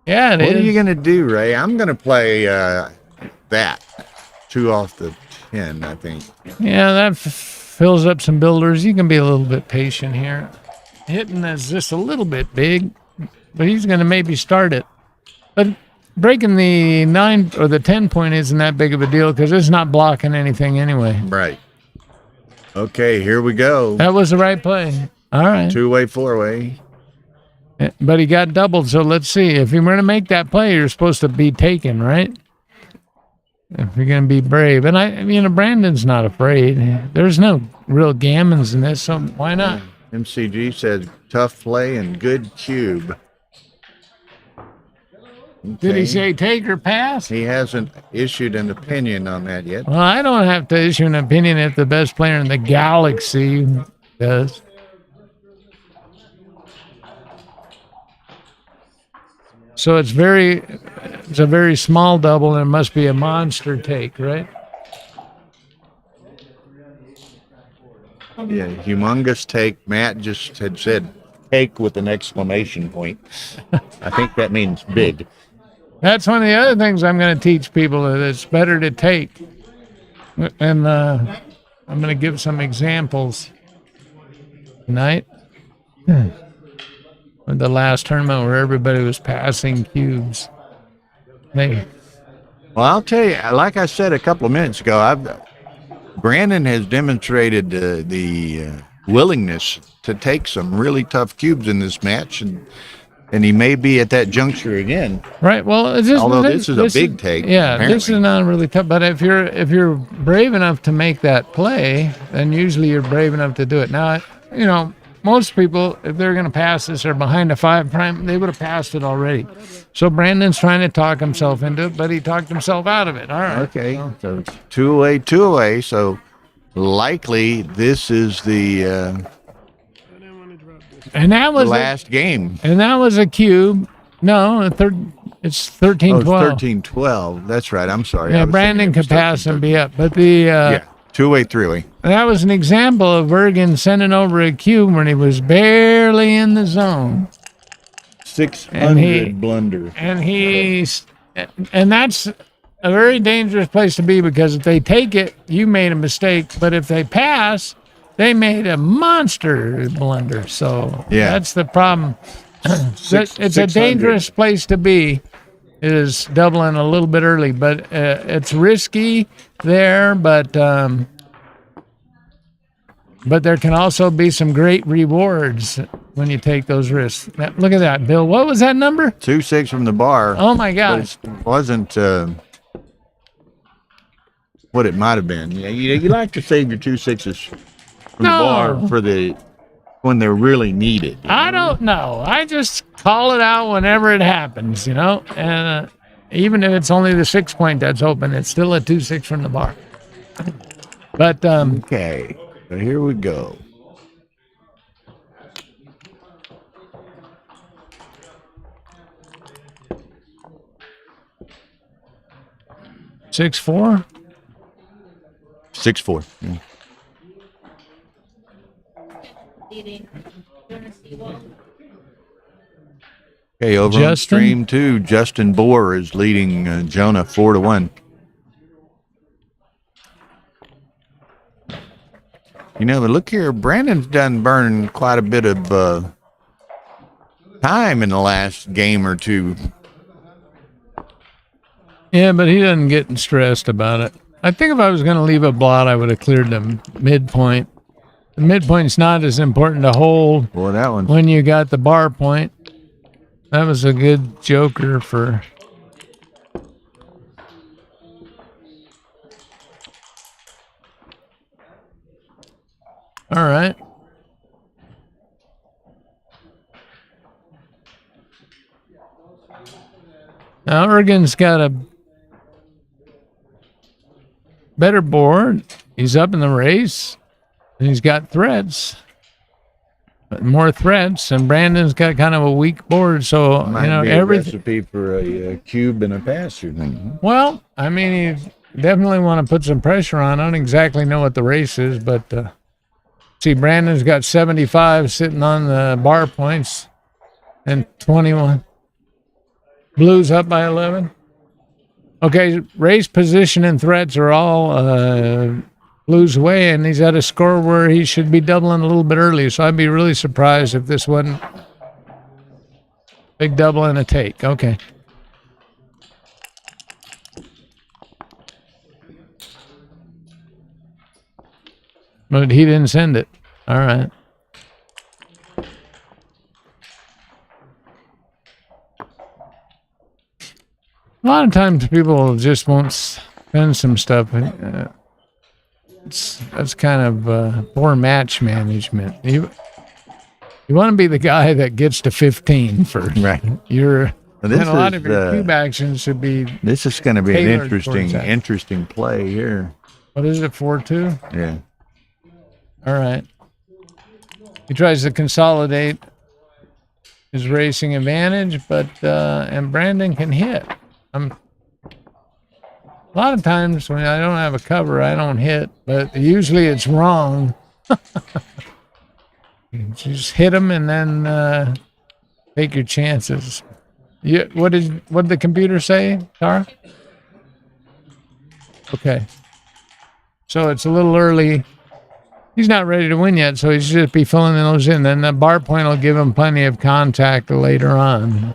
Yeah, it What are is. you going to do, Ray? I'm going to play that 2 off the 10, I think. Yeah, that fills up some builders. You can be a little bit patient here. Hitting is just a little bit big, but he's going to maybe start it. But breaking the 9 or the 10 point isn't that big of a deal, because it's not blocking anything anyway. Right. Okay, here we go. That was the right play. All right. Two-way, four-way. But he got doubled, so let's see. If you're going to make that play, you're supposed to be taken, right? If you're going to be brave. And Brandon's not afraid. There's no real gammons in this, so why not? MCG says tough play and good cube. Did he say take or pass? He hasn't issued an opinion on that yet. Well, I don't have to issue an opinion if the best player in the galaxy does. So it's a very small double, and it must be a monster take, right? Yeah, humongous take. Matt just had said take with an exclamation point. I think that means big. That's one of the other things I'm going to teach people, that it's better to take. And I'm going to give some examples tonight. With the last tournament where everybody was passing cubes. Well, I'll tell you, like I said a couple of minutes ago, Brandon has demonstrated the willingness to take some really tough cubes in this match, and he may be at that juncture again. Right. Well, although this is a big take. Yeah, apparently. This is not really tough. But if you're brave enough to make that play, then usually you're brave enough to do it. Now, most people, if they're going to pass this or behind a 5 prime, they would have passed it already. So Brandon's trying to talk himself into it, but he talked himself out of it. All right. Okay. So two-away. So likely this is the and that was last game. And that was a cube. No, it's 13-12. 13-12. That's right. I'm sorry. Yeah, Brandon could pass and be up. But two-way, three-way. That was an example of Bergen sending over a cube when he was barely in the zone. 600 blunder. And that's a very dangerous place to be, because if they take it, you made a mistake. But if they pass, they made a monster blunder. So that's the problem. It's a dangerous place to be, is doubling a little bit early. But it's risky there, but there can also be some great rewards when you take those risks. Look at that, Bill. What was that number? 2-6 from the bar. Oh, my gosh. But it wasn't what it might have been. Yeah, you like to save your 2-6s from the bar for when they're really needed. I don't know. I just call it out whenever it happens, And even if it's only the 6 point that's open, it's still a 2-6 from the bar. But okay. So here we go. Six four. 6-4. Yeah. Okay, over on stream 2, Justin Bohr is leading Jonah 4-1. But look here, Brandon's done burn quite a bit of time in the last game or two. Yeah, but he doesn't get stressed about it. I think if I was going to leave a blot, I would have cleared the midpoint. The midpoint's not as important to hold when you got the bar point. That was a good joker for... All right. Now, Ergen's got a better board. He's up in the race. And he's got threats. But more threats. And Brandon's got kind of a weak board. So, Might be a recipe for a cube and a passer thing. Well, you definitely want to put some pressure on. I don't exactly know what the race is, but... See, Brandon's got 75 sitting on the bar points and 21. Blues up by 11. Okay, race, position, and threats are all Blues away, and he's at a score where he should be doubling a little bit early. So I'd be really surprised if this wasn't big double and a take. Okay. But he didn't send it. All right. A lot of times people just won't spend some stuff. That's kind of poor match management. You want to be the guy that gets to 15 first. Right. And a lot of your cube actions should be. This is going to be an tailored towards interesting that. play here. What is it, 4-2? Yeah. All right. He tries to consolidate his racing advantage, but and Brandon can hit. A lot of times when I don't have a cover, I don't hit, but usually it's wrong. Just hit him and then take your chances. What did the computer say, Tara? Okay. So it's a little early. He's not ready to win yet, so he should just be filling those in. Then the bar point will give him plenty of contact later on.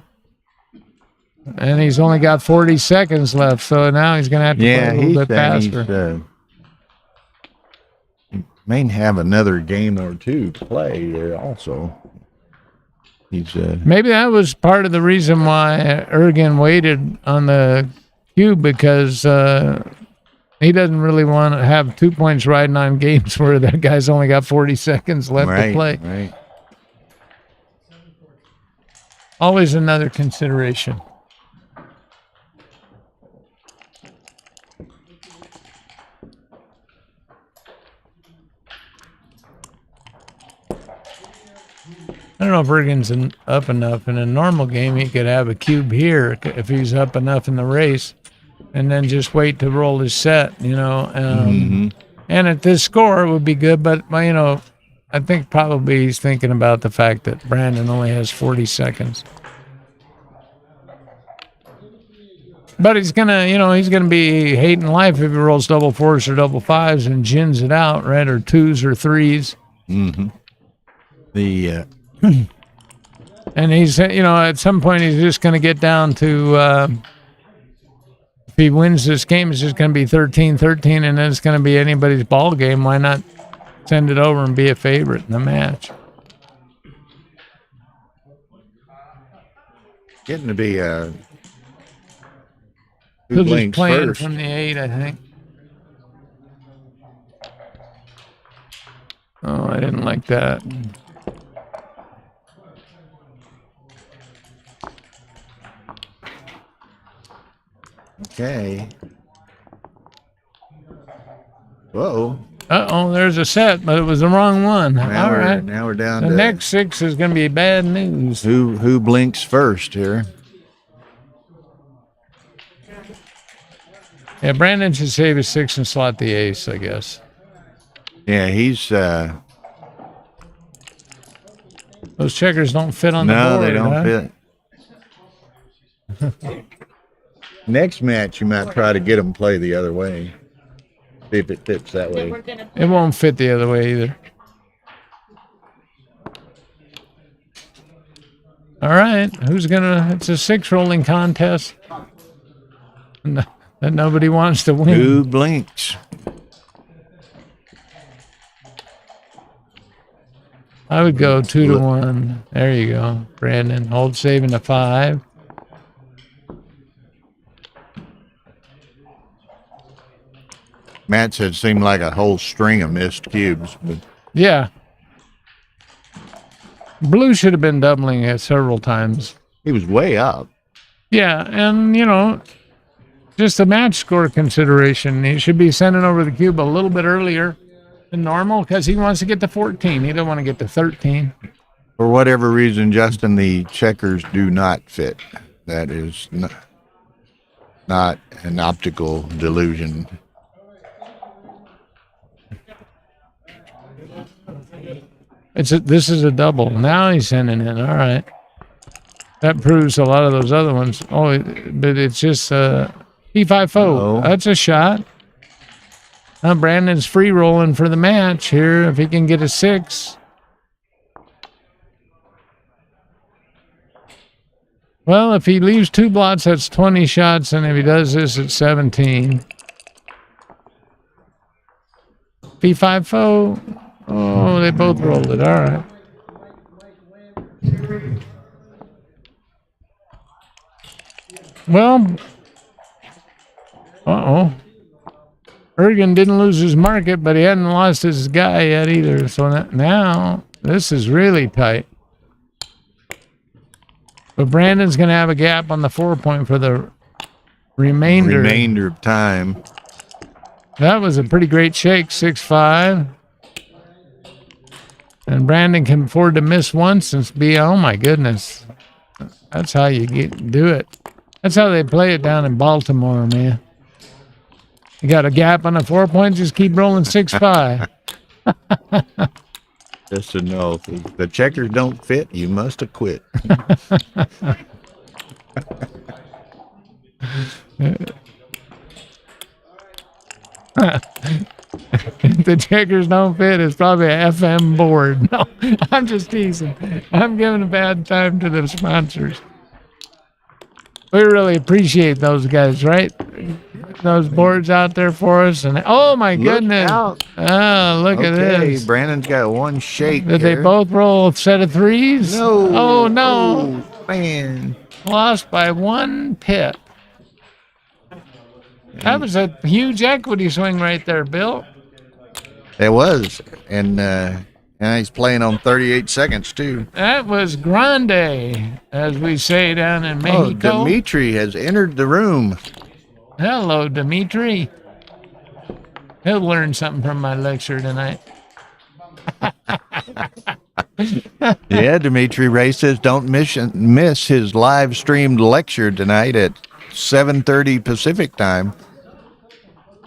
And he's only got 40 seconds left, so now he's going to have to play a little bit faster. He may have another game or two to play there also. Maybe that was part of the reason why Ergen waited on the cube, because he doesn't really want to have 2 points riding on games where that guy's only got 40 seconds left to play. Right. Always another consideration. I don't know if Ergen's up enough. In a normal game, he could have a cube here if he's up enough in the race, and then just wait to roll his set, And at this score, it would be good. But, I think probably he's thinking about the fact that Brandon only has 40 seconds. But he's gonna be hating life if he rolls double fours or double fives and gins it out, right? Or twos or threes. Mm-hmm. And he's, at some point he's just going to get down to, if he wins this game, it's just going to be 13-13, and then it's going to be anybody's ball game. Why not send it over and be a favorite in the match? Getting to be He'll who just blinks playing first. from the 8, I think. Oh, I didn't like that. Okay. Whoa. There's a set, but it was the wrong one. Now All right. Now we're down The to next 6 is going to be bad news. who blinks first here. Yeah, Brandon should save his 6 and slot the ace, I guess. Yeah, he's Those checkers don't fit on the board. no, they don't huh? fit. Next match, you might try to get them play the other way. See if it fits that way. It won't fit the other way either. All right, it's a 6 rolling contest that nobody wants to win. Who blinks? I would go 2-1. There you go, Brandon. Hold saving to 5. Matt said it seemed like a whole string of missed cubes, but Yeah. Blue should have been doubling it several times. he was way up. Yeah, and, just a match score consideration. He should be sending over the cube a little bit earlier than normal because he wants to get to 14. He don't want to get to 13. For whatever reason, Justin, the checkers do not fit. That is not an optical delusion. This is a double. Now he's sending in. All right. That proves a lot of those other ones. Oh, but it's just P5-0. Uh-oh. That's a shot. Now Brandon's free rolling for the match here if he can get a 6. Well, if he leaves 2 blots, that's 20 shots, and if he does this, it's 17. P5-0. Oh, they both rolled it. All right. Well, Uh-oh. Ergen didn't lose his market, but he hadn't lost his guy yet either. So now this is really tight. But Brandon's going to have a gap on the 4-point for the remainder of time. That was a pretty great shake, 6-5. And Brandon can afford to miss once and be, oh my goodness. That's how you do it. That's how they play it down in Baltimore, man. You got a gap on the 4-point, just keep rolling 6-5. Just to know, if the checkers don't fit, you must have quit. If the checkers don't fit, it's probably a FM board. No, I'm just teasing. I'm giving a bad time to the sponsors. We really appreciate those guys, right? Those boards out there for us. And oh my goodness. Out. Oh, look at this. Brandon's got one shake. Did they both roll a set of threes? No. Oh no. Oh, man. Lost by 1 pip. That was a huge equity swing right there, Bill. It was. And he's playing on 38 seconds, too. That was grande, as we say down in Mexico. Oh, Dimitri has entered the room. Hello, Dimitri. He'll learn something from my lecture tonight. Yeah, Dimitri Ray says don't miss his live streamed lecture tonight at 7:30 Pacific time.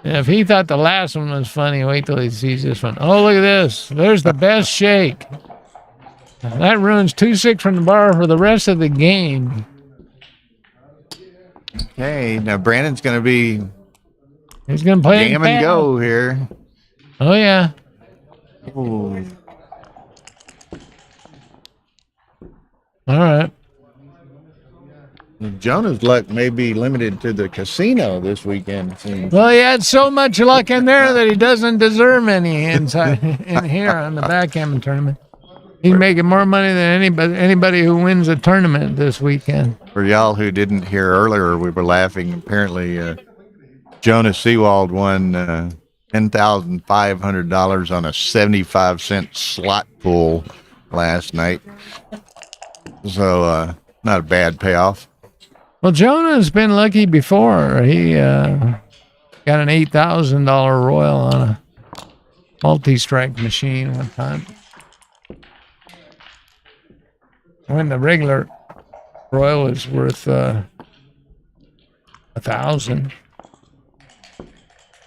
Yeah, if he thought the last one was funny, wait till he sees this one. Oh, look at this. There's the best shake. That ruins 2-6 from the bar for the rest of the game. Okay, now Brandon's going to be He's going to play Gammon go here. Oh, yeah. Ooh. All right. Jonah's luck may be limited to the casino this weekend. It seems. Well, he had so much luck in there that he doesn't deserve any inside in here on the backgammon tournament. He's making more money than anybody who wins a tournament this weekend. For y'all who didn't hear earlier, we were laughing. Apparently, Jonah Seawald won $10,500 on a 75-cent slot pool last night. So, not a bad payoff. Well, Jonah's been lucky before. He got an $8,000 royal on a multi-strike machine one time. When the regular royal is worth $1,000.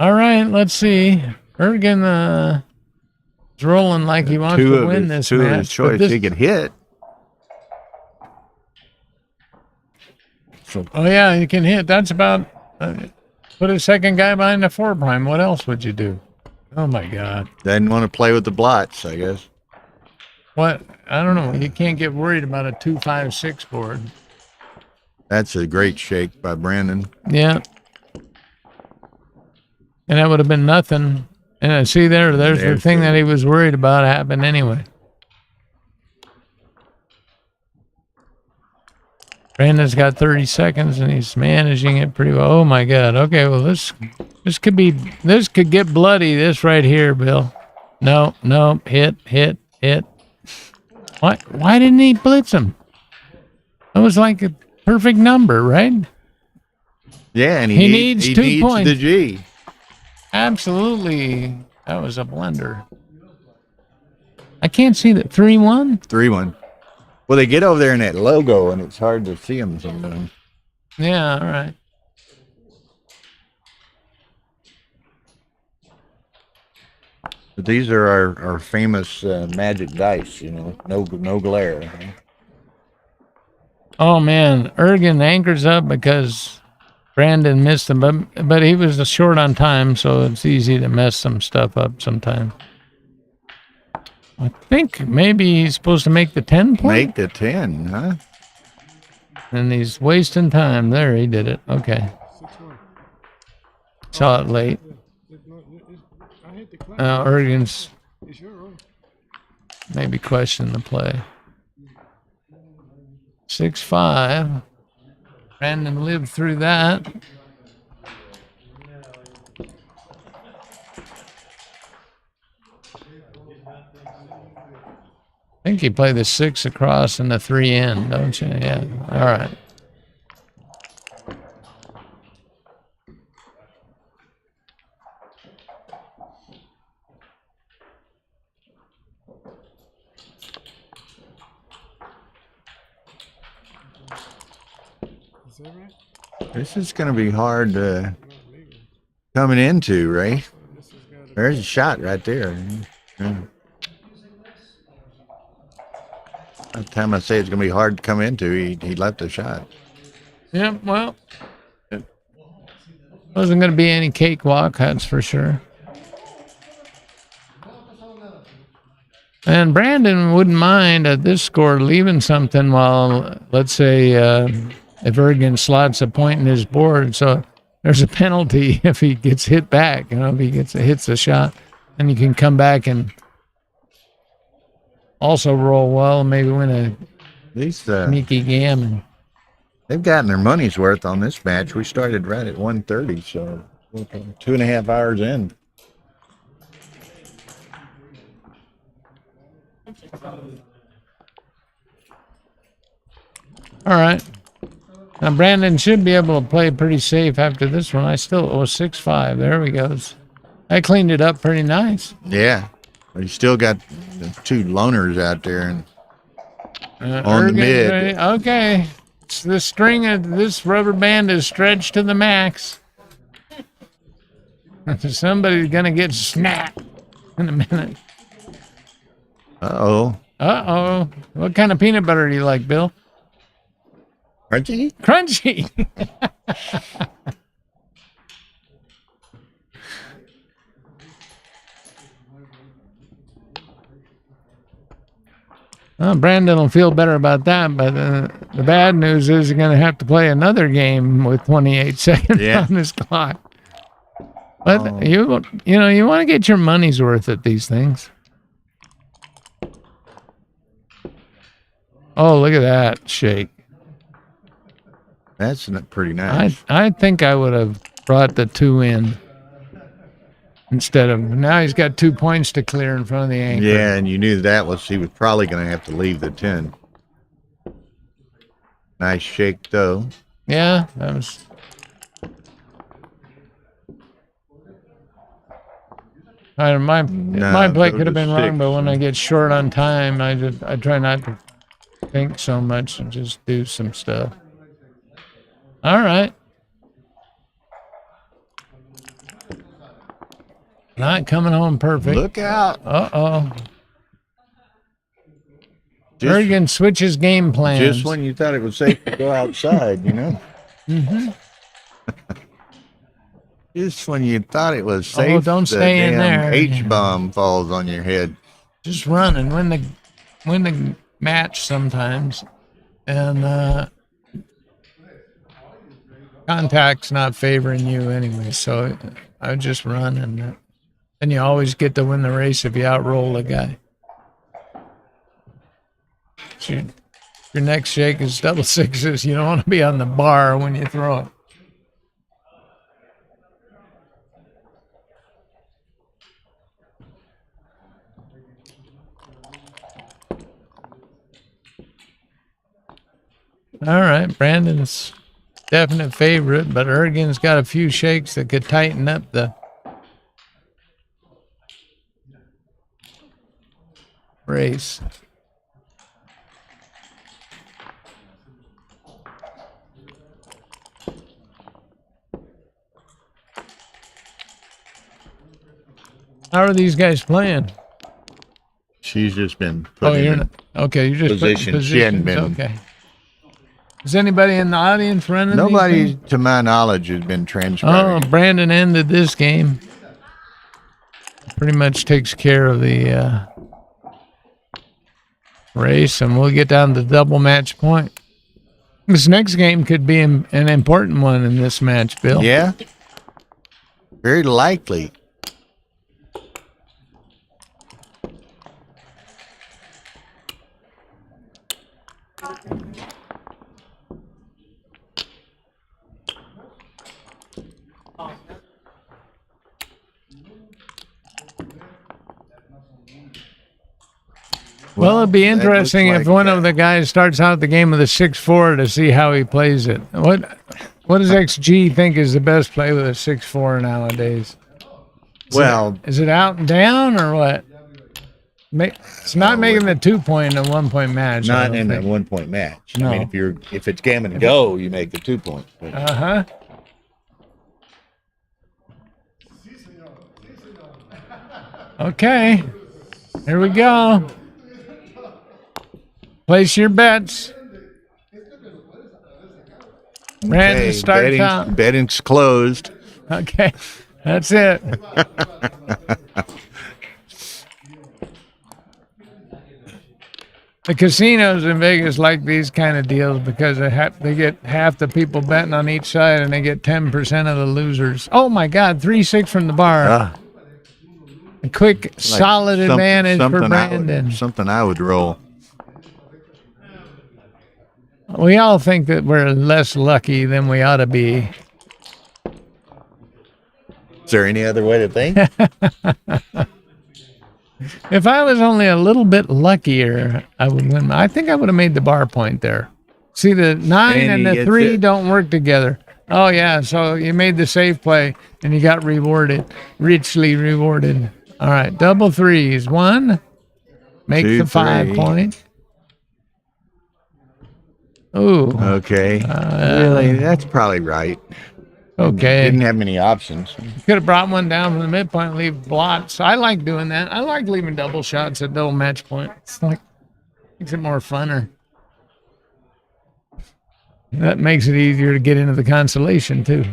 All right, let's see. Ergen is rolling like he wants to win this match. Two of his choice he could hit. Oh, yeah, you can hit. That's about... put a second guy behind the 4-prime. What else would you do? Oh, my God. Didn't want to play with the blots, I guess. What? I don't know. You can't get worried about a 2-5-6 board. That's a great shake by Brandon. Yeah. And that would have been nothing. And see there's the thing that he was worried about happened anyway. Brandon's got 30 seconds and he's managing it pretty well. Oh my God. Okay, well this could get bloody, this right here, Bill. No, hit. Why didn't he blitz him? That was like a perfect number, right? Yeah, and he needs 2 points. The G. Absolutely. That was a blunder. I can't see that. 3-1? 3-1. Well, they get over there in that logo, and it's hard to see them sometimes. Yeah, all right. But these are our famous magic dice, you know, no glare. Huh? Oh, man. Ergen anchors up because Brandon missed him, but he was short on time, so it's easy to mess some stuff up sometimes. I think maybe he's supposed to make the 10 point. Make the 10, huh? And he's wasting time. There, he did it. Okay. Saw it late. Ergen's maybe question the play. 6-5. Brandon lived through that. think you play the 6 across and the 3 in, don't you? Yeah. All right. Is that right? This is going to be hard coming into, Ray. This has got to There's a shot right there. Yeah. By the time I say it's going to be hard to come into, he left a shot. Yeah, well, wasn't going to be any cakewalk, that's for sure. And Brandon wouldn't mind at this score leaving something while, let's say, if Ergen slots a point in his board, so there's a penalty if he gets hit back. You know, if he hits a shot, and you can come back and also roll well, and maybe win a These sneaky gammon. they've gotten their money's worth on this match. We started right at 1:30, so we're 2.5 hours in. All right. Now, Brandon should be able to play pretty safe after this one. I still 6-5. There we go. I cleaned it up pretty nice. Yeah, but you still got the 2 loners out there and on the Ergen's mid. ready. Okay. The string of this rubber band is stretched to the max. Somebody's going to get snapped in a minute. Uh-oh. Uh-oh. What kind of peanut butter do you like, Bill? Crunchy? Crunchy. Well, Brandon will feel better about that, but the bad news is you're going to have to play another game with 28 seconds on this clock. But you want to get your money's worth at these things. Oh, look at that shake. That's pretty nice. I think I would have brought the 2 in instead of, now he's got 2 points to clear in front of the anchor. Yeah, and you knew he was probably going to have to leave the 10. Nice shake, though. Yeah, that was. My play could have been wrong, but when I get short on time, I try not to think so much and just do some stuff. All right. Not coming home perfect. Look out. Uh-oh. Ergen switches game plans. Just when you thought it was safe to go outside, you know? Mm-hmm. Just when you thought it was safe, Oh, don't stay in there. H-bomb falls on your head. Just run and win the match sometimes. And contact's not favoring you anyway, so I would just run, and then you always get to win the race if you outroll the guy. So your next shake is double sixes. You don't want to be on the bar when you throw it. All right, Brandon's definite favorite, but Ergen's got a few shakes that could tighten up the race. How are these guys playing? She's just been put in okay. You're just position. She hadn't been. Okay. Is anybody in the audience running? Nobody, to my knowledge, has been transcribing. Oh, Brandon ended this game. Pretty much takes care of the race, and we'll get down to double match point. This next game could be an important one in this match, Bill. Yeah. Very likely. Well, it'd be that looks interesting if like, one of the guys starts out the game with a 6-4 to see how he plays it. What does XG think is the best play with a 6-4 nowadays? Is it out and down or what? It's not making the 2-point and a 1-point match. not in a 1-point match. No. I mean, if it's Gammon go, you make the 2 points. But Uh-huh. Okay. Here we go. Place your bets. Brandon starts out. Betting's closed. Okay. That's it. The casinos in Vegas like these kind of deals because they get half the people betting on each side and they get 10% of the losers. Oh, my God. 3-6 from the bar. A quick, solid advantage for Brandon. Something I would roll. We all think that we're less lucky than we ought to be. Is there any other way to think? If I was only a little bit luckier, I would win. I think I would have made the bar point there. See, the 9 and the 3 don't work together. Oh, yeah, so you made the safe play, and you got rewarded, richly rewarded. All right, double threes. 1, make 2, the 5 point. Ooh. Okay. Really, that's probably right. Okay. Didn't have many options. Could have brought one down from the midpoint and leave blots. I like doing that. I like leaving double shots at double match point. It's like makes it more funner. That makes it easier to get into the consolation too.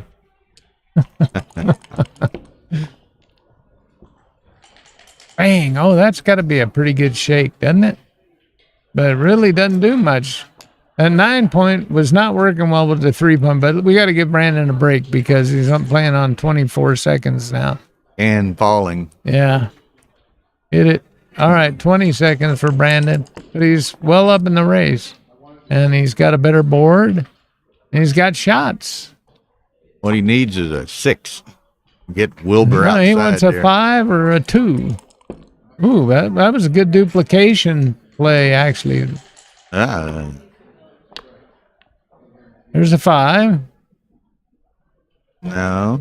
Bang! Oh, that's got to be a pretty good shake, doesn't it? But it really doesn't do much. That 9 point was not working well with the 3 point, but we got to give Brandon a break because he's playing on 24 seconds now. And falling. Yeah. Hit it. All right, 20 seconds for Brandon. But he's well up in the race. And he's got a better board. And he's got shots. What he needs is a 6. Get Wilbur outside. He wants a 5 or a 2. Ooh, that was a good duplication play, actually. There's a 5. No.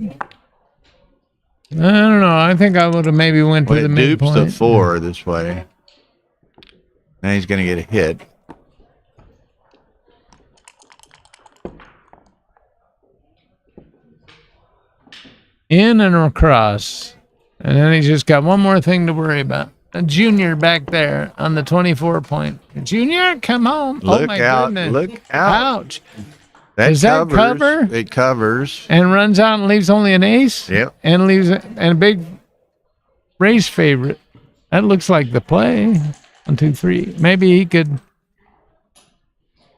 I don't know. I think I would have maybe went to the It dupes midpoint. the 4 this way. Now he's going to get a hit. In and across. And then he's just got one more thing to worry about. A junior back there on the 24 point. Junior, come on. Oh, Look my out. goodness. Look out. Ouch. Does that cover? It covers. And runs out and leaves only an ace? Yep. And leaves a big race favorite. That looks like the play. 1, 2, 3. Maybe he could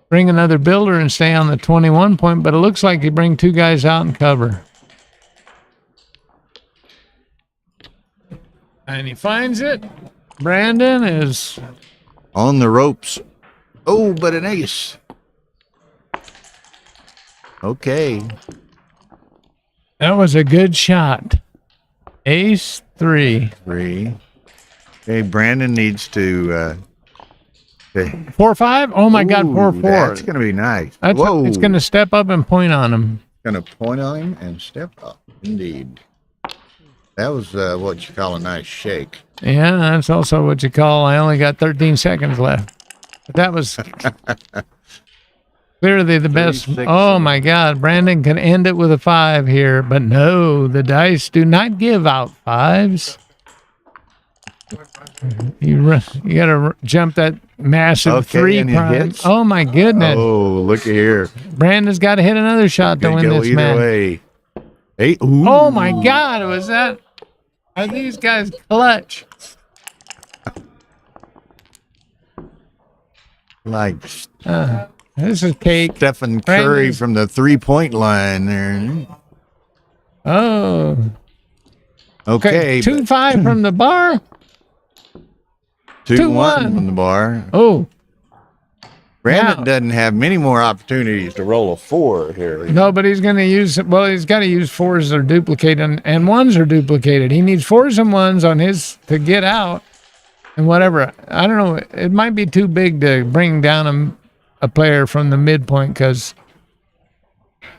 bring another builder and stay on the 21 point, but it looks like he bring 2 guys out and cover. And he finds it. Brandon is On the ropes. Oh, but an ace. Okay. that was a good shot. Ace 3. 3. Okay, Brandon needs to 4-5. Oh my God, 4-4. That's going to be nice. Whoa. It's going to step up and point on him. Going to point on him and step up. Indeed. That was what you call a nice shake. Yeah, that's also what you call. I only got 13 seconds left. But that was clearly the best. 36. Oh my God, Brandon can end it with a 5 here, but no, the dice do not give out 5s. You got to jump that massive 3 and it prime. hits? Oh my goodness, Oh, look at here. Brandon's got to hit another shot to Could win go this either match. way. 8. Ooh. Oh my God, was that? Are these guys clutch? Like This is cake. Stephen Curry Brandon's- from the 3-point line there. Oh, Okay. 2-5 from the bar. 2-1 from the bar. Oh, Brandon Now- doesn't have many more opportunities to roll a 4 here. no, but he's going to use, well, he's got to use 4s that are duplicated and 1s are duplicated. He needs 4s and 1s on his to get out. and whatever. I don't know. It might be too big to bring down a player from the midpoint because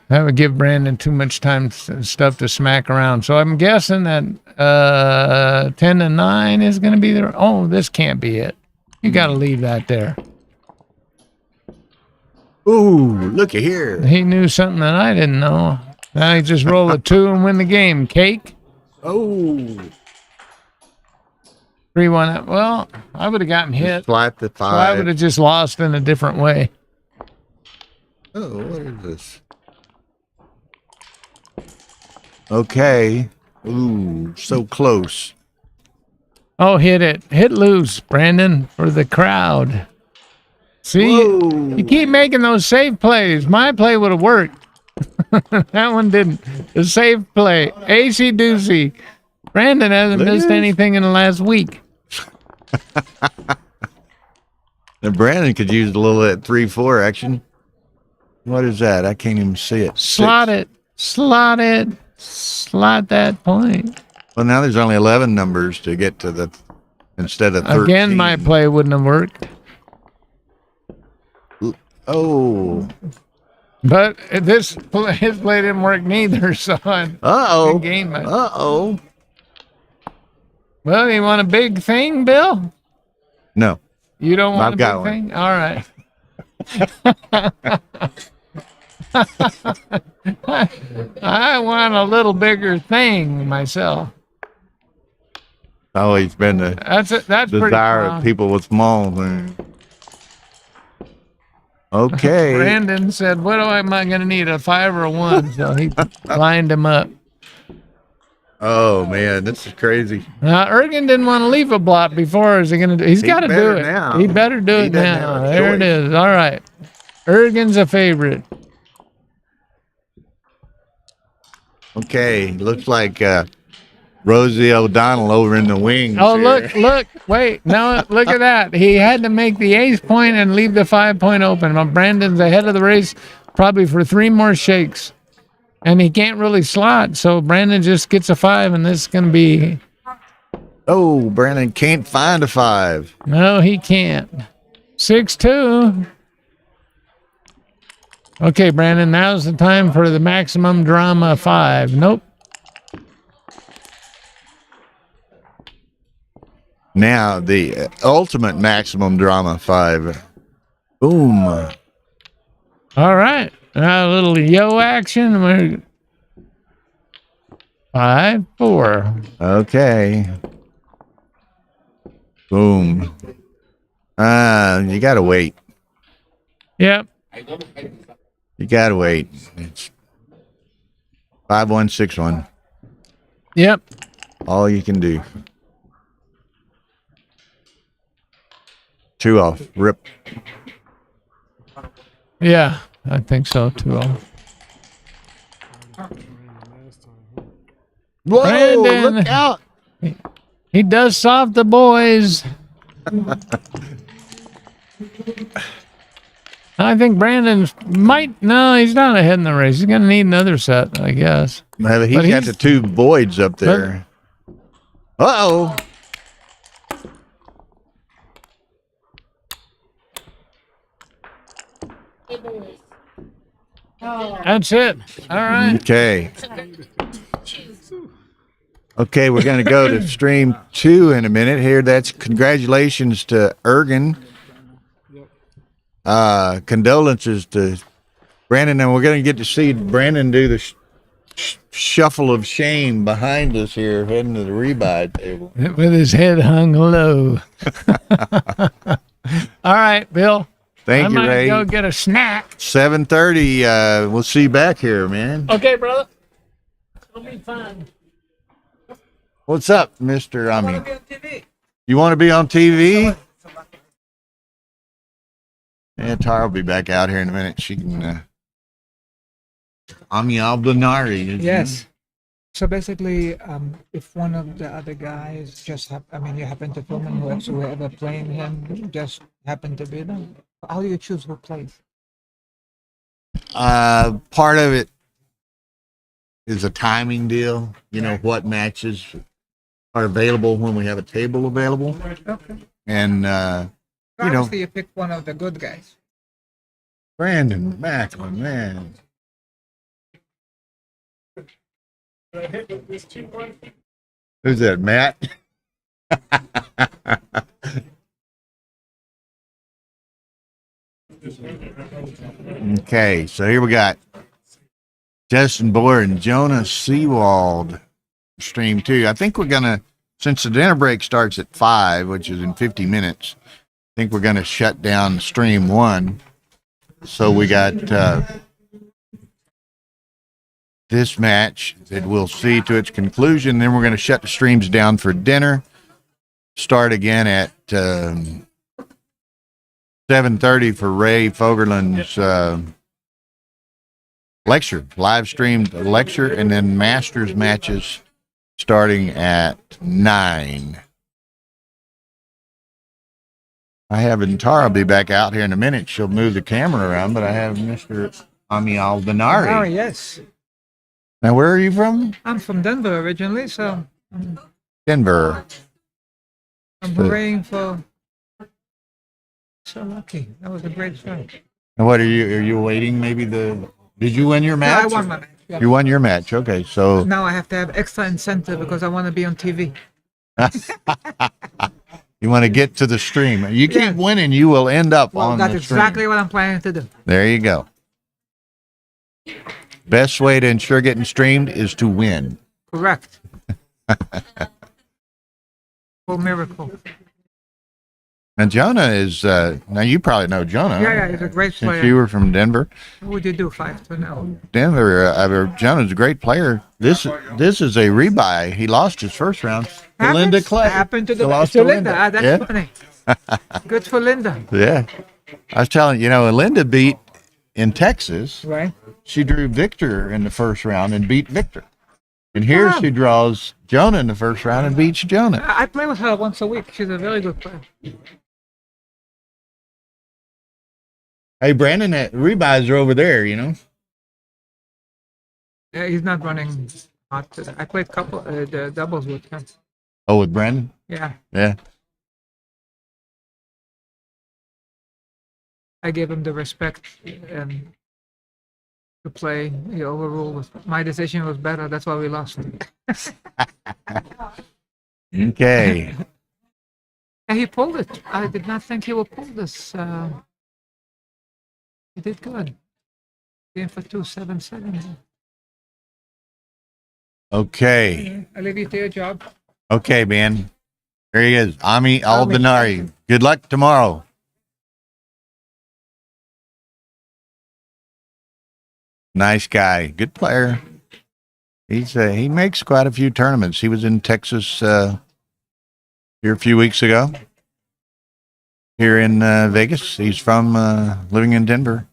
that would give Brandon too much time and stuff to smack around. So I'm guessing that 10 and 9 is going to be there. Oh, this can't be it. You got to leave that there. Ooh, looky here. He knew something that I didn't know. Now he just roll a 2 and win the game. Cake. Oh. 3-1. Well, I would have gotten hit. Flat the So I would 5. have just lost in a different way. Oh, what is this? Okay. Ooh, so close. Oh, hit it. Hit loose, Brandon, for the crowd. See, Whoa. you keep making those safe plays. My play would have worked. That one didn't. The safe play. AC Doozy. Brandon hasn't Look at missed this. anything in the last week. Now Brandon could use a little of that 3-4 action. What is that? I can't even see it. Slot 6. it. Slot it. Slot that point. Well, now there's only 11 numbers to get to the instead of 13. Again, my play wouldn't have worked. Oh. But his play didn't work neither, so I Uh-oh. gained my. Uh-oh. Well, you want a big thing, Bill? No. You don't want I've a big got one. thing? All right. I want a little bigger thing myself. Always been the That's pretty desire of common. people with small things. Okay. Brandon said, "What am I going to need? A 5 or a 1?" So he lined him up. Oh, man, this is crazy. Now, Ergen didn't want to leave a blot before. Is he going to do? He's got to do better it. now. He better do He it doesn't now. have a There it choice. is. All right. Ergen's a favorite. Okay, looks like Rosie O'Donnell over in the wings. Oh, here. look, wait. No, look at that. He had to make the ace point and leave the 5 point open. Well, Brandon's ahead of the race probably for 3 more shakes. And he can't really slot, so Brandon just gets a 5, and this is going to be... Oh, Brandon can't find a 5. No, he can't. 6-2. Okay, Brandon, now's the time for the maximum drama 5. Nope. Now the ultimate maximum drama 5. Boom. All right. Now a little yo action. We're 5-4. Okay. Boom. You gotta wait. Yep. You gotta wait. It's 5-1-6-1. Yep. All you can do. 2 off. Rip. Yeah, I think so too. Whoa! Brandon. Look out! He does soft the boys. I think Brandon might. No, he's not ahead in the race. He's going to need another set, I guess. Well, he's got the 2 voids up there. Uh-oh. That's it. All right. Okay. Okay, we're going to go to stream 2 in a minute here. That's congratulations to Ergen. Condolences to Brandon. And we're going to get to see Brandon do the shuffle of shame behind us here, heading to the rebuy table. With his head hung low. All right, Bill. Thank I you, might Ray. go get a snack. 7:30. We'll see you back here, man. Okay, brother. It'll be fun. What's up, Mr. I mean, you want to be on TV? Yeah, Tara will be back out here in a minute. She can. Ami Alblanari. Yes. So basically, if one of the other guys just you happen to film him, whoever playing him just happen to be them, how do you choose who plays? Part of it is a timing deal. You know what matches are available when we have a table available. Okay. And, you know, Obviously, you picked one of the good guys. Brandon Macklin, man. Who's that, Matt? Okay, so here we got Justin Boyer and Jonah Seawald stream 2. I think we're gonna, since the dinner break starts at 5, which is in 50 minutes, I think we're gonna shut down stream 1. So we got this match that we'll see to its conclusion. Then we're gonna shut the streams down for dinner. Start again at 7:30 for Ray Fogerland's lecture, live streamed lecture, and then Masters matches starting at 9. I have Tara be back out here in a minute. She'll move the camera around, but I have Mr. Ami Albanari. Oh, yes. Now, where are you from? I'm from Denver originally, so I'm Denver. hurraying for. So lucky. That was a great fight. And what are you waiting? Maybe did you win your No, match? I won my match. Yeah. You won your match. Okay, so Now I have to have extra incentive because I want to be on TV. you want to get to the stream. You keep Yeah. winning, you will end up Well, on that's the stream. exactly what I'm planning to do. There you go. Best way to ensure getting streamed is to win. Correct. Full miracle. And Jonah is now you probably know Jonah. Yeah, he's a great Since player. you were from Denver. What would you do 5-0? Denver, Jonah's a great player. This is a rebuy. He lost his first round to Linda Clay. Happened to He the lost to to Linda. Linda. That's Yeah. funny. Good for Linda. Yeah. I was telling you, Linda beat in Texas. Right. She drew Victor in the first round and beat Victor. And here Wow. she draws Jonah in the first round and beats Jonah. I play with her once a week. She's a very good player. Hey, Brandon, that rebuys are over there, Yeah, he's not running hot today. I played the doubles with him. Oh, with Brandon? Yeah. Yeah. I gave him the respect and to play. He overruled. My decision was better. That's why we lost. Okay. And he pulled it. I did not think he would pull this. He did good. Game for 2, 7-7. Okay. I leave you to your job. Okay, man. There he is. Ami Albanari. Good luck tomorrow. Nice guy. Good player. He makes quite a few tournaments. He was in Texas here a few weeks ago. Here in Vegas. He's from living in Denver.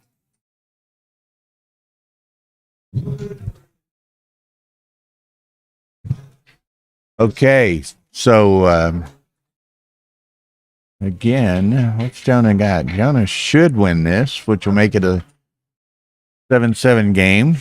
Okay, so again, what's Jonah got? Jonah should win this, which will make it a 7-7 game.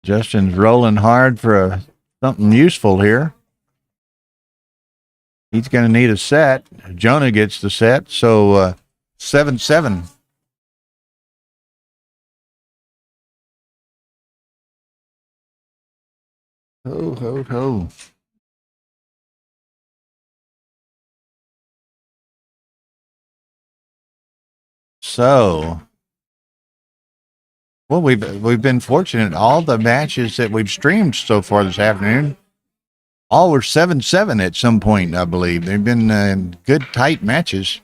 Justin's rolling hard for something useful here. He's going to need a set. Jonah gets the set, so 7-7. Ho, ho, ho. So, well, we've been fortunate. All the matches that we've streamed so far this afternoon, all were 7-7 at some point, I believe. They've been good, tight matches.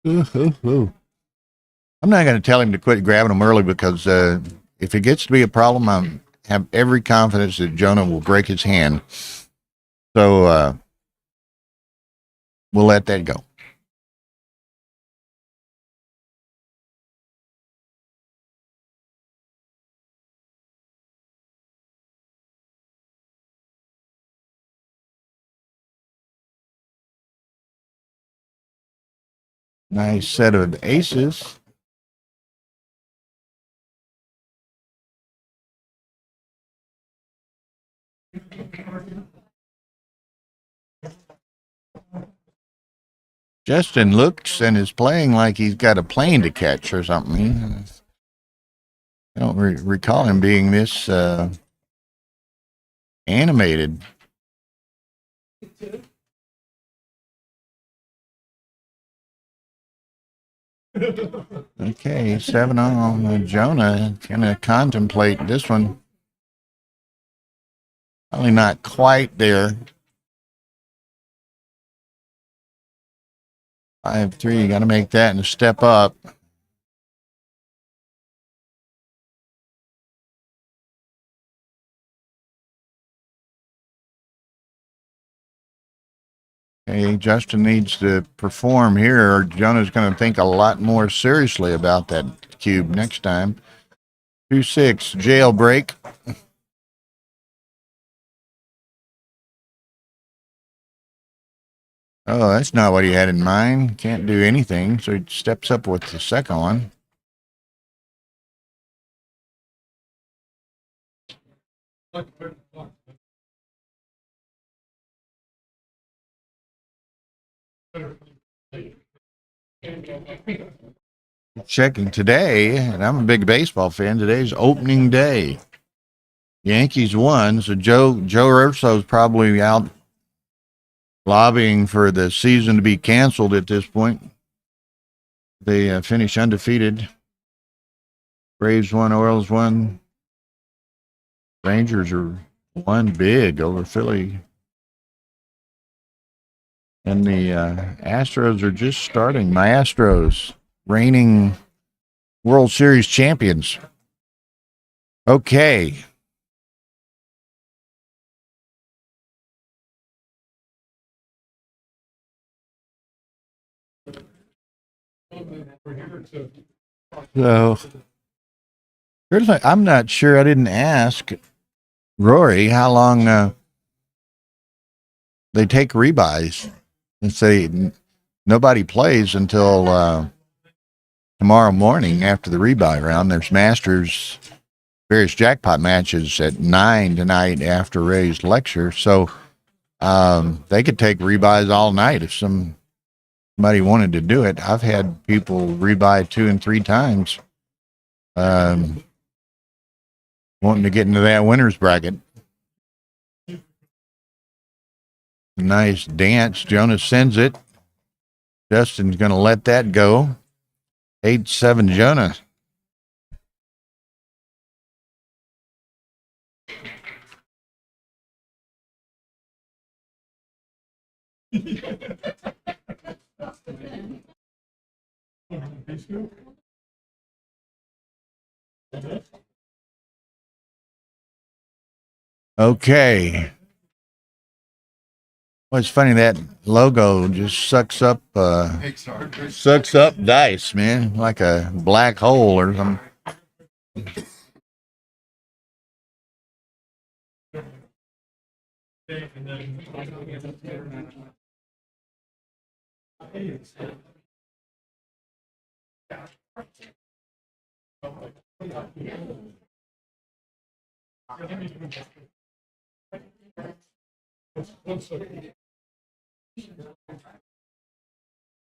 I'm not going to tell him to quit grabbing them early because if it gets to be a problem, I have every confidence that Jonah will break his hand. So we'll let that go. Nice set of aces. Justin looks and is playing like he's got a plane to catch or something. I don't recall him being this animated. Okay, 7 on Jonah. Gonna contemplate this one. Probably not quite there. 5-3, got to make that and step up. Okay, Justin needs to perform here, or Jonah's going to think a lot more seriously about that cube next time. 2-6, jailbreak. Oh, that's not what he had in mind. Can't do anything, so he steps up with the second one. Checking today, and I'm a big baseball fan, today's opening day. Yankees won, so Joe Urso's probably out lobbying for the season to be canceled at this point. They finish undefeated. Braves won, Orioles won. Rangers are won big over Philly. And the Astros are just starting. My Astros, reigning World Series champions. Okay. So, here's I'm not sure. I didn't ask Rory how long they take rebuys. And say nobody plays until tomorrow morning after the rebuy round. There's Masters, various jackpot matches at 9 tonight after Ray's lecture. So they could take rebuys all night if somebody wanted to do it. I've had people rebuy 2 and 3 times wanting to get into that winner's bracket. Nice dance. Jonas sends it. Justin's going to let that go. 8-7 Jonah. Okay. Well, it's funny that logo just sucks up dice, man, like a black hole or something.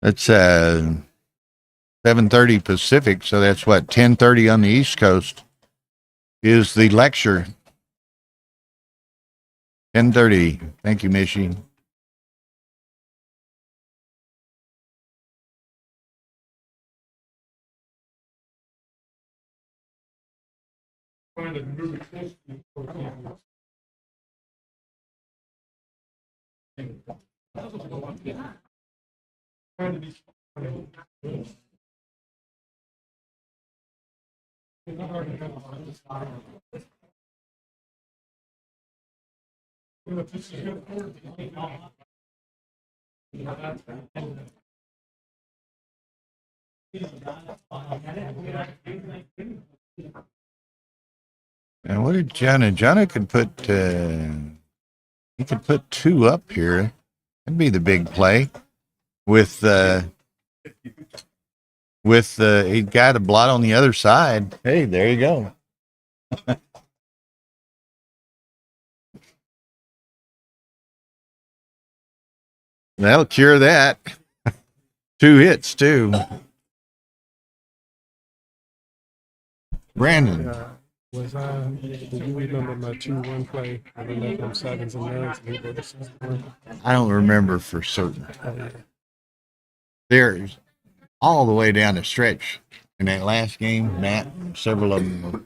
It's 7:30 Pacific, so that's what 10:30 on the East Coast is the lecture. 10:30. Thank you, Mishi. And what did Jonah could put he could put 2 up here. That'd be the big play with with he got a blot on the other side. Hey, there you go. That'll cure that. 2 hits too. Brandon. Was do you remember my 2-1 play? I left them 7s and 9s and he go to 6-1. I don't remember for certain. Oh, yeah. There's all the way down the stretch in that last game, Matt, several of them were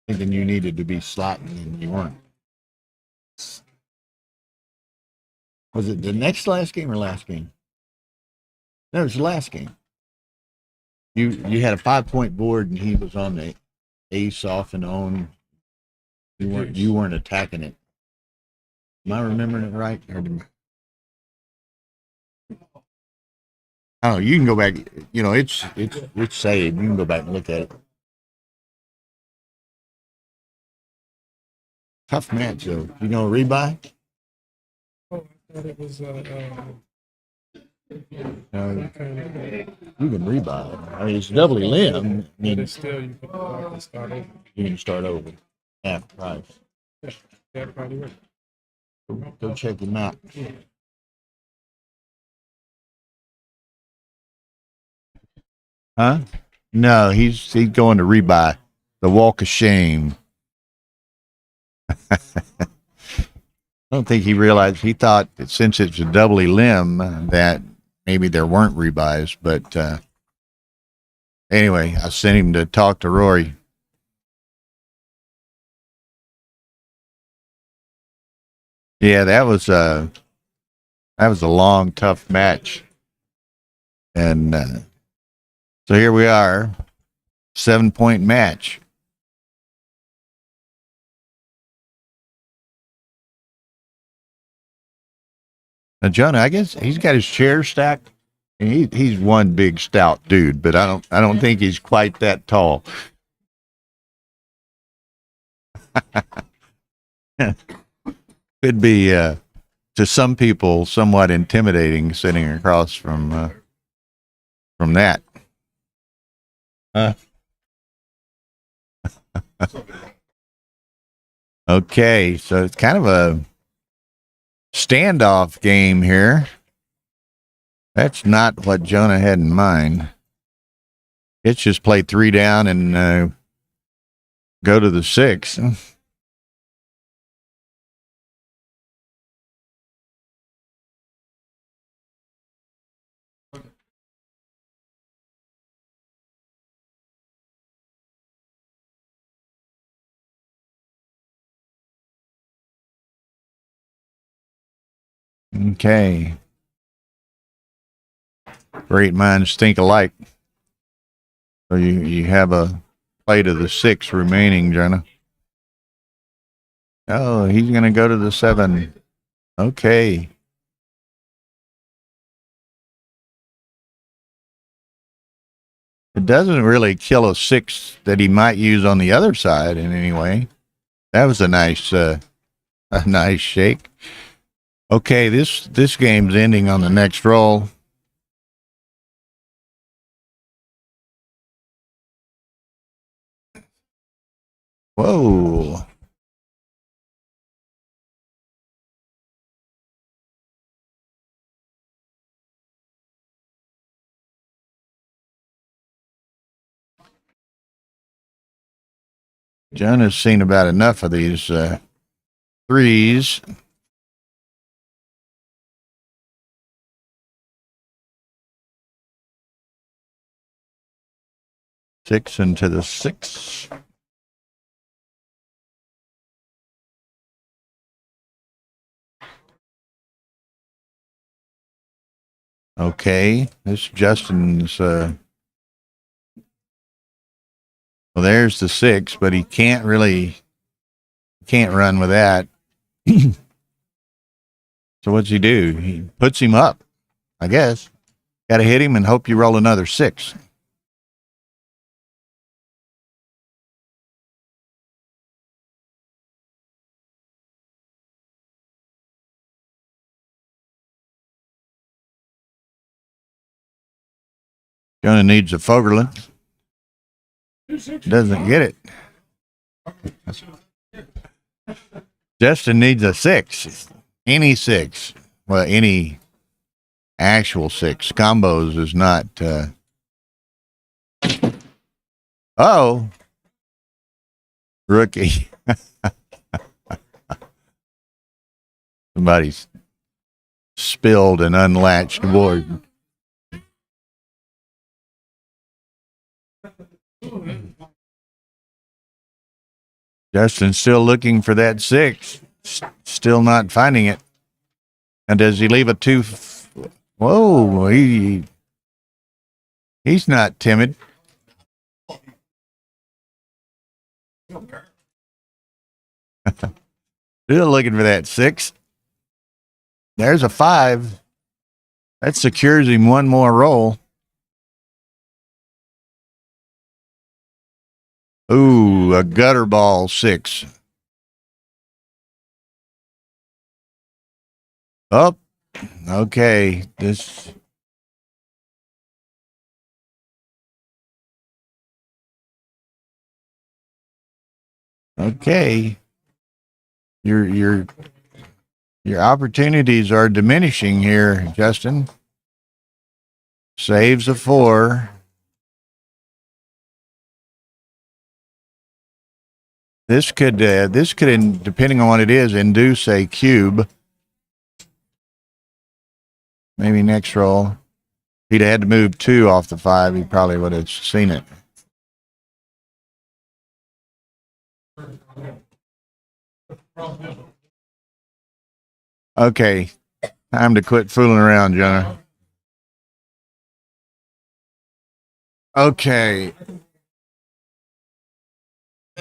thinking you needed to be slotting and you weren't. Was it the next last game or last game? No, it was the last game. You had a 5-point board and he was on the ace off and on. You weren't attacking it. Am I remembering it right? Oh, you can go back. You know, it's saved. You can go back and look at it. Tough match though. You gonna rebuy? Oh, I thought it was You can rebuy. I mean, it's doubly limb. I mean, but it's still you can start over. you can start over. Half price. Yeah, probably right. Go check him out. Huh? No, he's going to rebuy. The walk of shame. I don't think he realized. He thought that since it's a doubly limb that maybe there weren't rebuys. But anyway, I sent him to talk to Rory. Yeah, that was a long, tough match, and so here we are, 7-point match. Now, Jonah, I guess he's got his chair stacked, and he's one big stout dude, but I don't think he's quite that tall. Could be to some people somewhat intimidating sitting across from that. Okay, so it's kind of a standoff game here. That's not what Jonah had in mind. It's just play 3 down and go to the 6. Okay. Great minds think alike. So you have a play to the 6 remaining, Jonah. Oh, he's going to go to the 7. Okay. It doesn't really kill a 6 that he might use on the other side in any way. That was a nice shake. Okay, this game's ending on the next roll. Whoa. John has seen about enough of these 3s. Six into the 6. Okay, this Justin's. Well, there's the 6, but he can't run with that. So what's he do? He puts him up, I guess. Got to hit him and hope you roll another 6. Jonah needs a Fogerlin. Doesn't get it. Justin needs a 6. Any 6. Well, any actual 6. Combos is not. Oh. Rookie. Somebody's spilled an unlatched board. Justin's still looking for that 6. Still not finding it. And does he leave a 2? Whoa, he's not timid. Still looking for that 6. There's a 5. That secures him one more roll. Ooh, a gutter ball 6. Oh, okay. This. Okay. Your opportunities are diminishing here, Justin. Saves a 4. This could, depending on what it is, induce a cube. Maybe next roll. If he'd had to move 2 off the 5, he probably would have seen it. Okay. Time to quit fooling around, Jonah. Okay.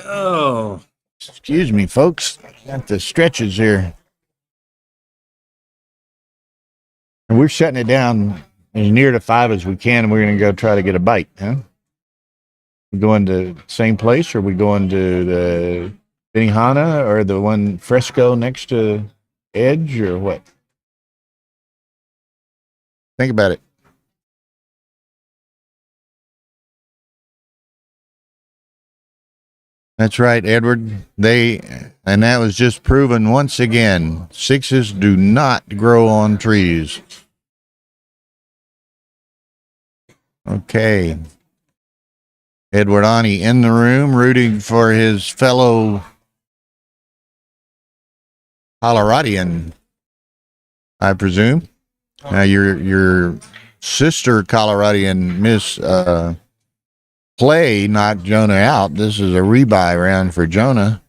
Oh, excuse me, folks. Got the stretches here. And we're shutting it down as near to 5 as we can, and we're going to go try to get a bite, huh? We going to the same place, or we going to the Benihana or the one Fresco next to Edge, or what? Think about it. That's right, Edward. And that was just proven once again. 6s do not grow on trees. Okay. Edward Ani in the room rooting for his fellow Coloradian, I presume. Now your sister Coloradian Miss Play knocked Jonah out. This is a rebuy round for Jonah.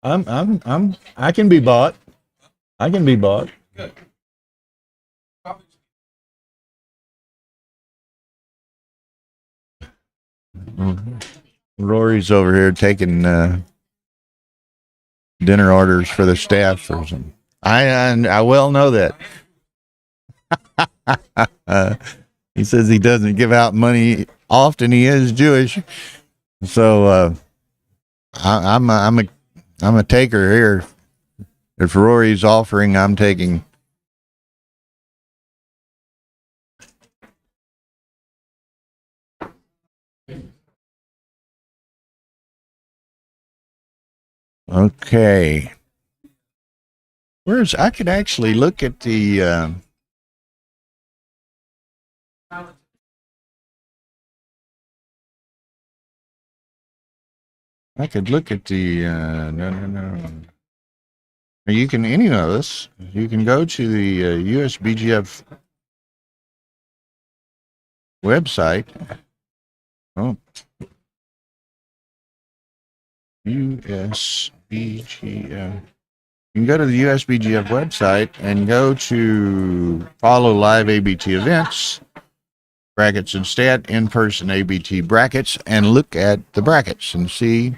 I can be bought. I can be bought. Good. Rory's over here taking dinner orders for the staff or something. I well know that. He says he doesn't give out money often. He is Jewish, so I'm a taker here. If Rory's offering, I'm taking. Okay. I could actually look at the no. You can, any of this, you can go to the USBGF website. Oh. USBGF. You can go to the USBGF website and go to follow live ABT events, brackets and stat, in-person ABT brackets, and look at the brackets and see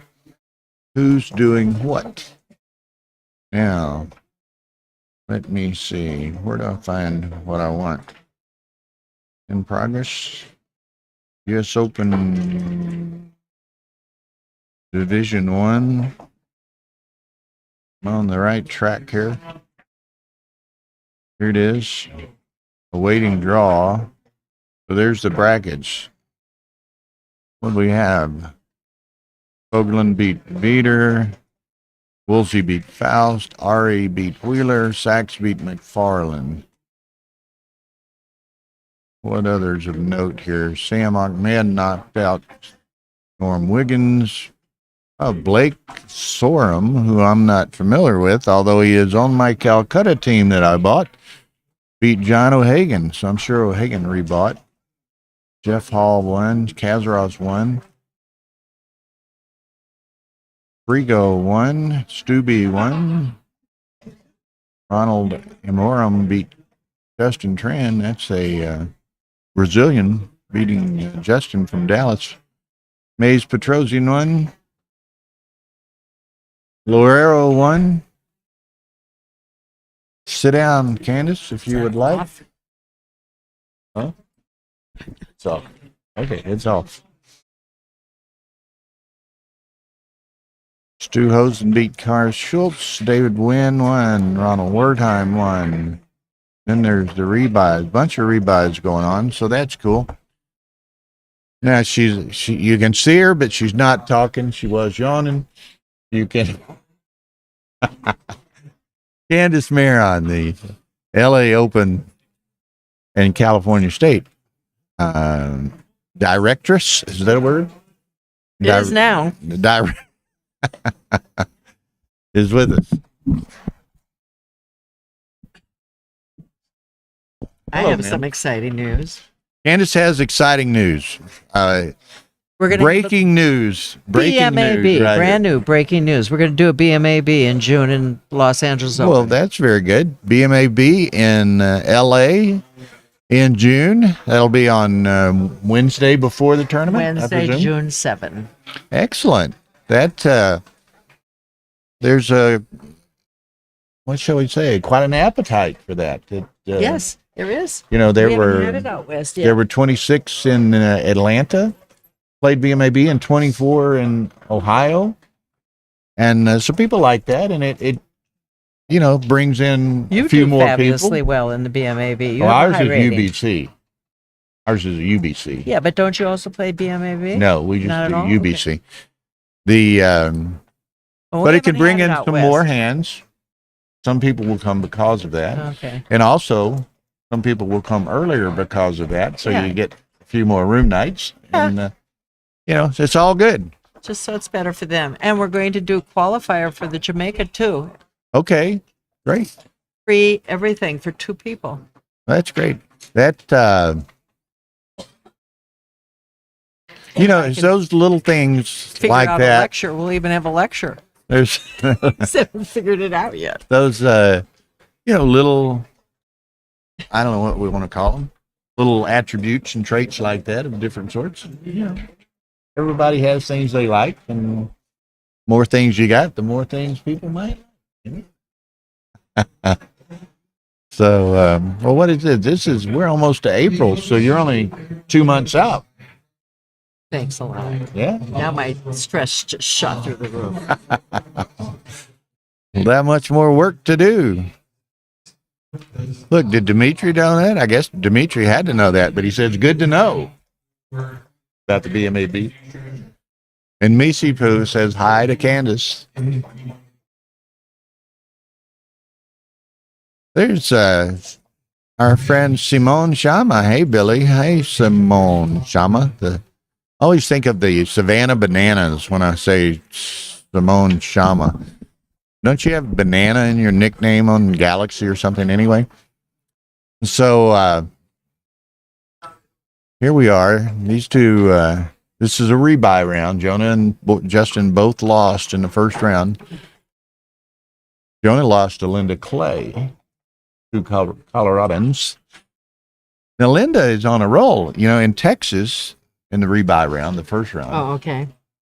who's doing what. Now, let me see. Where do I find what I want? In progress. US Open Division 1. I'm on the right track here. Here it is. Awaiting draw. So there's the brackets. What do we have? Hoagland beat Veeder. Woolsey beat Faust. Ari beat Wheeler. Sachs beat McFarland. What others of note here? Sam Ahmed knocked out Norm Wiggins. Blake Sorum, who I'm not familiar with, although he is on my Calcutta team that I bought, beat John O'Hagan. So I'm sure O'Hagan rebought. Jeff Hall won. Kazaros won. Frigo won. Stubby won. Ronald Imorum beat Justin Tran. That's a Brazilian beating Justin from Dallas. Mays Petrosian won. Lorero won. Sit down, Candace, if you would like. Huh? It's off. Okay, it's off. Stu Hosen beat Carl Schultz. David Wynn won. Ronald Wertheim won. Then there's the rebuys. Bunch of rebuys going on, so that's cool. Now you can see her, but she's not talking. She was yawning. You can. Candace Maron, the LA Open and California State directress. Is that a word? It is now. Is with us. I Hello, have ma'am. some exciting news. Candace has exciting news. We're going to Breaking news. Breaking BMAB, news. Right brand new breaking news. We're going to do a BMAB in June in Los Angeles Open. Well, that's very good. BMAB in LA in June. That'll be on Wednesday before the tournament. I Wednesday, presume? June 7. Excellent. That there's a, what shall we say? Quite an appetite for that. Yes, there is. You know, We haven't had it out west yet. there were 26 in Atlanta. Played BMAB and 24 in Ohio, and so people like that, and it brings in You a few do more fabulously people. well in the BMAB. You Well, have a ours high is rating. UBC. Ours is a UBC. Yeah, but don't you also play BMAB? No, we just Not do at all? UBC. Okay. The Well, we but it could haven't bring had in it out some west. more hands. Some people will come because of that, Okay. and also some people will come earlier because of that. So Yeah. you get a few more room nights, and it's all good. Just so it's better for them. And we're going to do qualifier for the Jamaica too. Okay, great. Free everything for 2 people. That's great. That it's those little things Figure like out a that. lecture. We'll even have a lecture. There's Just haven't figured it out yet. those little, I don't know what we want to call them, little attributes and traits like that of different sorts. Everybody has things they like, and more things you got, the more things people might like. So, well, what is it? We're almost to April, so you're only 2 months out. Thanks a lot. Yeah. Now my stress just shot through the roof. That much more work to do. Look, did Dimitri know that? I guess Dimitri had to know that, but he said it's good to know about the BMAB. And Misi Poo says hi to Candace. There's our friend Simone Shama. Hey, Billy. Hey, Simone Shama. I always think of the Savannah Bananas when I say Simone Shama. Don't you have banana in your nickname on Galaxy or something anyway? So here we are. These two, this is a rebuy round. Jonah and Justin both lost in the first round. Jonah lost to Linda Clay, 2 Coloradans. Now, Linda is on a roll. In Texas, in the rebuy round, the first round, Oh, okay.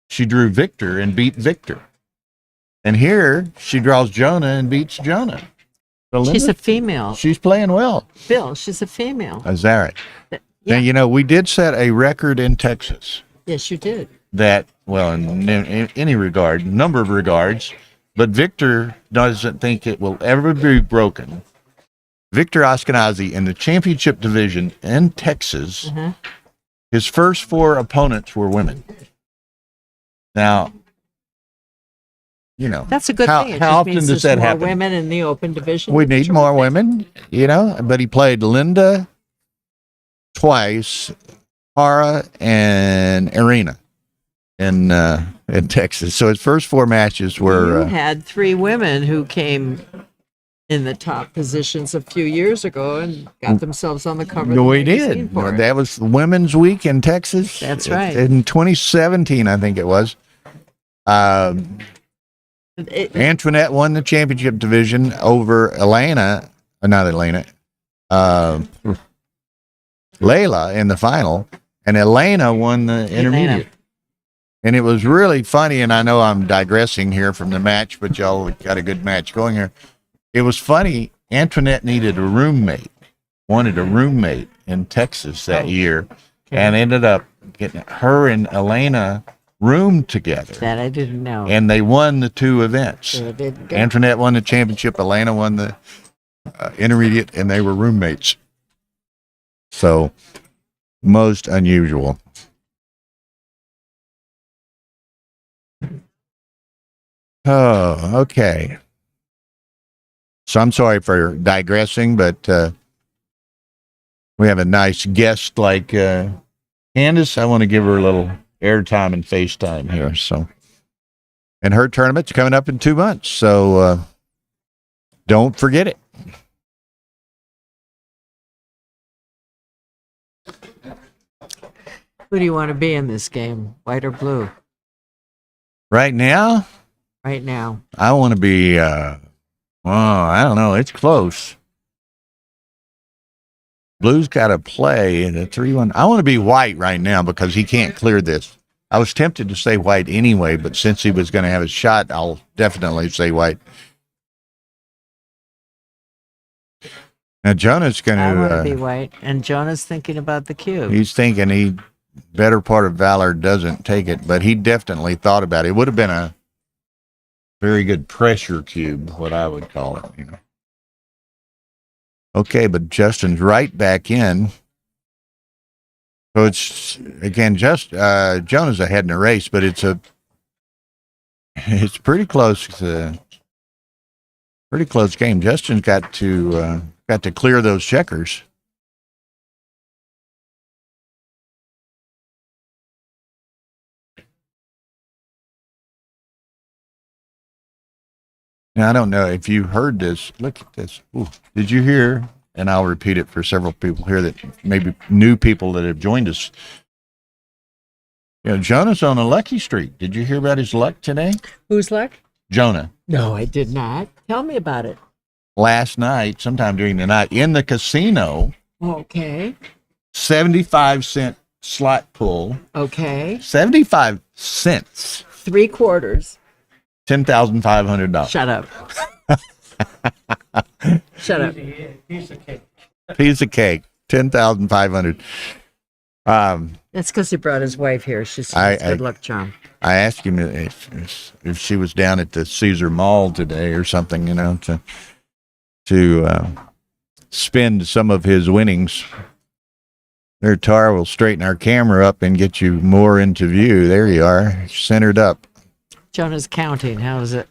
she drew Victor and beat Victor. And here, she draws Jonah and beats Jonah. So Linda, She's a female. she's playing well. Bill, she's a female. Is that right? Yeah. Now, we did set a record in Texas. Yes, you did. that, well, in any regard, number of regards, but Victor doesn't think it will ever be broken. Victor Ashkenazi in the championship division in Texas, his first 4 opponents were women. Now, you know, That's a good how, thing. It how just often means does there's that more happen? women in the open division. We need more women, you know, but he played Linda twice, Tara, and Irina in Texas. So his first 4 matches You were had 3 women who came in the top positions a few years ago and got themselves on the cover of the we magazine did. for it. That was Women's Week in Texas. That's right. In 2017, I think it was. Antoinette won the championship division over Layla in the final, and Elena won the intermediate. And it was really funny, and I know I'm digressing here from the match, but y'all got a good match going here. It was funny. Antoinette wanted a roommate in Texas that year, and ended up getting her and Elena roomed together. That I didn't know. And they won the 2 events. So it didn't go. Antoinette won the championship, Elena won the intermediate, and they were roommates. So, most unusual. Oh, okay. So I'm sorry for digressing, but we have a nice guest like Candace. I want to give her a little airtime and FaceTime here. So, and her tournament's coming up in 2 months, so don't forget it. Who do you want to be in this game, white or blue? Right now, Right now. I want to be. I don't know. It's close. Blue's got to play in a 3-1. I want to be white right now because he can't clear this. I was tempted to say white anyway, but since he was going to have a shot, I'll definitely say white. Now, Jonah's going I want to be to. white. And Jonah's thinking about the cube. He's thinking he better part of valor doesn't take it, but he definitely thought about it. It would have been a very good pressure cube, what I would call it, you know. Okay, but Justin's right back in. So it's again Jonah's ahead in the race, but it's pretty close. Pretty close game. Justin's got to clear those checkers. Now, I don't know if you heard this. Look at this. Ooh, did you hear? And I'll repeat it for several people here that maybe new people that have joined us. You know, Jonah's on a lucky streak. Did you hear about his luck today? Who's luck? Jonah. No, I did not. Tell me about it. Last night, sometime during the night, in the casino, Okay. 75-cent slot pull. Okay. 75 cents. 3/4. $10,500. Shut up. Shut up. Piece of cake. 10,500. That's because he brought his wife here. She's a good luck charm. I asked him if she was down at the Caesar Mall today or something, you know, to spend some of his winnings. There, Tara will straighten our camera up and get you more into view. There you are, centered up. Jonah's counting. How is it?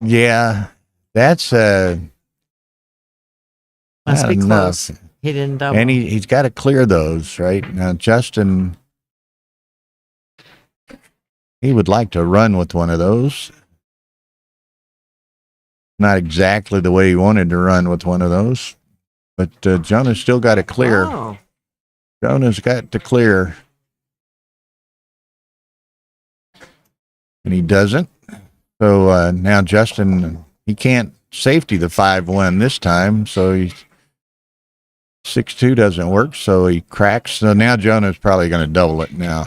Yeah, that's Must not be enough. close. He didn't double. And he's got to clear those, right? Now, Justin, he would like to run with one of those. Not exactly the way he wanted to run with one of those. But Jonah's still got to clear. Oh. Jonah's got to clear. And he doesn't. So now Justin, he can't safety the 5-1 this time. So he's 6-2 doesn't work. So he cracks. So now Jonah's probably going to double it now.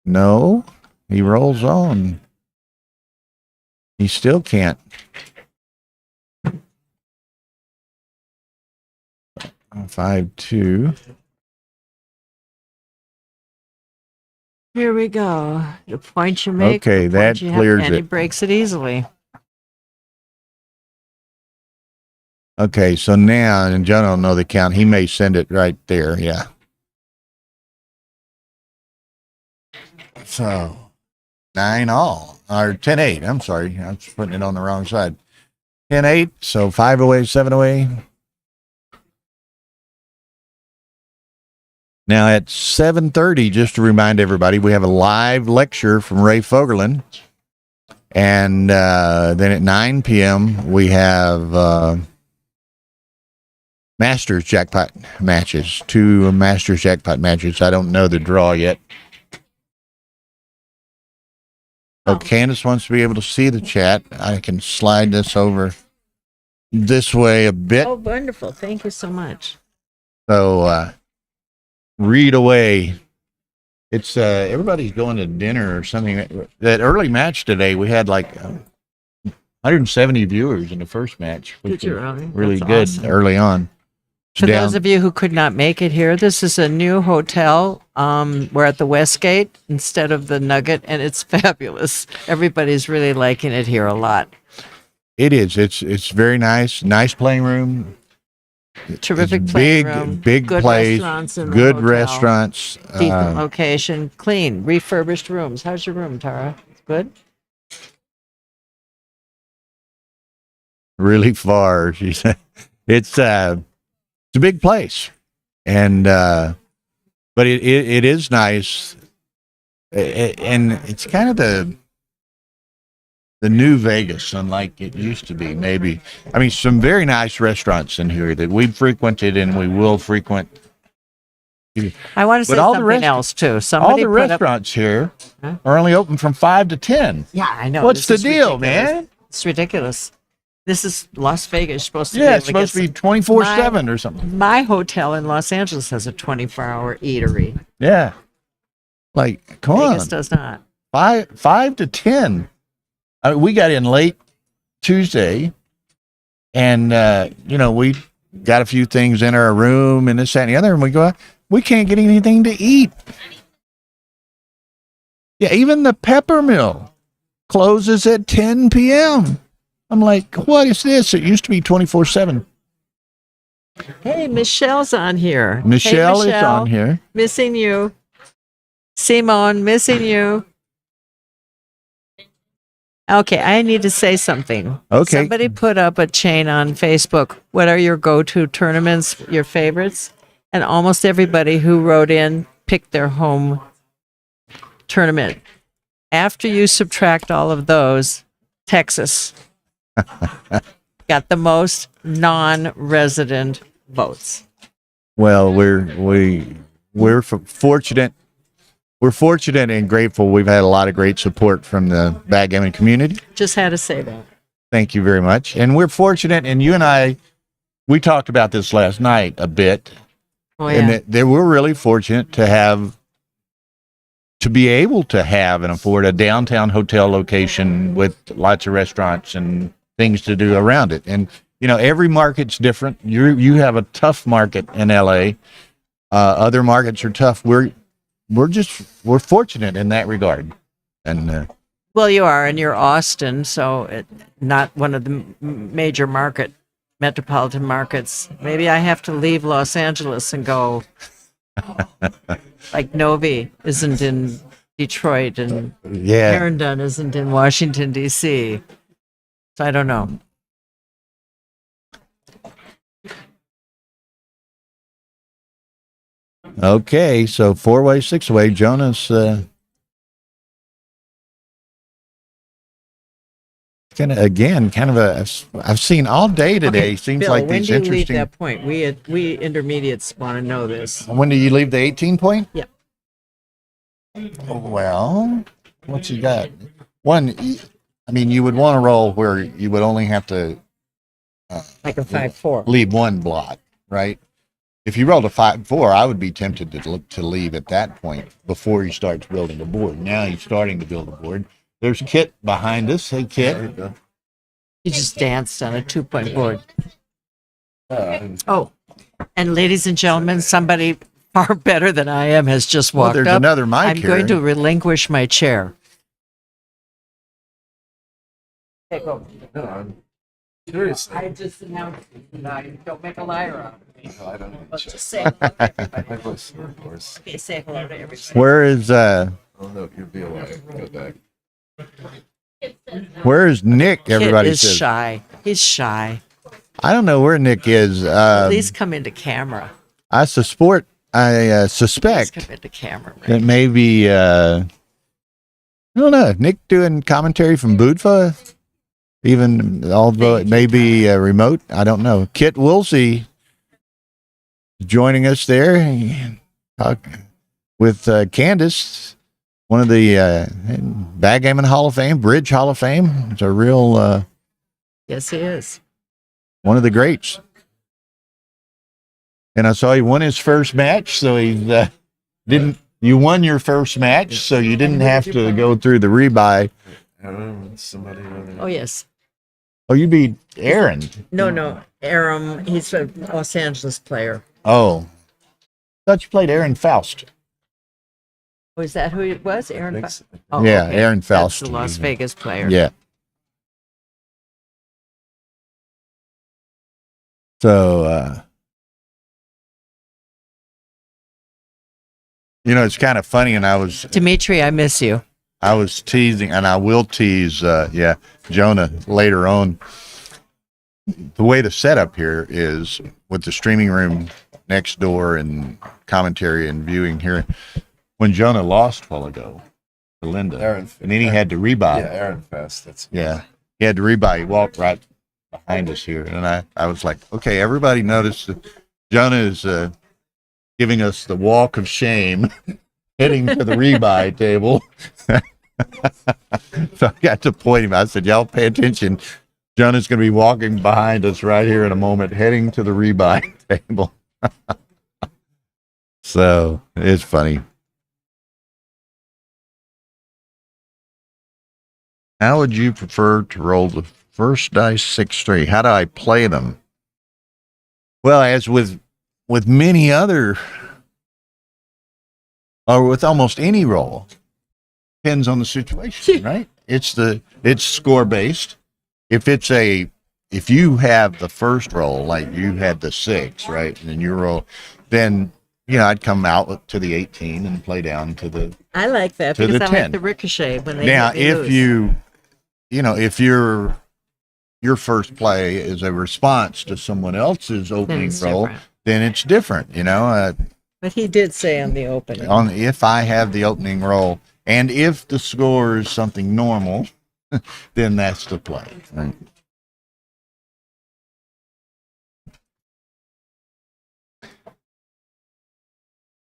No, he rolls on. He still can't. 5-2. Here we go. The point you make. Okay, the point that you have, clears and he it. breaks it easily. Okay, so now, and John don't know the count. He may send it right there. Yeah. So 9-all or 10-8. I'm sorry, I'm just putting it on the wrong side. 10-8. So 5 away, 7 away. Now at 7:30, just to remind everybody, we have a live lecture from Ray Fogerland. And then at 9 p.m., we have Masters jackpot matches, 2 Masters jackpot matches. I don't know the draw yet. Oh, Candace wants to be able to see the chat. I can slide this over this way a bit. Oh, wonderful. Thank you so much. So read away. It's everybody's going to dinner or something. That early match today, we had like 170 viewers in the first match, which Did you was really? really That's good awesome. early on. It's For down- those of you who could not make it here, this is a new hotel. We're at the Westgate instead of the Nugget, and it's fabulous. Everybody's really liking it here a lot. It is. It's very nice. Nice playing room. Terrific It's playing big, room. big good place. restaurants in the Good hotel, restaurants. Decent location, clean, refurbished rooms. How's your room, Tara? It's good. Really far. She said it's a big place, and but it is nice, and it's kind of the new Vegas, unlike it used to be. Maybe I mean some very nice restaurants in here that we've frequented and we will frequent. I want to say But all the something rest- else too. All Somebody the put up. restaurants here Huh? are only open from 5 to 10. Yeah, I know. What's this the is deal, ridiculous. man? It's ridiculous. This is Las Vegas. Supposed to be Yeah, able it's to get supposed to be 24/7 or something. My hotel in Los Angeles has a 24-hour eatery. Yeah, like come on. Vegas does not. 5 to 10. I mean, we got in late Tuesday, and we got a few things in our room and this, that, and the other, and we go out. We can't get anything to eat. Yeah, even the pepper mill closes at 10 p.m. I'm like, what is this? It used to be 24/7. Hey, Michelle's on here. Michelle Hey, is on here. Missing you. Simone, missing you. Okay, I need to say something. Okay. Somebody put up a chain on Facebook. What are your go-to tournaments, your favorites? And almost everybody who wrote in picked their home tournament. After you subtract all of those, Texas got the most non-resident votes. Well, we're fortunate. We're fortunate and grateful. We've had a lot of great support from the backgammon community. Just had to say that. Thank you very much. And we're fortunate, and you and I, we talked about this last night a bit, Oh, and yeah. that we're really fortunate to be able to have and afford a downtown hotel location with lots of restaurants and things to do around it. And every market's different. You have a tough market in LA. Other markets are tough. We're fortunate in that regard. And Well, you are, and you're Austin, so not one of the major metropolitan markets. Maybe I have to leave Los Angeles and go. Like Novi isn't in Detroit, and yeah, Herndon isn't in Washington, D.C. So I don't know. okay. So 4-way, 6-way, Jonas. Kind of I've seen all day today. Okay, Seems Bill, like when these do you leave interesting. that point? We intermediates want to know this. When do you leave the 18 point? Yeah. Well, what you got? One, I mean, you would want to roll where you would only have to Like a 5-4. leave one blot, right? If you rolled a 5-4, I would be tempted to leave at that point before he starts building the board. Now he's starting to build the board. There's Kit behind us. Hey, Kit. He just danced on a 2-point board. Oh, and ladies and gentlemen, somebody far better than I am has just Well, walked there's up. another mic I'm here. going to relinquish my chair. Take over. Seriously. I just announced it. Don't make a liar out of me. I don't even But check. just say hello to everybody. My voice, of course. Okay, say hello to everybody. Where is Oh no, you'd be alive. Go back. where is Nick? Everybody Kit is says. shy. He's shy. I don't know where Nick is. At least come into camera. I suspect Please come into camera. Ray. that maybe I don't know. Nick doing commentary from Budva, even although it may be remote. I don't know. Kit Woolsey joining us there with Candace, one of the Backgammon Hall of Fame, Bridge Hall of Fame. It's a real Yes, he is. one of the greats. And I saw he won his first match, so he didn't. You won your first match, so you didn't have to go through the rebuy. I don't know. Somebody. Oh, yes. Oh, you beat Aaron. No. Aram, he's a Los Angeles player. Oh, thought you played Aaron Faust. Oh, is that who it was? Aaron? Think so. Oh, Yeah, okay. Aaron Faust. That's the Las Vegas player. Yeah. So, it's kind of funny, and I was Dimitri, I miss you. teasing, and I will tease, Jonah later on. The way the setup here is with the streaming room next door and commentary and viewing here. When Jonah lost a while ago to Linda, Aaron. and then he had to rebuy. Yeah, Aaron Fast. That's. Yeah. He had to rebuy. He walked right behind us here. And I was like, okay, everybody noticed that Jonah is giving us the walk of shame heading to the rebuy table. So I got to point him. I said, y'all pay attention. Jonah's going to be walking behind us right here in a moment, heading to the rebuy table. So it's funny. How would you prefer to roll the first dice 6-3? How do I play them? Well, as with many other, or with almost any roll, depends on the situation, right? It's score based. If you have the first roll, like you had the 6, right, and you roll, then I'd come out to the 18 and play down to the. I like that To because the I 10. like the ricochet when they Now, hit me if loose. if your first play is a response to someone else's Then opening it's roll, different. then it's different. But he did say on the opening. If I have the opening roll, and if the score is something normal, then that's the play. Right?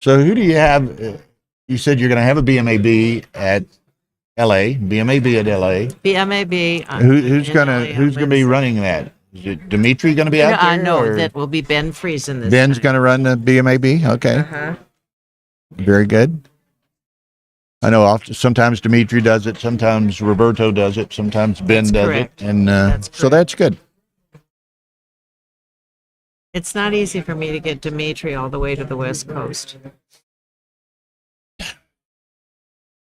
So who do you have? You said you're going to have a BMAB at LA. BMAB at LA. BMAB. Who's in gonna LA Who's on gonna be Wednesday. running that? Is it Dimitri gonna be out there? I know or that will be Ben Friesen this Ben's time. gonna run the BMAB. Okay, Uh-huh. very good. I know sometimes Dimitri does it, sometimes Roberto does it, sometimes Ben That's does correct. it, and That's so that's good. It's not easy for me to get Dimitri all the way to the West Coast.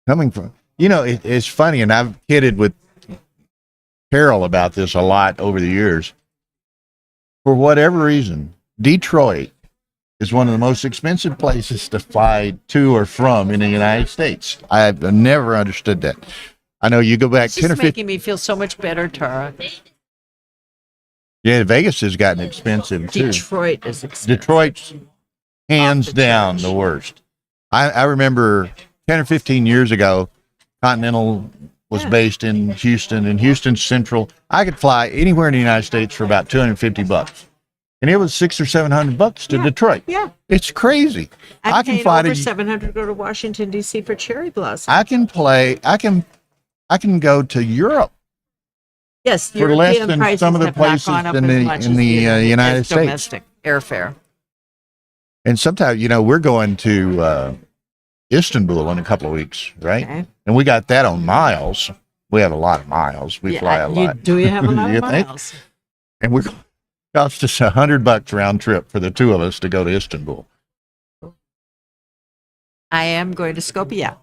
Coming from, it's funny, and I've kidded with Carol about this a lot over the years. For whatever reason, Detroit is one of the most expensive places to fly to or from in the United States. I've never understood that. I know you go back It's 10 or just 15. making me feel so much better, Tara. Yeah, Vegas has gotten expensive too. Detroit is expensive. Detroit's hands Off the down charts. the worst. I remember 10 or 15 years ago, Continental was based in Houston, and Houston's central. I could fly anywhere in the United States for about $250, and it was $600 or $700 to Detroit. Yeah. It's crazy. I I can paid fly over to. $700 to go to Washington, D.C. for Cherry Blossom. I can play. I can go to Europe Yes, for less European than prices some of the have not places gone up in as the- much in as the, United as States. domestic airfare. And sometimes, we're going to Istanbul in a couple of weeks, right? Okay. And we got that on miles. We have a lot of miles. We fly a lot. Do you have a lot You of think? miles? And we cost us $100 round trip for the two of us to go to Istanbul. I am going to Skopje.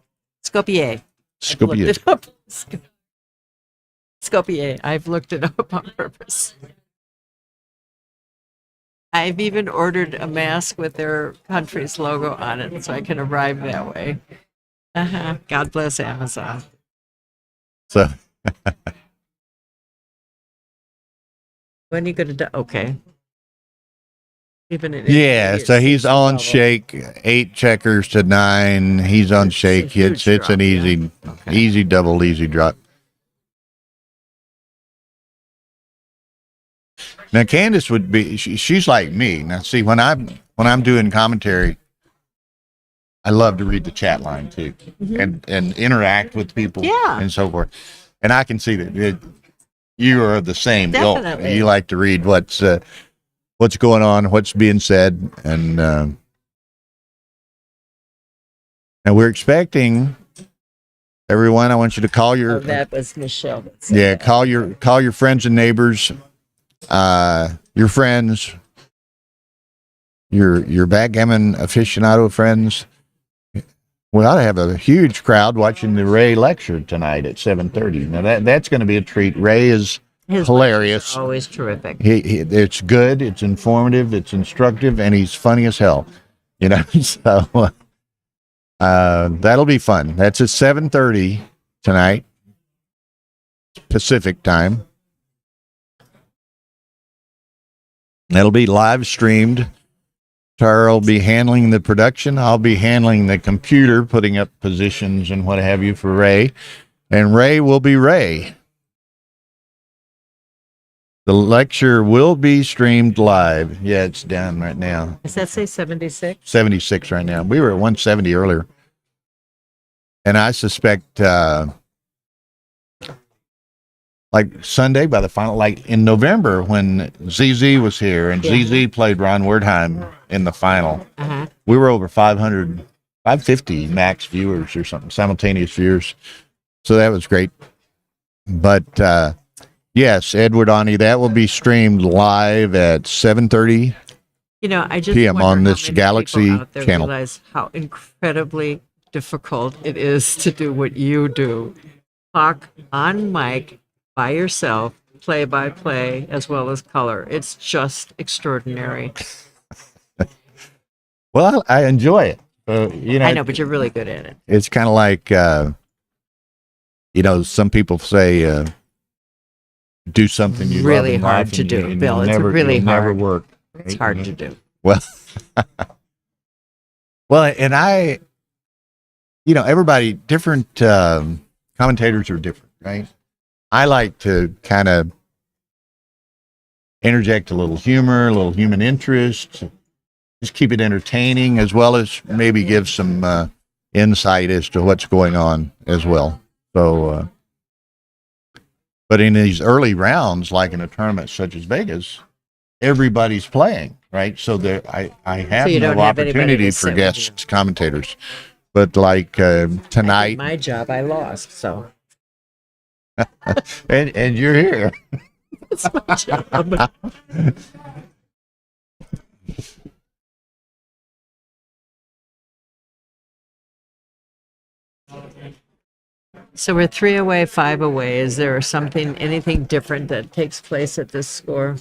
Skopje. I've looked Skopje. it up. Skopje. I've looked it up on purpose. I've even ordered a mask with their country's logo on it so I can arrive that way. God bless Amazon. So When are you going to do? Okay. Even an yeah, intermediate so he's season on level. shake 8 checkers to 9. He's on It's a shake. huge It's an drop, easy, yeah. Okay. easy double, easy drop. Now Candace would be. She's like me. Now see when I'm doing commentary, I love to read the chat line too, and interact with people, Yeah. and so forth. And I can see that you are the same ilk. Definitely. You like to read what's going on, what's being said, and we're expecting everyone. I want you to call your That was Michelle. that said yeah, that. call your friends and neighbors, your friends, your backgammon aficionado friends. We ought to have a huge crowd watching the Ray lecture tonight at 7:30. Now that's going to be a treat. Ray is His hilarious. lectures are always terrific. It's good, it's informative, it's instructive, and he's funny as hell. You know, so that'll be fun. That's at 7:30 tonight, Pacific time. That'll be live streamed. Tara will be handling the production. I'll be handling the computer, putting up positions and what have you for Ray. And Ray will be Ray. The lecture will be streamed live. Yeah, it's down right now. Does that say 76? 76 right now. We were at 170 earlier. And I suspect like Sunday by the final, like in November when ZZ was here and ZZ played Ron Werdheim in the final, we were over 500, 550 max viewers or something, simultaneous viewers. So that was great. But yes, Edward Ani, that will be streamed live at 7:30 You know, I just PM wonder on how this many Galaxy people out there channel. realize how incredibly difficult it is to do what you do. Talk on mic by yourself, play by play, as well as color. It's just extraordinary. Well, I enjoy it. You know, I know, but you're really good at it. it's kind of like, you know, some people say, do something you Really love in hard life to and do, you- and Bill. you'll It's never, really you'll never hard. work. It's hard to do. Well, well, and I, you know, everybody, different commentators are different, right? I like to kind of interject a little humor, a little human interest, just keep it entertaining, as well as maybe give some insight as to what's going on as well. So, but in these early rounds, like in a tournament such as Vegas, everybody's playing, right? So there, I have you don't no have anybody opportunity to for sit with guest commentators. But like I did tonight, my job, I lost, so and you're here. it's my job. So we're 3 away, 5 away. Is there anything different that takes place at this score?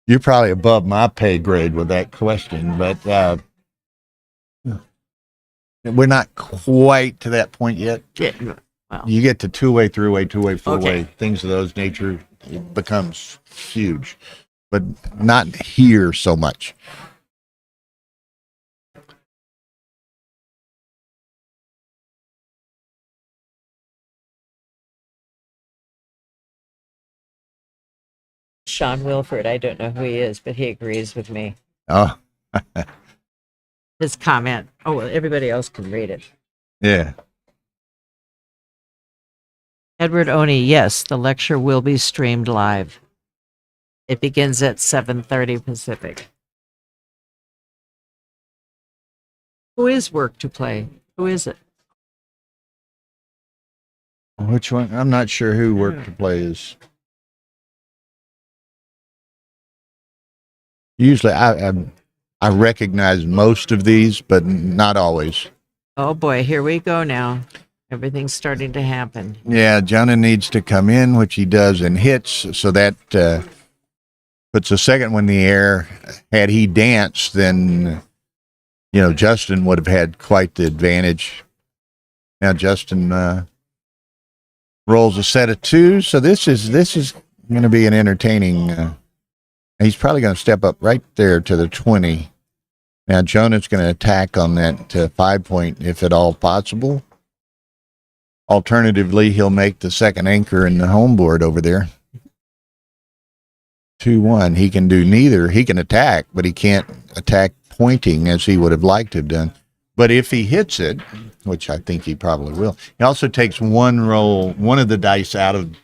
You're probably above my pay grade with that question, but we're not quite to that point yet. Yeah, well, You get to two-way, three-way, two-way, four-way, Okay. things of those nature, it becomes huge, but not here so much. Sean Wilford, I don't know who he is, but he agrees with me. Oh, His comment. Oh, well, everybody else can read it. yeah. Edward Oni, yes, the lecture will be streamed live. It begins at 7:30 Pacific. Who is Work to Play? Who is it? Which one? I'm not sure who Work to Play is. Usually, I recognize most of these, but not always. Oh boy, here we go now. Everything's starting to happen. Yeah, Jonah needs to come in, which he does and hits, so that puts the second one in the air. Had he danced, then Justin would have had quite the advantage. Now Justin rolls a set of 2, so this is going to be an entertaining. He's probably going to step up right there to the 20. Now Jonah's going to attack on that 5 point if at all possible. Alternatively, he'll make the second anchor in the home board over there. 2-1. He can do neither. He can attack, but he can't attack pointing as he would have liked to have done. But if he hits it, which I think he probably will, he also takes one of the dice out of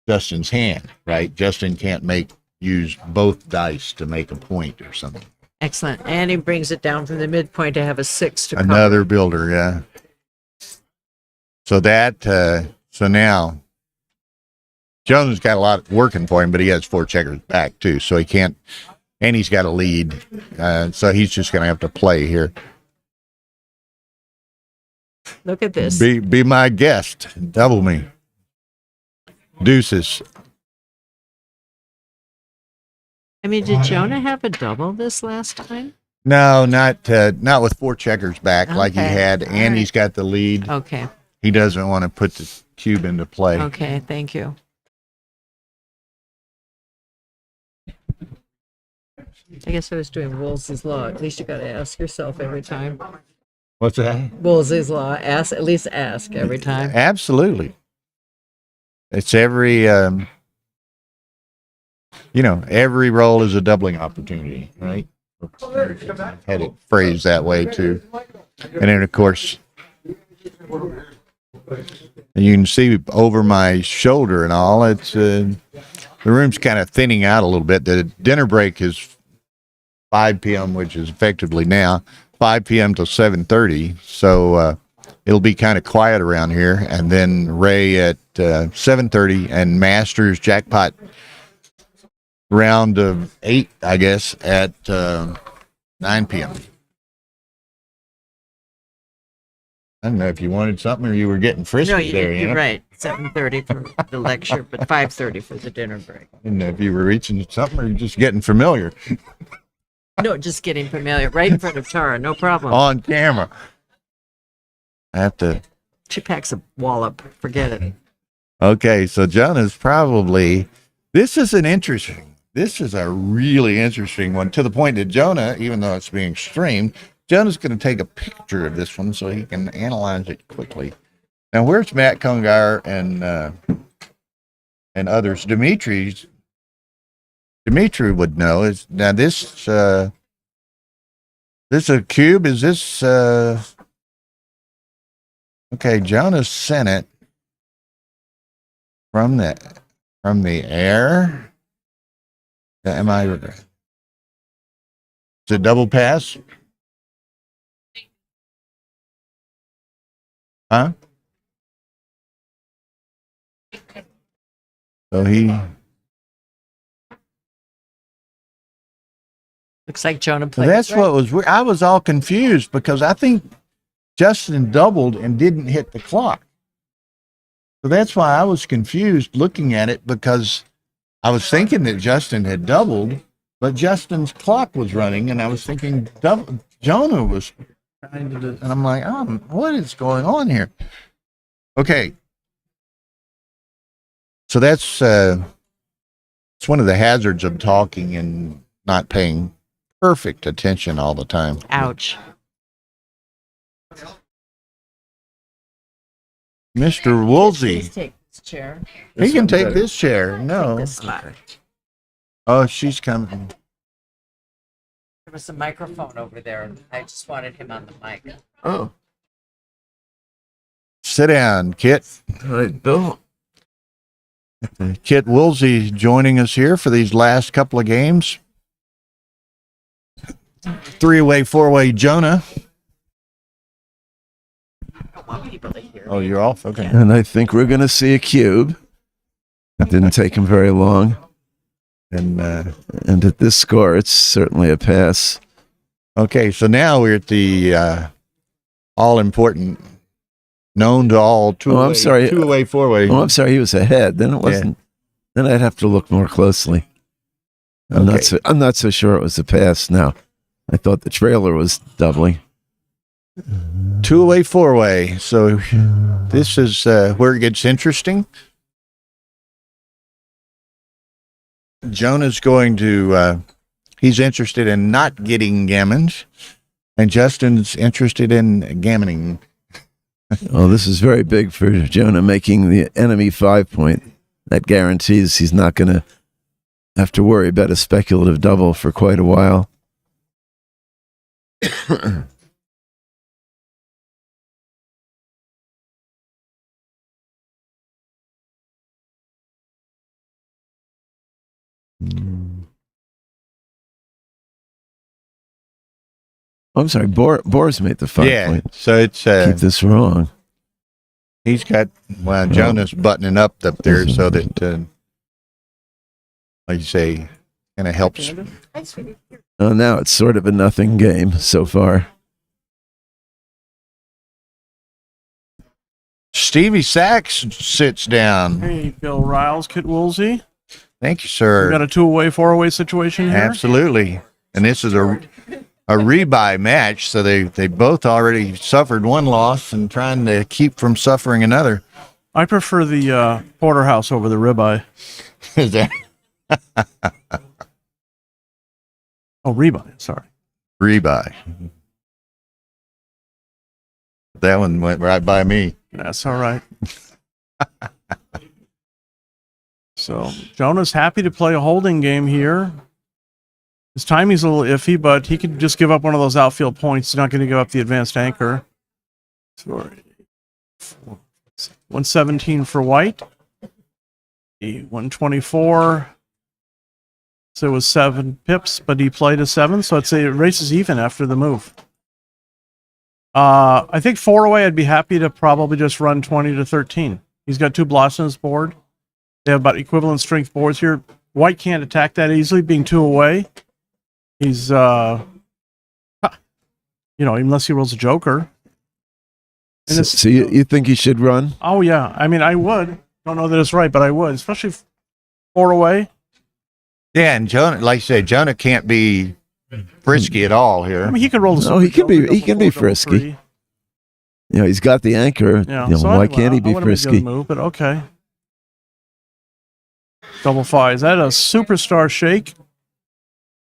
Justin's hand, right? Justin can't use both dice to make a point or something. Excellent. And he brings it down from the midpoint to have a 6 to Another cover. builder, yeah. So now Jones got a lot working for him, but he has 4 checkers back too, so he can't, and he's got a lead, so he's just going to have to play here. Look at this. Be my guest, double me. Deuces. I mean, did Jonah have a double this last time? No, not with 4 checkers back like he Okay. had, All and right. he's got the lead. Okay. He doesn't want to put the cube into play. Okay. Thank you. I guess I was doing Woolsey's Law. At least you got to ask yourself every time. What's that? Woolsey's Law. At least ask every time. Absolutely. It's every every roll is a doubling opportunity, right? Had it phrased that way too. And then of course you can see over my shoulder and all, it's the room's kind of thinning out a little bit. The dinner break is 5 p.m., which is effectively now 5 p.m. till 7:30. So it'll be kind of quiet around here. And then Ray at 7:30 and Masters jackpot round of 8, I guess, at 9 p.m. I don't know if you wanted something or you were getting frisky No, there. you're right. 7:30 for the lecture, but 5:30 for the dinner break. I didn't know if you were reaching something or just getting familiar No, just getting familiar. Right in front of Tara. No problem. on camera. I have to. She packs a wallop. Forget it. Okay, so Jonah's probably. This is a really interesting one, to the point that Jonah, even though it's being streamed, Jonah's going to take a picture of this one so he can analyze it quickly. Now, where's Matt Kungar and others? Dimitri would know. Is now this a cube? Is this okay? Jonah sent it from the air. Am I? Is it double pass? Huh? So he. Looks like Jonah So played. that's right. what was weird. I was all confused because I think Justin doubled and didn't hit the clock. So that's why I was confused looking at it, because I was thinking that Justin had doubled, but Justin's clock was running, and I was thinking Jonah was trying to do, and I'm like, what is going on here? Okay. So that's it's one of the hazards of talking and not paying perfect attention all the time. Ouch. Mr. Woolsey, Please take this chair. he can take this chair. No. This slot. Oh, she's coming. There was a microphone over there, and I just wanted him on the mic. Oh, Sit down, Kit. all right, Bill. Kit Woolsey joining us here for these last couple of games. 3-way, 4-way Jonah. I don't want people to hear. Oh, you're off? Okay. And I think we're going to see a cube. That didn't take him very long. And And at this score, it's certainly a pass. okay, so now we're at the all important, known to all two. Oh, I'm sorry. 2-way, 4-way. Oh, I'm sorry. He was ahead. Then it wasn't. Then I'd have to look more closely. I'm not so sure it was a pass now. I thought the trailer was doubling. 2-way, 4-way. So this is where it gets interesting. Jonah's going to, he's interested in not getting gammons, and Justin's interested in gammoning. Oh, this is very big for Jonah, making the enemy 5-point. That guarantees he's not going to have to worry about a speculative double for quite a while. I'm sorry, Boris made the 5-point. So it's Keep this wrong. he's got Jonah's buttoning up there so that like you say, kind of helps. Oh, now it's sort of a nothing game so far. Stevie Sachs sits down. Hey, Bill Riles, Kit Woolsey. Thank you, sir. We got a 2-way, 4-way situation here. Absolutely. And this is a rebuy match, so they both already suffered one loss and trying to keep from suffering another. I prefer the porterhouse over the ribeye. Is that Oh, rebuy. Sorry. rebuy? That one went right by me. That's all right. So Jonah's happy to play a holding game here. His timing's a little iffy, but he could just give up one of those outfield points. He's not going to give up the advanced anchor. 117 for white. 124. So it was 7 pips, but he played a 7, so I'd say it races even after the move. I think 4-away, I'd be happy to probably just run 20 to 13. He's got 2 blocks on his board. They have about equivalent strength boards here. White can't attack that easily, being 2 away. He's, unless he rolls a joker. And So you think he should run? Oh, yeah. I mean, I would. Don't know that it's right, but I would, especially 4 away. Yeah, and Jonah, like you say, Jonah can't be frisky at all here. I mean, he could roll the No, he can be frisky. He's got the anchor. Yeah. Why can't he be frisky? Move, but okay. Double 5. Is that a superstar shake?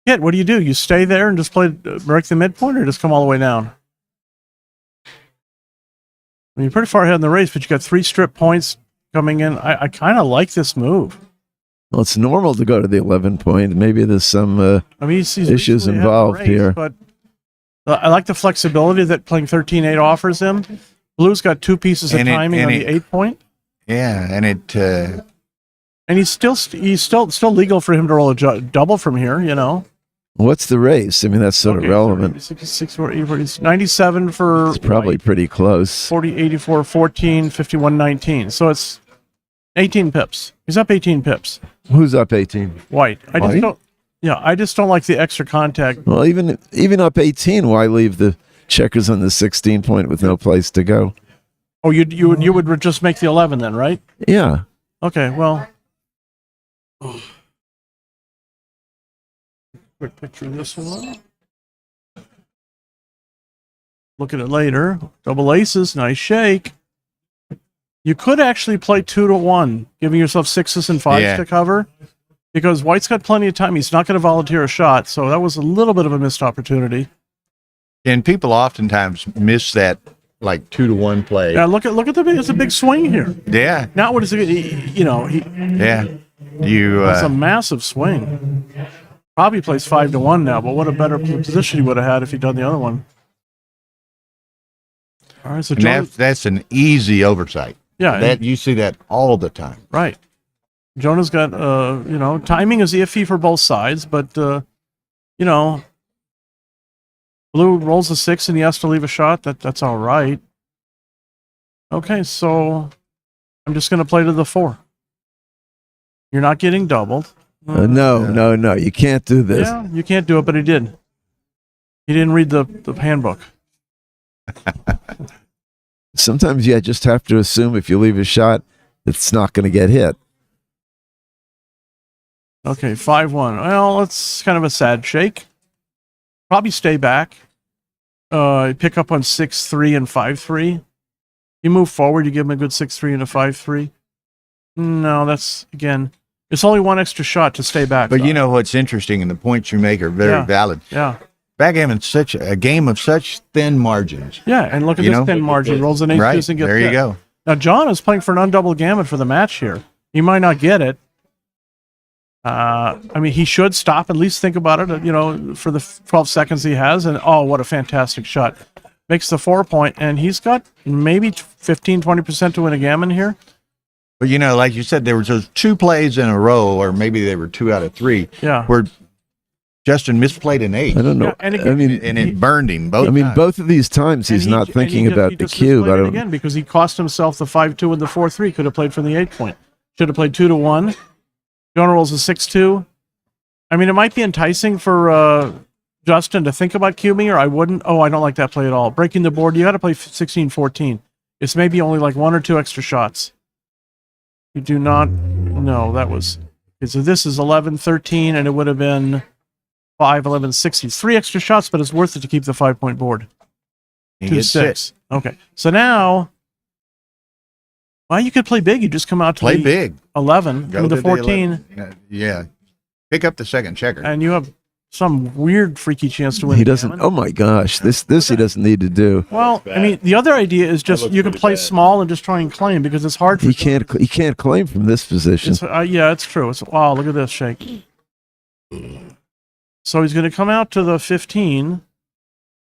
Kit, what do? You stay there and just break the midpoint, or just come all the way down? I mean, you're pretty far ahead in the race, but you got 3 strip points coming in. I kind of like this move. Well, it's normal to go to the 11-point. Maybe there's some he's issues recently had involved the race, here. But I like the flexibility that playing 13-8 offers him. Blue's got 2 pieces of timing on the 8-point. Yeah, and and he's still legal for him to roll a double from here. What's the race? I mean, that's sort of relevant. 66, 97 for It's probably pretty close. 40, 84, 14, 51, 19. So it's 18 pips. He's up 18 pips. Who's up 18? White. I just don't like the extra contact. Well, even up 18, why leave the checkers on the 16-point with no place to go? Oh, you would just make the 11 then, right? Yeah. Okay, well. Quick picture of this one. Look at it later. Double aces, nice shake. You could actually play 2 to 1, giving yourself 6s and 5s to cover, because White's got plenty of time. He's not going to volunteer a shot, so that was a little bit of a missed opportunity. And people oftentimes miss that 2 to 1 play. Yeah, look at it's a big swing here. Yeah. Now what is it? Yeah. It's a massive swing. Probably plays 5 to 1 now, but what a better position he would have had if he'd done the other one. All right, so that's an easy oversight. Yeah, that you see that all the time. Right. Jonah's got timing is iffy for both sides, but Blue rolls a 6 and he has to leave a shot. That's all right. Okay, so I'm just going to play to the 4. You're not getting doubled. No. You can't do this. Yeah, you can't do it, but he did. He didn't read the handbook. Sometimes you just have to assume if you leave a shot, it's not going to get hit. Okay, 5-1. Well, it's kind of a sad shake. Probably stay back. Pick up on 6-3 and 5-3. You move forward, you give him a good 6-3 and a 5-3. No, that's, again, it's only one extra shot to stay back. But you know what's interesting, and the points you make are very valid. Yeah. Backgammon's such a game of such thin margins. Yeah, and look at this thin margin. Rolls an 8 deuce and gets there you hit. go. Now, John is playing for an undoubled gammon for the match here. He might not get it. I mean, he should stop, at least think about it, for the 12 seconds he has. And, oh, what a fantastic shot. Makes the 4-point, and he's got maybe 15, 20% to win a gammon here. But, like you said, there was those 2 plays in a row, or maybe they were 2 out of 3, where Justin misplayed an 8. I don't know. Yeah, and again, it burned him both times. Both of these times he's not thinking about the cube. I don't again because he cost himself the 5-2 and the 4-3. Could have played from the 8-point. Should have played 2-1. Jonah rolls a 6-2. I mean, it might be enticing for Justin to think about cubing, or I wouldn't. Oh, I don't like that play at all. Breaking the board, you got to play 16-14. It's maybe only like 1 or 2 extra shots. You do not. No, that was. Okay, so this is 11-13, and it would have been 5-11-60. 3 extra shots, but it's worth it to keep the 5-point board. 2-6. Okay, so now. Well, you could play big. You just come out to play big. 11 Go into to 14. Yeah. Pick up the second checker. And you have some weird freaky chance to win. He doesn't. gammon. Oh my gosh, this he doesn't need to do. Well, I mean, the other idea is just you can play small and just try and claim because it's hard for He can't claim from this position. yeah, it's true. It's wow, look at this shake. So he's going to come out to the 15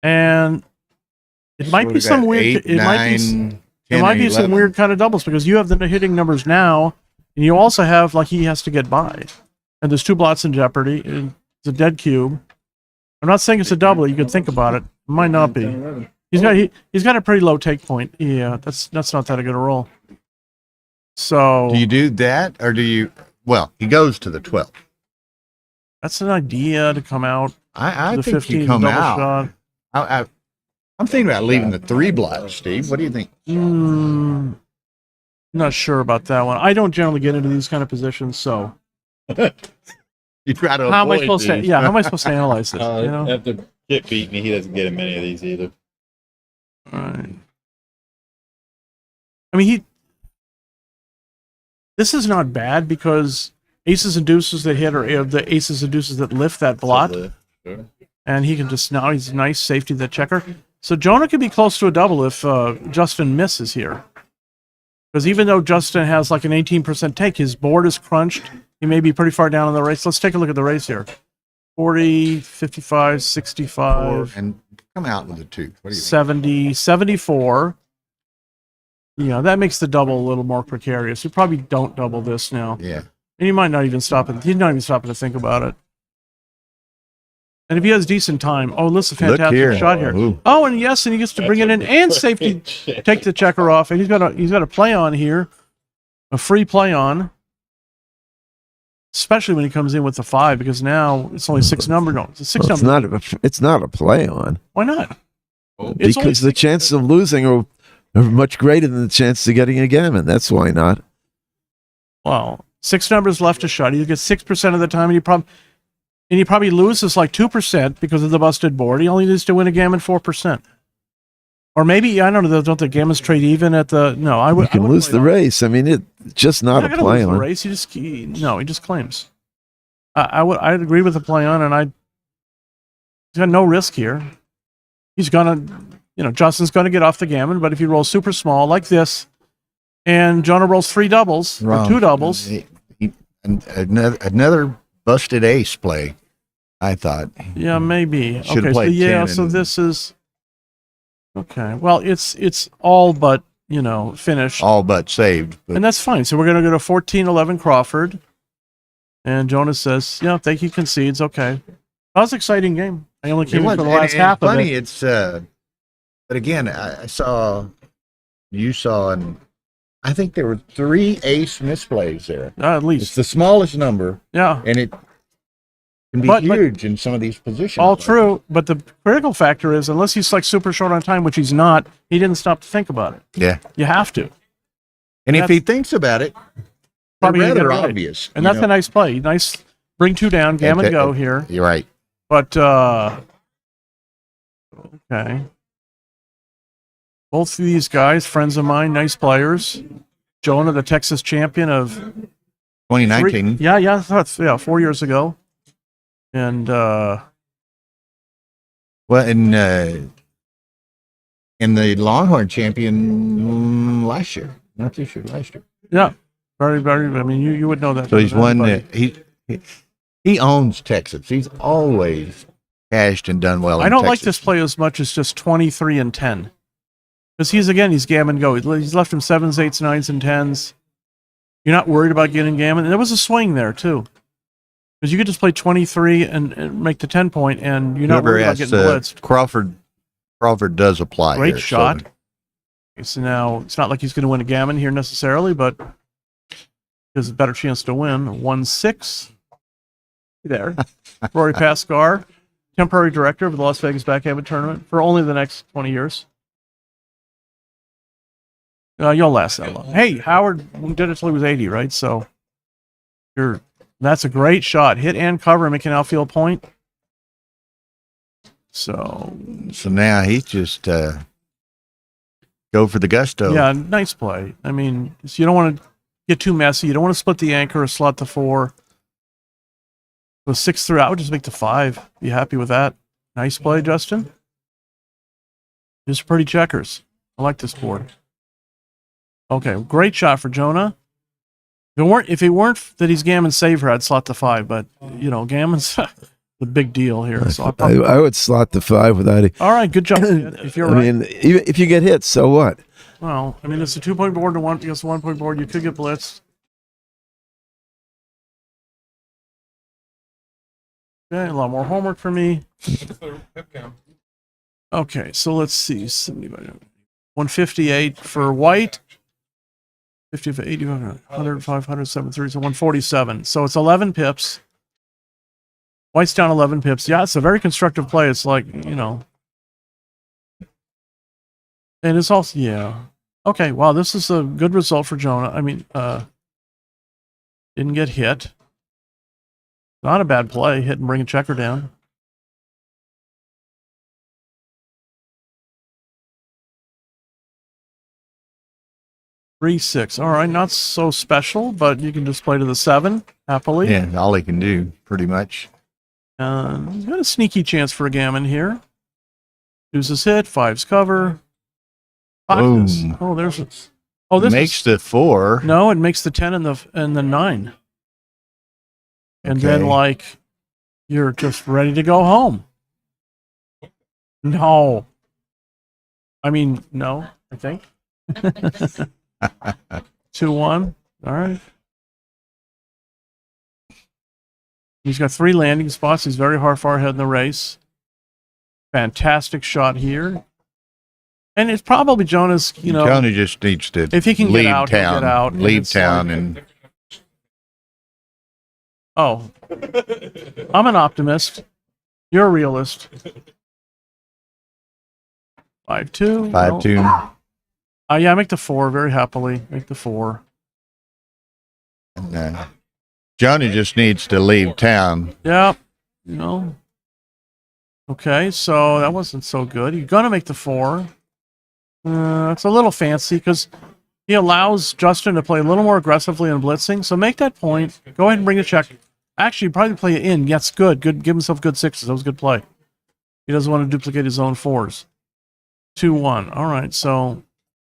and it might be some weird it might be some weird kind of doubles because you have the hitting numbers now and you also have like he has to get by. And there's 2 blots in jeopardy. It's a dead cube. I'm not saying it's a double. You could think about it. It might not be. He's got a pretty low take point. Yeah, that's not that good a roll. So do you do that or do you? Well, he goes to the 12. That's an idea to come out. I the think 15 you come double out. shot. I'm thinking about leaving the 3 blots, Steve. What do you think? Not sure about that one. I don't generally get into these kind of positions, so. You try to how am I avoid supposed to? these. Yeah, how am I supposed to analyze this? After Kit beat me, he doesn't get in many of these either. All right. I mean, this is not bad because aces and deuces that hit are the aces and deuces that lift that blot. Sure. And he can just, now he's nice safety that checker. So Jonah could be close to a double if Justin misses here. Because even though Justin has like an 18% take, his board is crunched. He may be pretty far down in the race. Let's take a look at the race here. 40, 55, 65. And come out with a 2. What do you 70, 74. Yeah, that makes the double a little more precarious. You probably don't double this now. Yeah. And he might not even stop it. He's not even stopping to think about it. And if he has decent time, oh, this is a fantastic shot here. Ooh. Oh, and yes, and he gets to bring it in and safety, take the checker off, and he's got a play on here, a free play on, especially when he comes in with the 5 because now it's only 6 number. No, it's a 6 number. It's not a play on. Why not? Because the chances of losing are much greater than the chance of getting a gammon. That's why not. Well, 6 numbers left to shot. You get 6% of the time, and he probably loses like 2% because of the busted board. He only needs to win a gammon 4%. Or maybe, I don't know, don't the gammons trade even at the... No, I would... You can lose the race. I mean, it's just not a play on. Race. He just claims. I'd agree with the play on, and he's got no risk here. He's gonna, Justin's gonna get off the gammon, but if he rolls super small like this, and Jonah rolls 3 doubles, or 2 doubles... Another busted ace play, I thought. Yeah, maybe. Should've Okay, played 10 so and- this is... Okay, well, it's all but, finished. All but saved. But And that's fine. So we're going to go to 14-11 Crawford. And Jonas says, yeah, thank you, concedes. Okay. That was an exciting game. I only came in for the last half of funny, it. It's but again, you saw, and I think there were 3 ace misplays there. At It's least. the smallest number, Yeah. and it can be But- huge in some of these positions. All true, but the critical factor is unless he's like super short on time, which he's not, he didn't stop to think about it. Yeah. You have to. And if That's- he thinks about it, Probably they're gonna get rather it right. obvious. And you that's know. a nice play. Nice bring 2 down, Gammon go here. You're right. But okay. Both of these guys, friends of mine, nice players. Jonah, the Texas champion of 2019. Yeah, that's 4 years ago. And Well, and the Longhorn champion last year, not this year, last year. yeah, very, very. I mean, you would know that. So he's better than won. anybody. He owns Texas. He's always cashed and done well. I in don't like Texas. this play as much as just 23 and 10. Because he's Gammon go. He's left him 7s, 8s, 9s, and 10s. You're not worried about getting Gammon. And there was a swing there, too. Because you could just play 23 and make the 10 point, and you're not Whoever worried about asks, getting blitzed. Crawford does apply. Great here, shot. So Okay, so now, it's not like he's going to win a Gammon here necessarily, but there's a better chance to win. 1-6. There. Rory Pascar, temporary director of the Las Vegas Backgammon Tournament for only the next 20 years. You'll last that long. Hey, Howard did it till he was 80, right? So that's a great shot. Hit and cover, make an outfield point. So now he just go for the gusto. yeah, nice play. I mean, so you don't want to get too messy. You don't want to split the anchor or slot the 4. So 6 through, I would just make the 5. Be happy with that. Nice play, Justin. Just pretty checkers. I like this board. Okay, great shot for Jonah. If it weren't that he's Gammon saver, I'd slot the 5. But Gammon's the big deal here. So I would slot the 5 without it. all right, good job. If you're I right. mean, even if you get hit, so what? Well, I mean, it's a 2-point board to one against a 1-point board. You could get blitzed. Okay, a lot more homework for me. Okay, so let's see. 158 for white. 50 for 80, 100, 500, 730, so 147. So it's 11 pips. White's down 11 pips. Yeah, it's a very constructive play. It's like, And it's also, yeah. Okay, wow, this is a good result for Jonah. I mean, didn't get hit. Not a bad play. Hit and bring a checker down. Three, 6. All right, not so special, but you can just play to the 7 happily. Yeah, all he can do, pretty much. He's got a sneaky chance for a Gammon here. Deuces hit, 5's cover. Pockets. Boom. Oh, there's a. Oh, this Makes is, the 4. no, it makes the 10 and the 9. And then Okay. you're just ready to go home. No. I mean, no, I think. 2-1. All right. He's got 3 landing spots. He's very far ahead in the race. Fantastic shot here. And it's probably Jonah's, Tony just needs to if he can leave get out, he'll town, get out. And leave it's town, like- and Oh. I'm an optimist. You're a realist. 5-2. 5-2. Yeah, make the 4 very happily. Make the 4. And, Johnny just needs to leave town. Yeah. Okay, so that wasn't so good. You're going to make the 4. It's a little fancy because he allows Justin to play a little more aggressively in blitzing. So make that point. Go ahead and bring the check. Actually, probably play it in. Yes, good. Good. Give himself good 6s. That was a good play. He doesn't want to duplicate his own 4s. 2-1. All right, so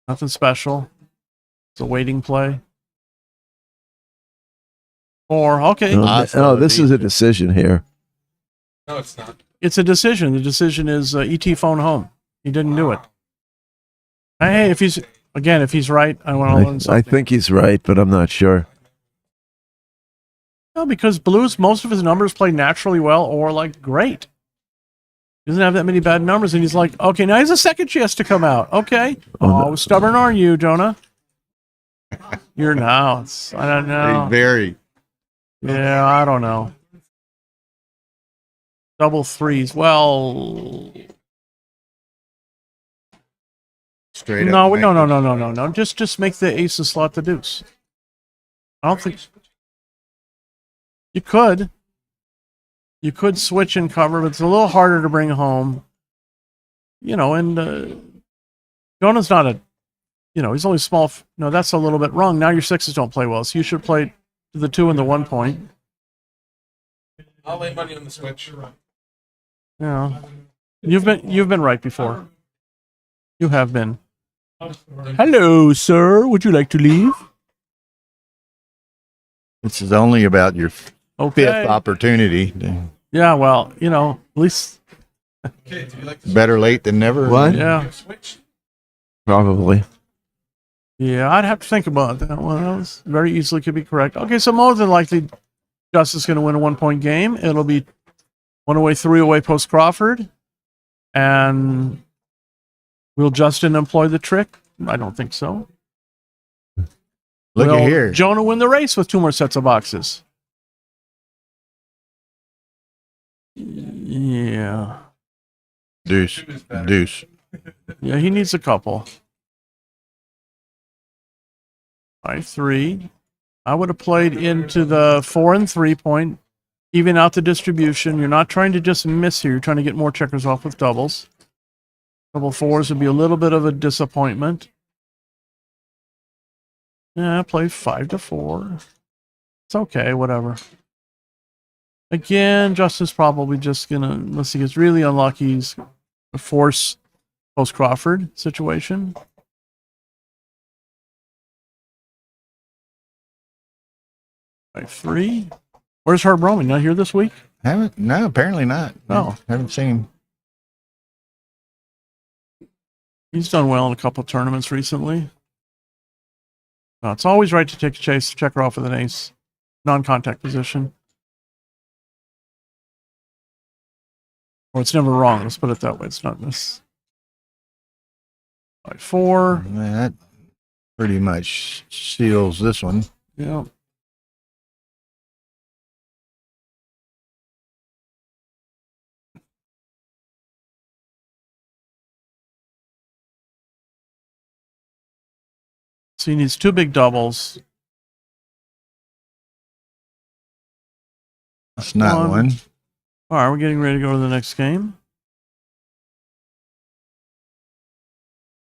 nothing special. It's a waiting play. 4. Okay. No, this is a decision here. No, it's not. It's a decision. The decision is ET phone home. He didn't do it. Hey, if he's right, I want to learn something. I think he's right, but I'm not sure. No, because Blues, most of his numbers play naturally well or like great. He doesn't have that many bad numbers, and he's like, okay, now he's a second chance to come out. Okay. Oh, Oh, no. stubborn are you, Jonah? You're now. I don't know. Very. Yeah, I don't know. Double threes. Well, Straight up. no. Just make the ace of slot the deuce. I don't think you could. You could switch and cover, but it's a little harder to bring home. And Jonah's not he's only small. No, that's a little bit wrong. Now your sixes don't play well, so you should play the 2 and the 1 point. I'll lay money on the switch. Yeah, you've been right before. You have been. Hello, sir. Would you like to leave? This is only about your fifth opportunity. Yeah, well, at least. Okay, do you like Better late than never. What? Yeah. switch? Probably. Yeah, I'd have to think about that one. That was very easily could be correct. Okay, so more than likely, Justin's going to win a 1-point game. It'll be 1 away, 3 away post Crawford. And will Justin employ the trick? I don't think so. Look Will at here. Jonah win the race with 2 more sets of boxes? Yeah. Deuce. Deuce. Yeah, he needs a couple. 5-3. I would have played into the 4 and 3 point, even out the distribution. You're not trying to just miss here. You're trying to get more checkers off with doubles. Double fours would be a little bit of a disappointment. Yeah, play 5-4. It's okay, whatever. Again, Justin's probably just gonna, unless he gets really unlucky, he's gonna force post Crawford situation. By 3. Where's Herb roaming? Not here this week? No, apparently not. No. Haven't seen him. He's done well in a couple of tournaments recently. No, it's always right to take a chase, checker off with an ace. Non-contact position. Or it's never wrong. Let's put it that way. It's not this. 5-4. That pretty much seals this one. Yeah. So he needs 2 big doubles. That's not one. All right, we're getting ready to go to the next game.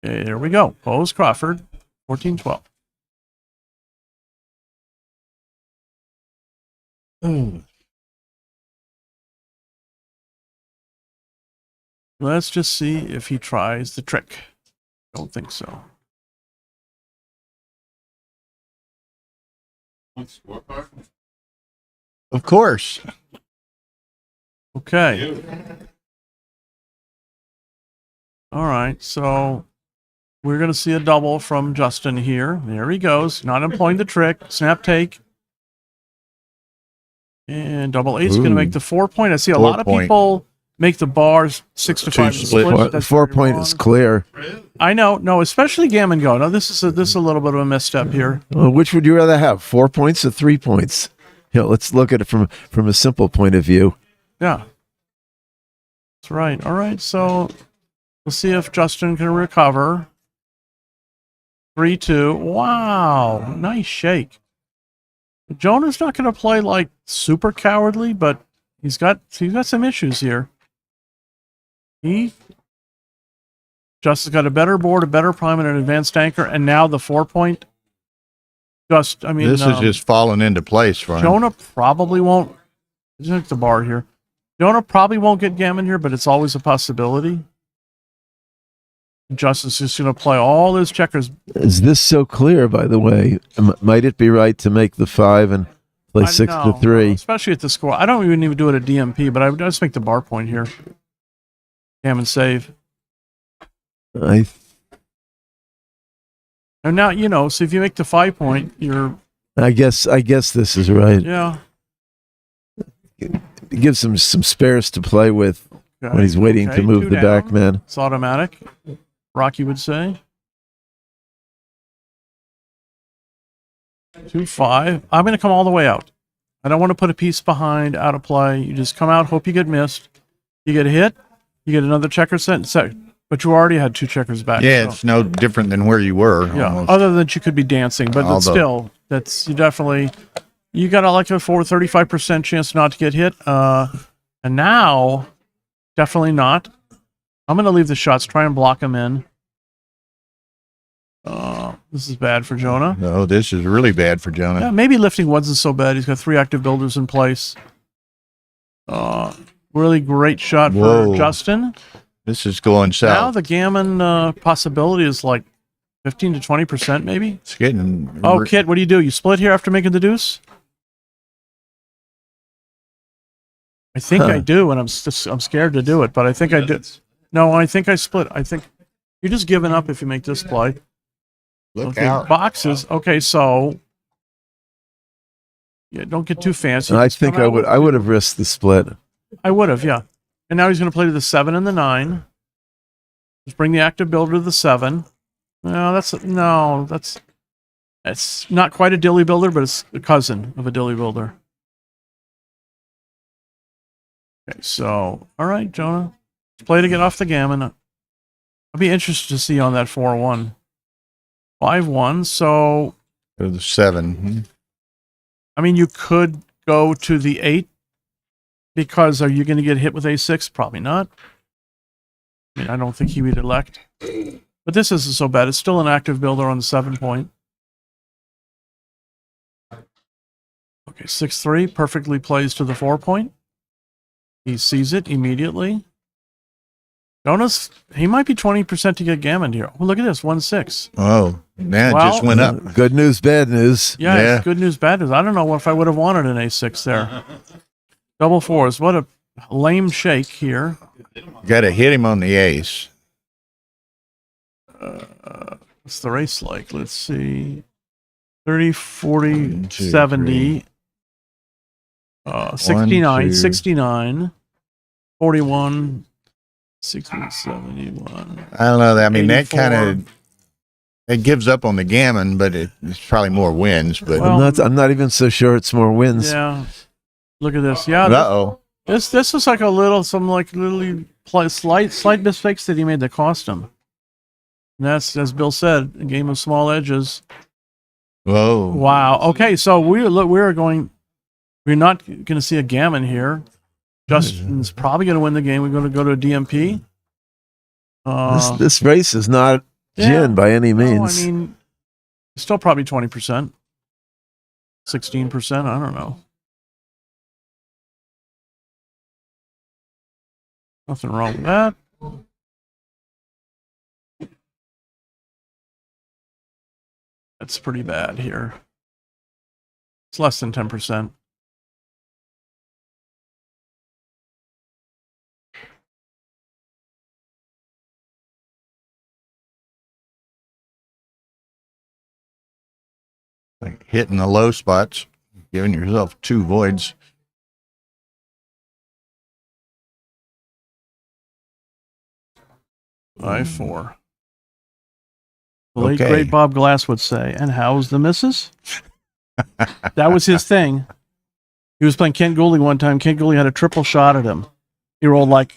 Okay, there we go. Pose Crawford, 14-12. Let's just see if he tries the trick. Don't think so. Of course. Okay. All right, so we're going to see a double from Justin here. There he goes. Not employing the trick. Snap take. And double eight's going to make the 4 point. I see a lot of people make the bars 6 to 5 split. The 4 point is clear. I know. No, especially Gammon Go. No, this is a little bit of a misstep here. Well, which would you rather have, 4 points or 3 points? Let's look at it from a simple point of view. Yeah. That's right. All right, so we'll see if Justin can recover. 3-2. Wow. Nice shake. Jonah's not going to play like super cowardly, but he's got some issues here. Justin's got a better board, a better prime, and an advanced anchor, and now the 4 point. This is just falling into place for him. Jonah probably won't. Check the bar here. Jonah probably won't get Gammon here, but it's always a possibility. Justin's just going to play all his checkers. Is this so clear, by the way? Might it be right to make the 5 and play 6 to 3? Especially at the score. I don't even do it at DMP, but I would just make the bar point here. Gammon save. And now, so if you make the 5 point, you're... I guess this is right. Yeah. It gives him some spares to play with when he's waiting to move the back man. It's automatic, Rocky would say. 2-5. I'm going to come all the way out. I don't want to put a piece behind, out of play. You just come out, hope you get missed. You get a hit, you get another checker set, but you already had 2 checkers back. Yeah, so. it's no different than where you were. Yeah, almost. other than you could be dancing, but still, you got like a 35% chance not to get hit. And now, definitely not. I'm going to leave the shots, try and block them in. This is bad for Jonah. No, this is really bad for Jonah. Yeah, maybe lifting wasn't so bad. He's got 3 active builders in place. Really great shot for Justin. This is going south. Now the Gammon possibility is like 15 to 20%, maybe. It's getting. Oh, Kit, what do? You split here after making the deuce? I think I do, and I'm scared to do it, but I think I did. No, I think I split. I think you're just giving up if you make this play. Look out. Boxes. Okay, so yeah, don't get too fancy. I think I would have risked the split. I would have, yeah. And now he's going to play to the 7 and the 9. Just bring the active builder to the 7. That's not quite a dilly builder, but it's a cousin of a dilly builder. Okay, so all right, Jonah, let's play to get off the Gammon. I'd be interested to see on that 4-1, 5-1. So Go to the 7. I mean, you could go to the 8. Because are you going to get hit with A6? Probably not. I mean, I don't think he would elect. But this isn't so bad. It's still an active builder on the 7 point. Okay, 6-3 perfectly plays to the 4 point. He sees it immediately. Jonas, he might be 20% to get Gammon here. Oh, look at this, 1-6. Oh, man, it just went up. Good news, bad news. Yeah, it's good news, bad news. I don't know if I would have wanted an A6 there. Double 4s. What a lame shake here. Got to hit him on the ace. What's the race like? Let's see. 30, 40, 70. 69, 69. 41, 60, 71. I don't know. I mean, 84. that kind of it gives up on the Gammon, but it's probably more wins. But I'm not even so sure it's more wins. Yeah. Look at this. Yeah. Uh-oh. This is like slight mistakes that he made that cost him. And that's, as Bill said, a game of small edges. Whoa. Wow. Okay, so we're not going to see a Gammon here. Justin's probably going to win the game. We're going to go to a DMP. This race is not gin by any means. No, I mean, still probably 20%. 16%, I don't know. Nothing wrong with that. That's pretty bad here. It's less than 10%. Like hitting the low spots, giving yourself 2 voids. I-4. The late great Bob Glass would say, and how's the missus? That was his thing. He was playing Kent Goulding one time. Kent Goulding had a triple shot at him. He rolled like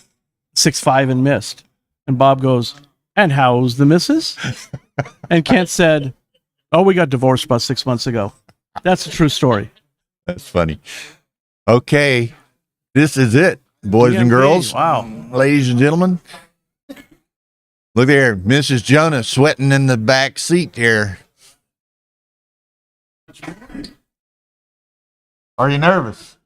6-5 and missed. And Bob goes, and how's the missus? And Kent said, oh, we got divorced about 6 months ago. That's a true story. That's funny. Okay. This is it, boys and girls. Wow. Ladies and gentlemen. Look there, Mrs. Jonah sweating in the back seat here. Are you nervous?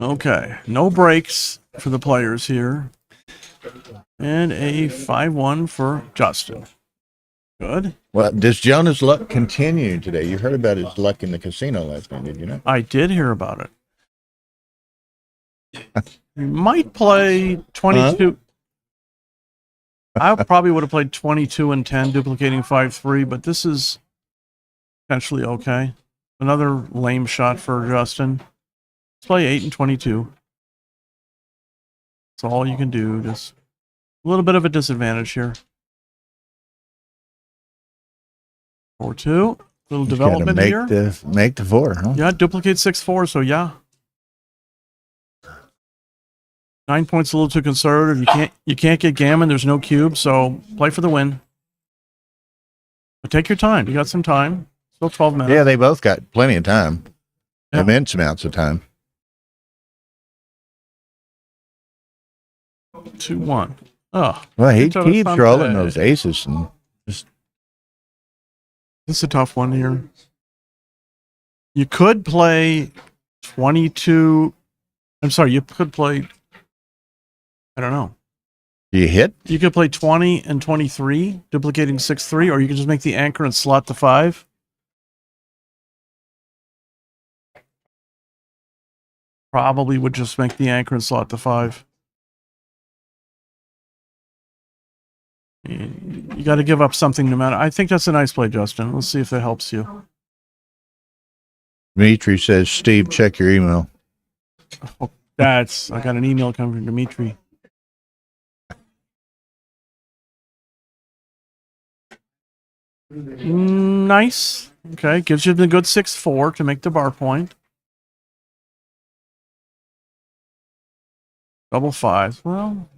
Okay, no breaks for the players here. And a 5-1 for Justin. Good. Well, does Jonah's luck continue today? You heard about his luck in the casino last night, did you know? I did hear about it. You might play 22. I probably would have played 22 and 10, duplicating 5-3, but this is potentially okay. Another lame shot for Justin. Let's play 8 and 22. That's all you can do. Just a little bit of a disadvantage here. 4-2. Little Just gotta development make here. make the 4, huh? Yeah, duplicate 6-4, so yeah. 9 points a little too conservative. You can't get Gammon, there's no cube, so play for the win. But take your time. You got some time. Still 12 minutes. Yeah, they both got plenty of time. Yeah. Immense amounts of time. 2-1. Oh, Well, he Each other's keeps fun rolling today. those aces, and this is a tough one here. You could play 22. I'm sorry, you could play. I don't know. you hit. You could play 20 and 23, duplicating 6-3, or you could just make the anchor and slot the 5. Probably would just make the anchor and slot the 5. You got to give up something no matter. I think that's a nice play, Justin. Let's see if that helps you. Dimitri says, Steve, check your email. I got an email coming from Dimitri. Nice. Okay, gives you the good 6-4 to make the bar point. Double 5. Well,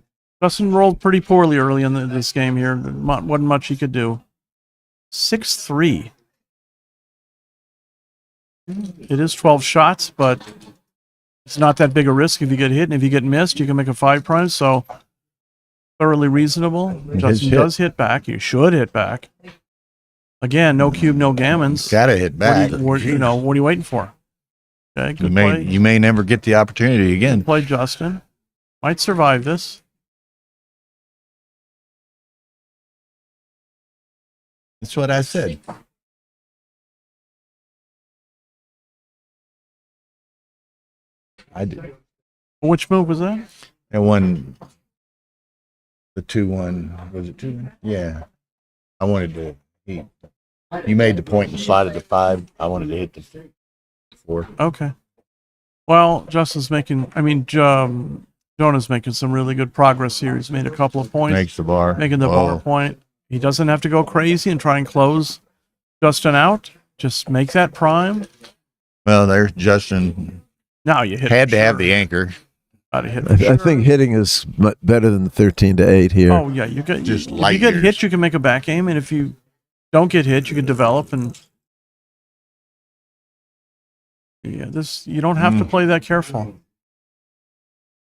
Justin rolled pretty poorly early in this game here. Wasn't much he could do. 6-3. It is 12 shots, but it's not that big a risk if you get hit. And if you get missed, you can make a 5 prime. So thoroughly reasonable. Justin does hit back. You should hit back. Again, no cube, no gammons. Gotta hit back. What are you waiting for? Okay, good play. You may never get the opportunity again. Good play, Justin. Might survive this. That's what I said. I did. Which move was that? And one, the 2-1, was it 2-1? Yeah. I wanted to hit. You made the point and slotted the 5. I wanted to hit the 4. Okay. Well, Justin's Jonah's making some really good progress here. He's made a couple of points. Makes the bar. Making the bar point. He doesn't have to go crazy and try and close Justin out. Just make that prime. Well, there's Justin. Now you hit. Had to have the anchor. Gotta hit. I think hitting is better than the 13-8 here. Oh yeah, you get Just if light you get years. hit, you can make a back aim, and if you don't get hit, you can develop and. Yeah, you don't have to play that careful.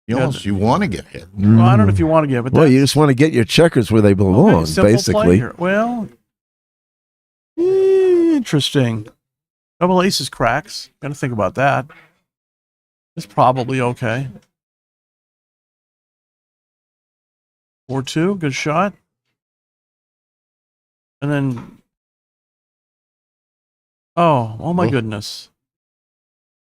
You want to get hit. Well, I don't know if you want to get, but Well, you just want to get your checkers where they belong, simple play basically. here. Well, interesting. Double aces cracks. Got to think about that. It's probably okay. 4-2, good shot. And then, oh my goodness.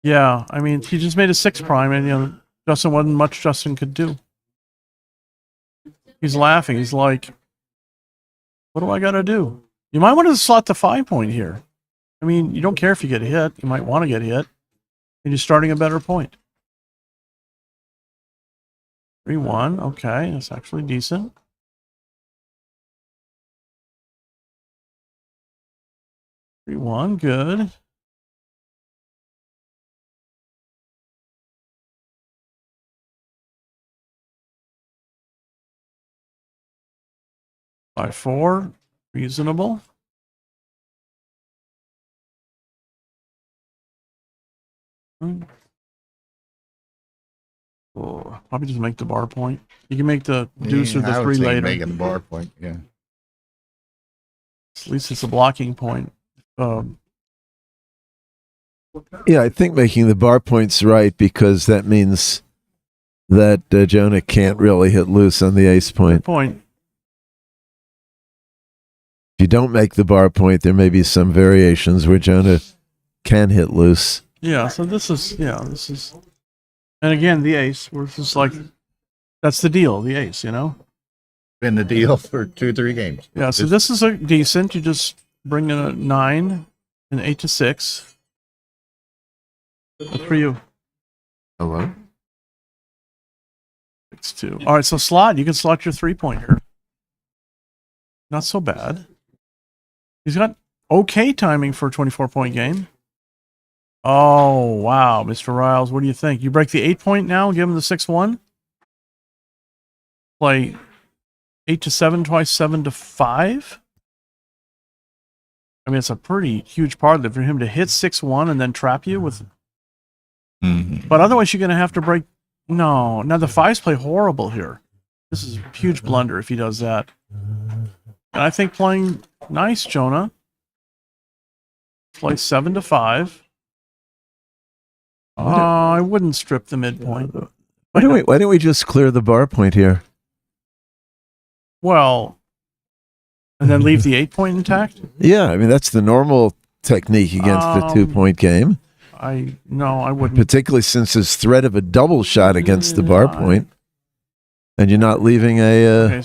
Yeah, I mean, he just made a 6 prime, and Justin wasn't much Justin could do. He's laughing. He's like, what do I got to do? You might want to slot the 5 point here. I mean, you don't care if you get hit. You might want to get hit. And you're starting a better point. 3-1. Okay, that's actually decent. Three-one, good. By 4, reasonable. Oh, probably just make the bar point. You can make the deuce or the I would 3 think later. making the bar point, yeah. At least it's a blocking point. Yeah, I think making the bar point's right because that means that Jonah can't really hit loose on the ace point. Point. If you don't make the bar point, there may be some variations where Jonah can hit loose. Yeah, so this is, and again, the ace, we're just like, that's the deal, the ace, Been the deal for 2 or 3 games. Yeah, so this is a decent, you just bring in a 9 and 8 to 6. Good for you. Hello? 6-2. All right, so slot, you can slot your 3 point here. Not so bad. He's got okay timing for a 24-point game. Oh, wow, Mr. Riles, what do you think? You break the 8-point now, give him the 6-1? Play 8-7 twice, 7-5? I mean, it's a pretty huge part for him to hit 6-1 and then trap you with. But otherwise, you're going to have to break. No, now the 5s play horrible here. This is a huge blunder if he does that. And I think playing nice, Jonah. Play 7-5. I wouldn't strip the midpoint. Why don't we just clear the bar point here? Well, and then leave the 8-point intact? Yeah, I mean, that's the normal technique against a 2-point game. I wouldn't. Particularly since there's threat of a double shot against the bar point. And you're not leaving an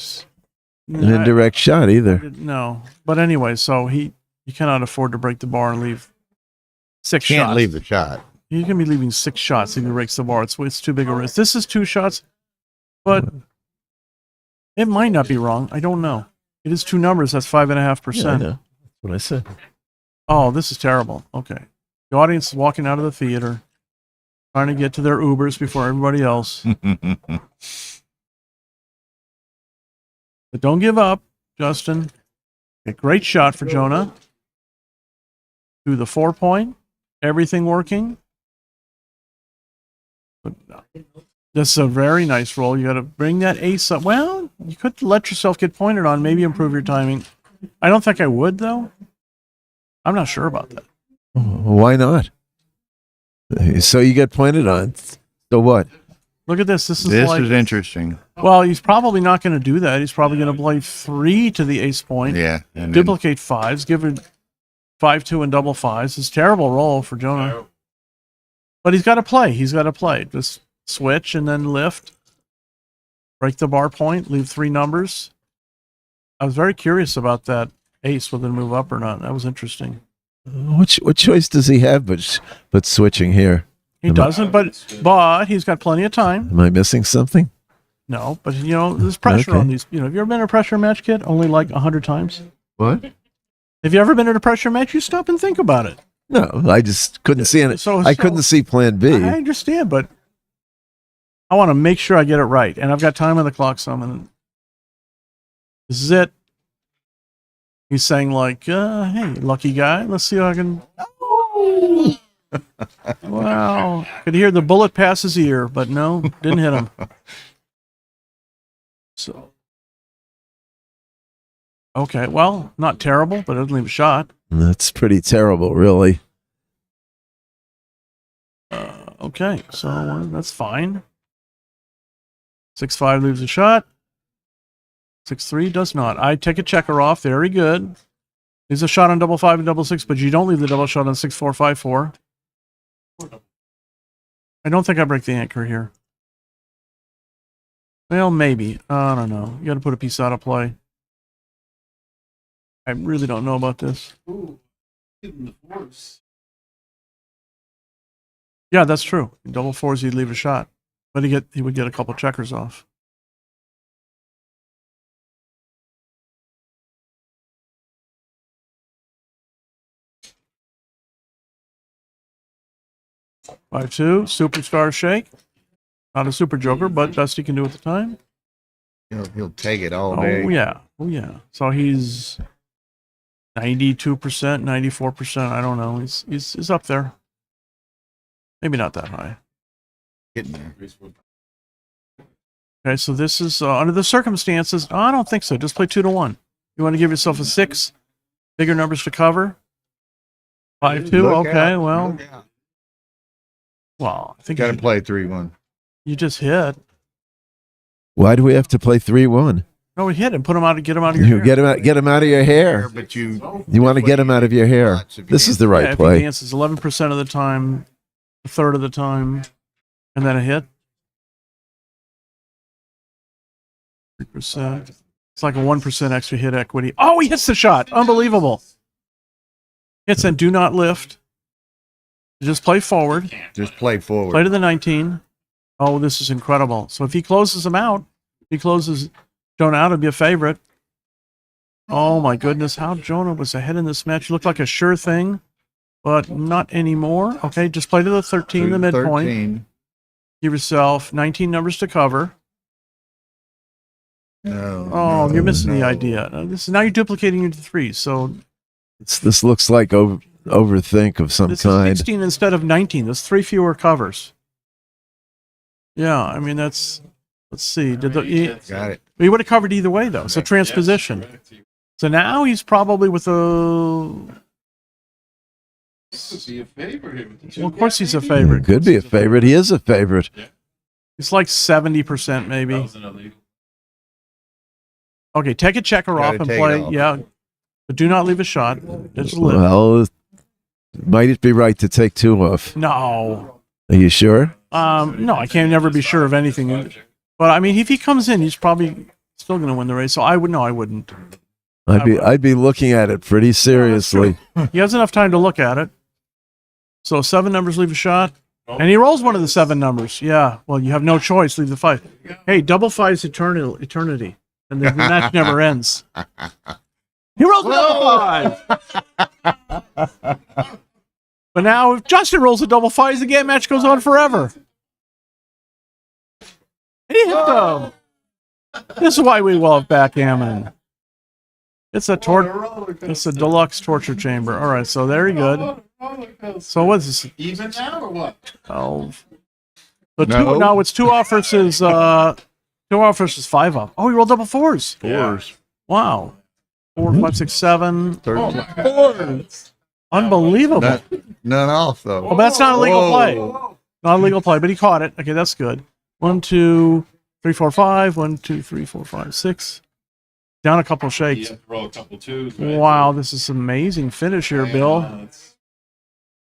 indirect shot either. No. But anyway, so you cannot afford to break the bar and leave 6 shots. Can't leave the shot. You're going to be leaving 6 shots if he breaks the bar. It's too big a risk. This is 2 shots, but it might not be wrong. I don't know. It is 2 numbers. That's 5.5%. Yeah, I know. That's what I said. Oh, this is terrible. Okay. The audience is walking out of the theater, trying to get to their Ubers before everybody else. But don't give up, Justin. A great shot for Jonah. To the 4-point. Everything working. But this is a very nice roll. You got to bring that ace up. Well, you could let yourself get pointed on, maybe improve your timing. I don't think I would, though. I'm not sure about that. Why not? So you get pointed on. So what? Look at this. This is interesting. Well, he's probably not going to do that. He's probably going to play 3 to the ace point. Yeah. Duplicate 5s. Give it 5-2 and double 5s. It's a terrible roll for Jonah. But he's got to play. Just switch and then lift. Break the bar point. Leave 3 numbers. I was very curious about that ace, whether to move up or not. That was interesting. What choice does he have but switching here? He doesn't, but he's got plenty of time. Am I missing something? No, but there's pressure on these. Have you ever been in a pressure match, kid? Only like 100 times. What? Have you ever been in a pressure match? You stop and think about it. No, I just couldn't see it. I couldn't see Plan B. I understand, but I want to make sure I get it right, and I've got time on the clock. This is it. He's saying like, "Hey, lucky guy, let's see how I can." Wow, could hear the bullet pass his ear, but no, didn't hit him. So, okay, well, not terrible, but it doesn't leave a shot. That's pretty terrible, really. Okay, so that's fine. 6-5 leaves a shot. 6-3 does not. I take a checker off. Very good. Leaves a shot on double 5 and double 6, but you don't leave the double shot on 6-4, 5-4. I don't think I break the anchor here. Well, maybe. I don't know. You got to put a piece out of play. I really don't know about this. Yeah, that's true. In double 4s, he'd leave a shot, but he would get a couple checkers off. Five two, superstar shake. Not a super joker, but Dusty can do at the time. He'll take it all day. Oh yeah. So he's 92%, 94%. I don't know. He's up there. Maybe not that high. Getting there. Okay, so this is under the circumstances. I don't think so. Just play 2-1. You want to give yourself a 6. Bigger numbers to cover. 5-2. Okay, well. Well, I think you got to play 3-1. You just hit. Why do we have to play 3-1? No, we hit him. Put him out. Get him out of your hair. Get him out of your hair. But you want to get him out of your hair. This is the right play. If he dances 11% of the time, a third of the time, and then a hit. 3%. It's like a 1% extra hit equity. Oh, he hits the shot. Unbelievable. Hits and do not lift. Just play forward. Just play forward. Play to the 19. Oh, this is incredible. So if he closes him out, he closes Jonah out, it'd be a favorite. Oh my goodness, how Jonah was ahead in this match. Looked like a sure thing, but not anymore. Okay, just play to the 13, the midpoint. 13. Give yourself 19 numbers to cover. No. Oh, no, you're missing the no. idea. Now you're duplicating into 3, so This looks like overthink of some this kind. is 16 instead of 19. There's 3 fewer covers. Yeah, I mean that's. Let's see. Got it. He would have covered either way though. So transposition. So now he's probably with a. Well, of course he's a favorite. Could be a favorite. He is a favorite. It's like 70% maybe. Okay, take a checker off Gotta and take play. it off. Yeah, but do not leave a shot. Just live. Well, might it be right to take 2 off? No. Are you sure? No, I can't never be sure of anything. But I mean, if he comes in, he's probably still going to win the race. So I wouldn't. I'd be looking at it pretty seriously. He has enough time to look at it. So 7 numbers, leave a shot. And he rolls one of the 7 numbers. Yeah. Well, you have no choice. Leave the 5. Hey, double 5's eternity. And the match never ends. He rolls a double 5. But now, if Justin rolls a double 5, the game match goes on forever. He hit them. This is why we love backgammon. It's a deluxe torture chamber. All right, so very good. So what's this? Even now or what? 12. So No. no, it's 2 off versus 2 off versus 5 off. Oh, he rolled double 4s. Wow. 4, 5, 6, 7. 13. 4. Unbelievable. None off, though. Well, that's not a legal Whoa. play. Not a legal play, but he caught it. Okay, that's good. 1, 2, 3, 4, 5. 1, 2, 3, 4, 5, 6. Down a couple shakes. Roll a couple twos. Right? Wow, this is an amazing finish here, Bill. It's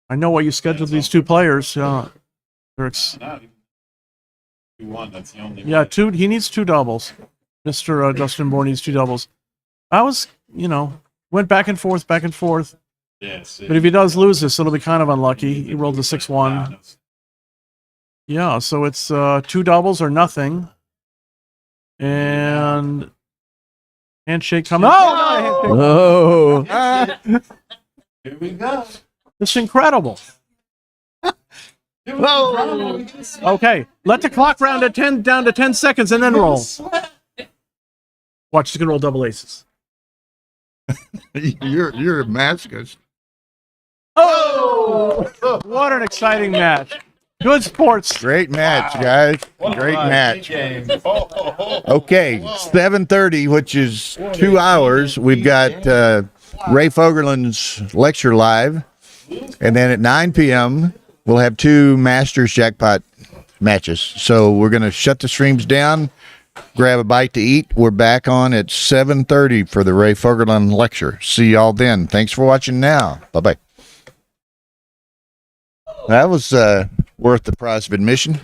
I know why you scheduled these 2 players. They're not even 2-1. That's the only. yeah, way. 2. He needs 2 doubles. Mr. Justin Bourne needs 2 doubles. I was, went back and forth, back and forth. Yes. But if he does lose this, it'll be kind of unlucky. He rolled a 6-1. Yeah, so it's 2 doubles or nothing. And handshake coming. Oh, no, handshake. Oh, Here we go. It's incredible. Whoa. Okay, let the clock round to 10 down to 10 seconds and then roll. Watch, he's gonna roll double aces. You're a masochist. Oh, what an exciting match! Good sports. Great match, guys. Great match. Okay, 7:30, which is 2 hours. We've got Ray Fogerland's lecture live, and then at 9 p.m. we'll have 2 Masters jackpot matches. So we're going to shut the streams down, grab a bite to eat. We're back on at 7:30 for the Ray Fogerland lecture. See y'all then. Thanks for watching now. Bye-bye. That was worth the price of admission.